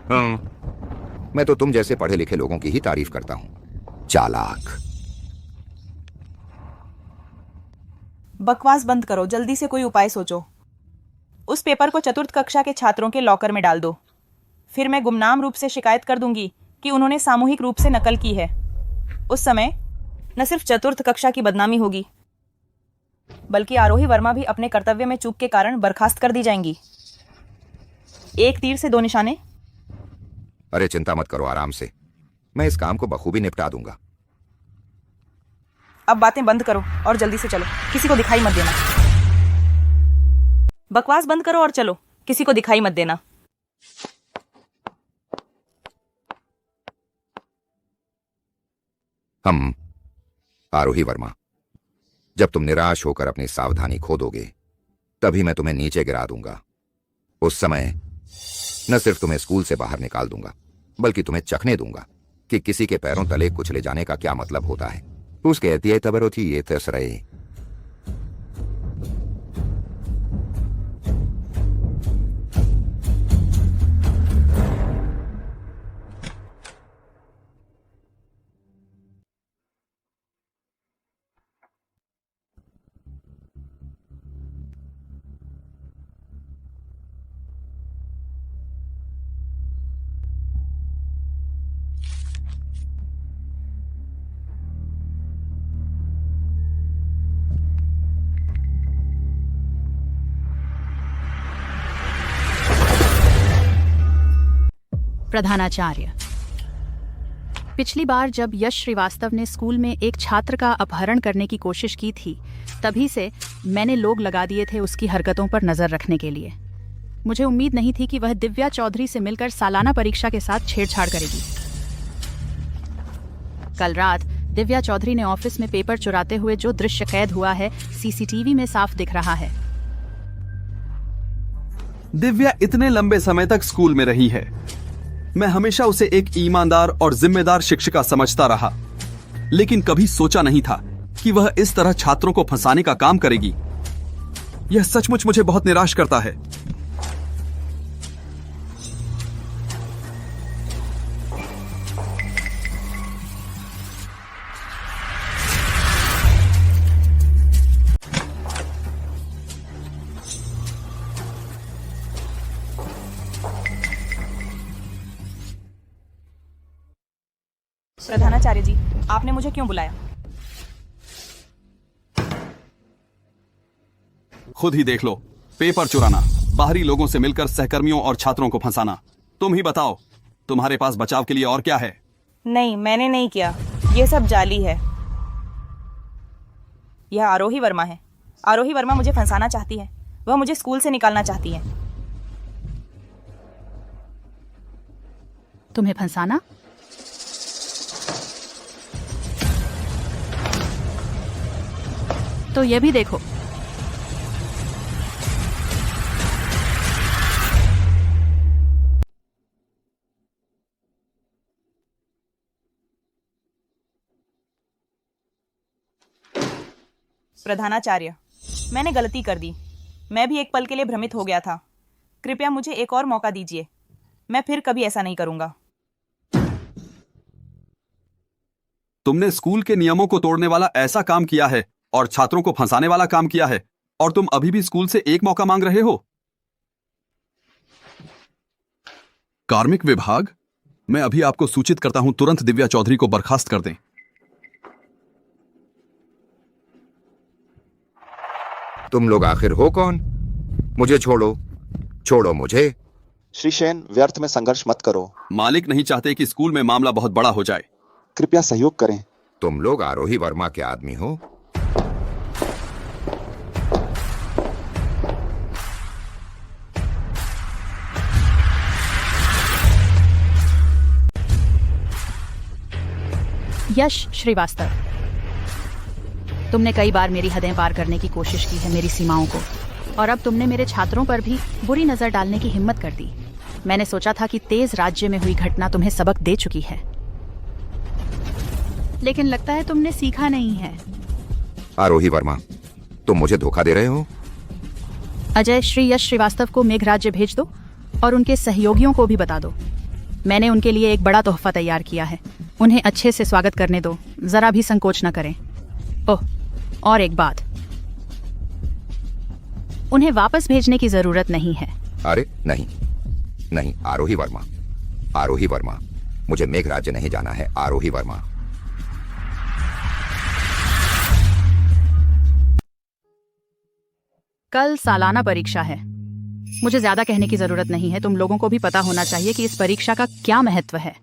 हाँ, मैं तो तुम जैसे पढ़े लिखे लोगों की ही तारीफ करता हूं। चालाक। बकवास बंद करो, जल्दी से कोई उपाय सोचो। उस पेपर को चतुर्थ कक्षा के छात्रों के लॉकर में डाल दो। फिर मैं गुमनाम रूप से शिकायत कर दूंगी कि उन्होंने सामूहिक रूप से नकल की है। उस समय न सिर्फ चतुर्थ कक्षा की बदनामी होगी बल्कि आरोही वर्मा भी अपने कर्तव्य में चूक के कारण बर्खास्त कर दी जाएंगी। एक तीर से दो निशाने। अरे चिंता मत करो, आराम से। मैं इस काम को बखूबी निपटा दूंगा। अब बातें बंद करो और जल्दी से चलो, किसी को दिखाई मत देना। बकवास बंद करो और चलो, किसी को दिखाई मत देना। हम आरोही वर्मा, जब तुम निराश होकर अपनी सावधानी खो दोगे तभी मैं तुम्हें नीचे गिरा दूंगा। उस समय न सिर्फ तुम्हें स्कूल से बाहर निकाल दूंगा बल्कि तुम्हें चखने दूंगा कि किसी के पैरों तले कुचले जाने का क्या मतलब होता है। उसके एहतियाई तबरो थी ये तसरे। प्रधानाचार्य। पिछली बार जब यश श्रीवास्तव ने स्कूल में एक छात्र का अपहरण करने की कोशिश की थी, तभी से मैंने लोग लगा दिए थे उसकी हरकतों पर नजर रखने के लिए। मुझे उम्मीद नहीं थी कि वह दिव्या चौधरी से मिलकर सालाना परीक्षा के साथ छेड़छाड़ करेगी। कल रात दिव्या चौधरी ने ऑफिस में पेपर चुराते हुए जो दृश्य कैद हुआ है, सीसीटीवी में साफ दिख रहा है। दिव्या इतने लंबे समय तक स्कूल में रही है। मैं हमेशा उसे एक ईमानदार और जिम्मेदार शिक्षिका समझता रहा, लेकिन कभी सोचा नहीं था कि वह इस तरह छात्रों को फंसाने का काम करेगी। यह सचमुच मुझे बहुत निराश करता है। प्रधानाचार्य जी, आपने मुझे क्यों बुलाया? खुद ही देख लो, पेपर चुराना, बाहरी लोगों से मिलकर सहकर्मियों और छात्रों को फंसाना। तुम ही बताओ, तुम्हारे पास बचाव के लिए और क्या है? नहीं, मैंने नहीं किया। ये सब जाली है। यह आरोही वर्मा है। आरोही वर्मा मुझे फंसाना चाहती है। वह मुझे स्कूल से निकालना चाहती है। तुम्हें फंसाना? तो ये भी देखो। प्रधानाचार्य, मैंने गलती कर दी। मैं भी एक पल के लिए भ्रमित हो गया था। कृपया मुझे एक और मौका दीजिए। मैं फिर कभी ऐसा नहीं करूंगा। तुमने स्कूल के नियमों को तोड़ने वाला ऐसा काम किया है और छात्रों को फंसाने वाला काम किया है, और तुम अभी भी स्कूल से एक मौका मांग रहे हो? कार्मिक विभाग, मैं अभी आपको सूचित करता हूं, तुरंत दिव्या चौधरी को बर्खास्त कर दें। तुम लोग आखिर हो कौन? मुझे छोड़ो, छोड़ो मुझे। श्री शेन, व्यर्थ में संघर्ष मत करो। मालिक नहीं चाहते कि स्कूल में मामला बहुत बड़ा हो जाए। कृपया सहयोग करें। तुम लोग आरोही वर्मा के आदमी हो? यश श्रीवास्तव, तुमने कई बार मेरी हदें पार करने की कोशिश की है, मेरी सीमाओं को, और अब तुमने मेरे छात्रों पर भी बुरी नजर डालने की हिम्मत कर दी। मैंने सोचा था कि तेज राज्य में हुई घटना तुम्हें सबक दे चुकी है, लेकिन लगता है तुमने सीखा नहीं है। आरोही वर्मा, तुम मुझे धोखा दे रहे हो। अजय, श्री यश श्रीवास्तव को मेघराज्य भेज दो और उनके सहयोगियों को भी बता दो। मैंने उनके लिए एक बड़ा तोहफा तैयार किया है, उन्हें अच्छे से स्वागत करने दो, जरा भी संकोच न करें। ओह, और एक बात, उन्हें वापस भेजने की जरूरत नहीं है। अरे नहीं नहीं, आरोही वर्मा, आरोही वर्मा, मुझे मेघराज्य नहीं जाना है। आरोही वर्मा। कल सालाना परीक्षा है। मुझे ज्यादा कहने की जरूरत नहीं है, तुम लोगों को भी पता होना चाहिए कि इस परीक्षा का क्या महत्व है।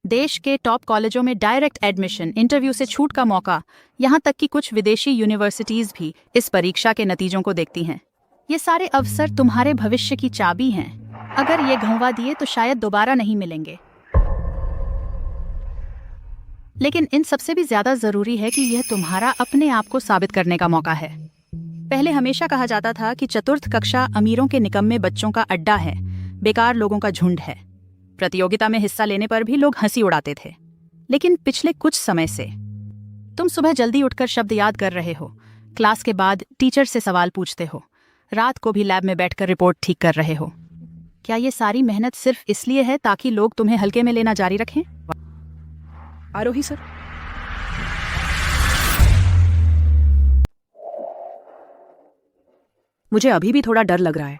देश के टॉप कॉलेजों में डायरेक्ट एडमिशन, इंटरव्यू से छूट का मौका, यहाँ तक कि कुछ विदेशी यूनिवर्सिटीज भी इस परीक्षा के नतीजों को देखती हैं। ये सारे अवसर तुम्हारे भविष्य की चाबी हैं। अगर ये गंवा दिए तो शायद दोबारा नहीं मिलेंगे। लेकिन इन सबसे भी ज्यादा जरूरी है कि यह तुम्हारा अपने आप को साबित करने का मौका है। पहले हमेशा कहा जाता था कि चतुर्थ कक्षा अमीरों के निकम्मे बच्चों का अड्डा है, बेकार लोगों का झुंड है। प्रतियोगिता में हिस्सा लेने पर भी लोग हंसी उड़ाते थे। लेकिन पिछले कुछ समय से तुम सुबह जल्दी उठकर शब्द याद कर रहे हो, क्लास के बाद टीचर से सवाल पूछते हो, रात को भी लैब में बैठकर रिपोर्ट ठीक कर रहे हो। क्या ये सारी मेहनत सिर्फ इसलिए है ताकि लोग तुम्हें हल्के में लेना जारी रखें? आरोही सर, मुझे अभी भी थोड़ा डर लग रहा है।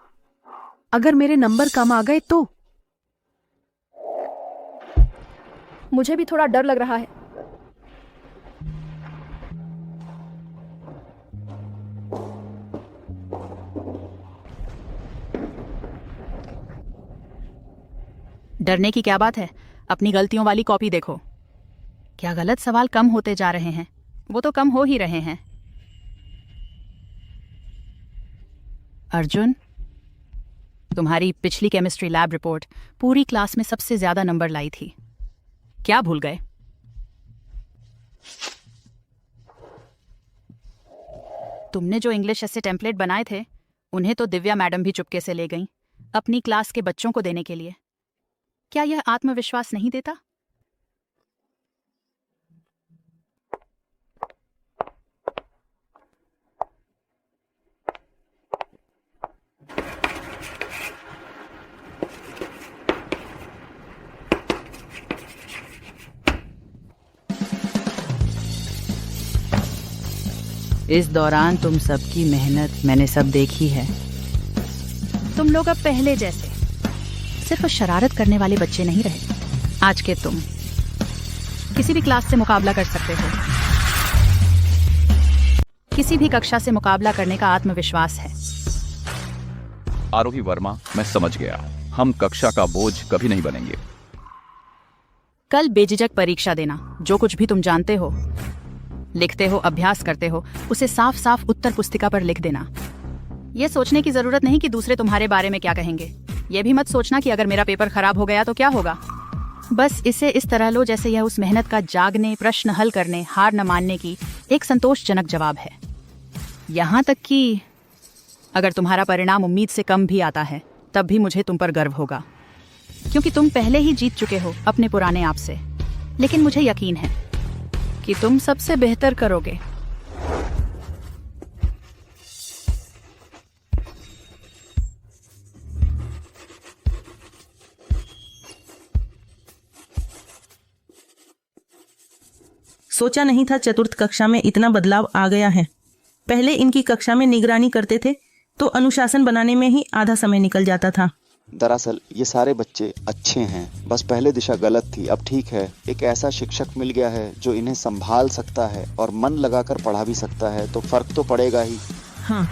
अगर मेरे नंबर कम आ गए तो? मुझे भी थोड़ा डर लग रहा है। डरने की क्या बात है? अपनी गलतियों वाली कॉपी देखो। क्या गलत सवाल कम होते जा रहे हैं? वो तो कम हो ही रहे हैं। अर्जुन, तुम्हारी पिछली केमिस्ट्री लैब रिपोर्ट पूरी क्लास में सबसे ज्यादा नंबर लाई थी। क्या भूल गए? तुमने जो इंग्लिश ऐसे टेम्पलेट बनाए थे, उन्हें तो दिव्या मैडम भी चुपके से ले गईं, अपनी क्लास के बच्चों को देने के लिए। क्या यह आत्मविश्वास नहीं देता? इस दौरान तुम सबकी मेहनत मैंने सब देखी है। तुम लोग अब पहले जैसे सिर्फ शरारत करने वाले बच्चे नहीं रहे। आज के तुम किसी भी क्लास से मुकाबला कर सकते हो। किसी भी कक्षा से मुकाबला करने का आत्मविश्वास है। आरोही वर्मा, मैं समझ गया। हम कक्षा का बोझ कभी नहीं बनेंगे। कल बेझिझक परीक्षा देना। जो कुछ भी तुम जानते हो, लिखते हो, अभ्यास करते हो, उसे साफ साफ उत्तर पुस्तिका पर लिख देना। यह सोचने की जरूरत नहीं कि दूसरे तुम्हारे बारे में क्या कहेंगे। यह भी मत सोचना कि अगर मेरा पेपर खराब हो गया तो क्या होगा। बस इसे इस तरह लो जैसे यह उस मेहनत का जागने, प्रश्न हल करने, हार न मानने की एक संतोषजनक जवाब है। यहां तक कि अगर तुम्हारा परिणाम उम्मीद से कम भी आता है, तब भी मुझे तुम पर गर्व होगा, क्योंकि तुम पहले ही जीत चुके हो अपने पुराने आप से। लेकिन मुझे यकीन है कि तुम सबसे बेहतर करोगे। सोचा नहीं था चतुर्थ कक्षा में इतना बदलाव आ गया है। पहले इनकी कक्षा में निगरानी करते थे तो अनुशासन बनाने में ही आधा समय निकल जाता था। दरअसल ये सारे बच्चे अच्छे हैं, बस पहले दिशा गलत थी। अब ठीक है, एक ऐसा शिक्षक मिल गया है जो इन्हें संभाल सकता है और मन लगाकर पढ़ा भी सकता है, तो फर्क तो पड़ेगा ही। हाँ,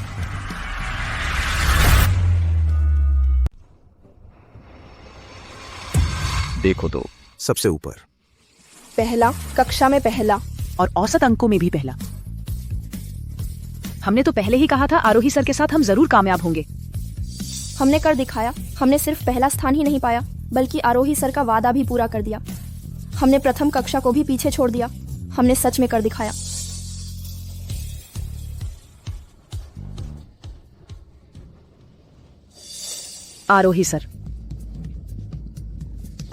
देखो तो। सबसे ऊपर। पहला, कक्षा में पहला। और औसत अंकों में भी पहला। हमने तो पहले ही कहा था आरोही सर के साथ हम जरूर कामयाब होंगे। हमने कर दिखाया। हमने सिर्फ पहला स्थान ही नहीं पाया, बल्कि आरोही सर का वादा भी पूरा कर दिया। हमने प्रथम कक्षा को भी पीछे छोड़ दिया। हमने सच में कर दिखाया। आरोही सर,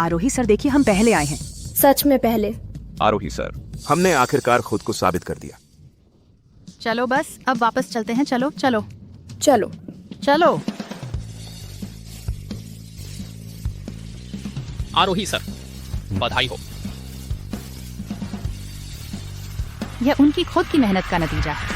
आरोही सर देखिए, हम पहले आए हैं। सच में पहले। आरोही सर, हमने आखिरकार खुद को साबित कर दिया। चलो बस, अब वापस चलते हैं। चलो चलो चलो चलो। आरोही सर, बधाई हो। यह उनकी खुद की मेहनत का नतीजा है।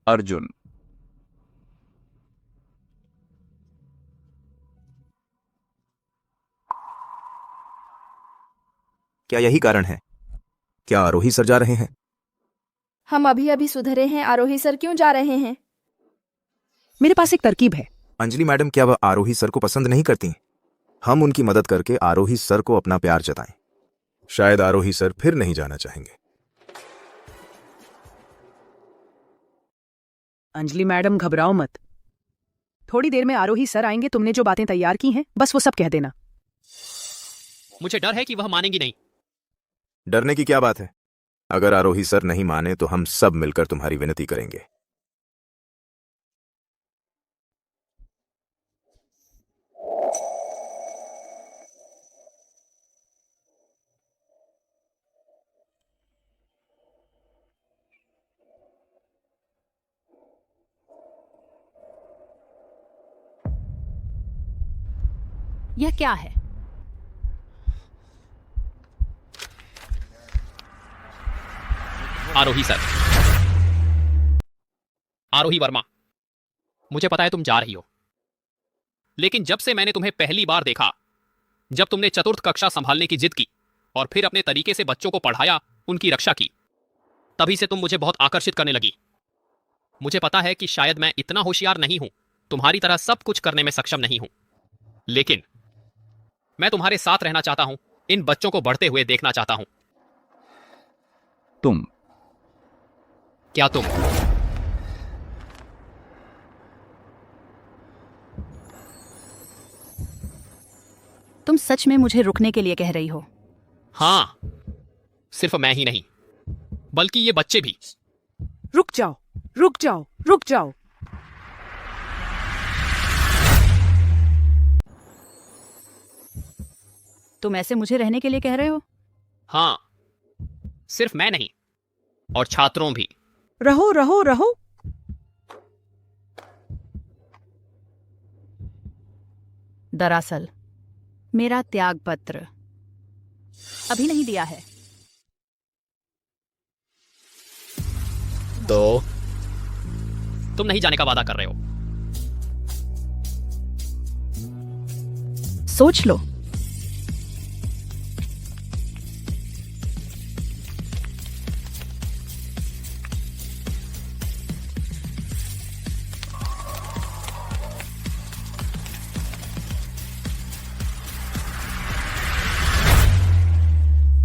अर्जुन, क्या यही कारण है? क्या आरोही सर जा रहे हैं? हम अभी अभी सुधरे हैं। आरोही सर क्यों जा रहे हैं? मेरे पास एक तरकीब है। अंजलि मैडम, क्या वह आरोही सर को पसंद नहीं करती? हम उनकी मदद करके आरोही सर को अपना प्यार जताएं। शायद आरोही सर फिर नहीं जाना चाहेंगे। अंजलि मैडम, घबराओ मत। थोड़ी देर में आरोही सर आएंगे। तुमने जो बातें तैयार की हैं, बस वो सब कह देना। मुझे डर है कि वह मानेंगी नहीं। डरने की क्या बात है? अगर आरोही सर नहीं माने तो हम सब मिलकर तुम्हारी विनती करेंगे। यह क्या है? आरोही सर, आरोही वर्मा, मुझे पता है तुम जा रही हो, लेकिन जब से मैंने तुम्हें पहली बार देखा, जब तुमने चतुर्थ कक्षा संभालने की जिद की और फिर अपने तरीके से बच्चों को पढ़ाया, उनकी रक्षा की, तभी से तुम मुझे बहुत आकर्षित करने लगी। मुझे पता है कि शायद मैं इतना होशियार नहीं हूं, तुम्हारी तरह सब कुछ करने में सक्षम नहीं हूं, लेकिन मैं तुम्हारे साथ रहना चाहता हूं, इन बच्चों को बढ़ते हुए देखना चाहता हूं। तुम? क्या तुम? तुम सच में मुझे रुकने के लिए कह रही हो? हाँ, सिर्फ मैं ही नहीं, बल्कि ये बच्चे भी। रुक जाओ, रुक जाओ, रुक जाओ। तुम ऐसे मुझे रहने के लिए कह रहे हो? हाँ, सिर्फ मैं नहीं, और छात्रों भी। रहो रहो रहो। दरअसल मेरा त्याग पत्र अभी नहीं दिया है। तो तुम नहीं जाने का वादा कर रहे हो? सोच लो।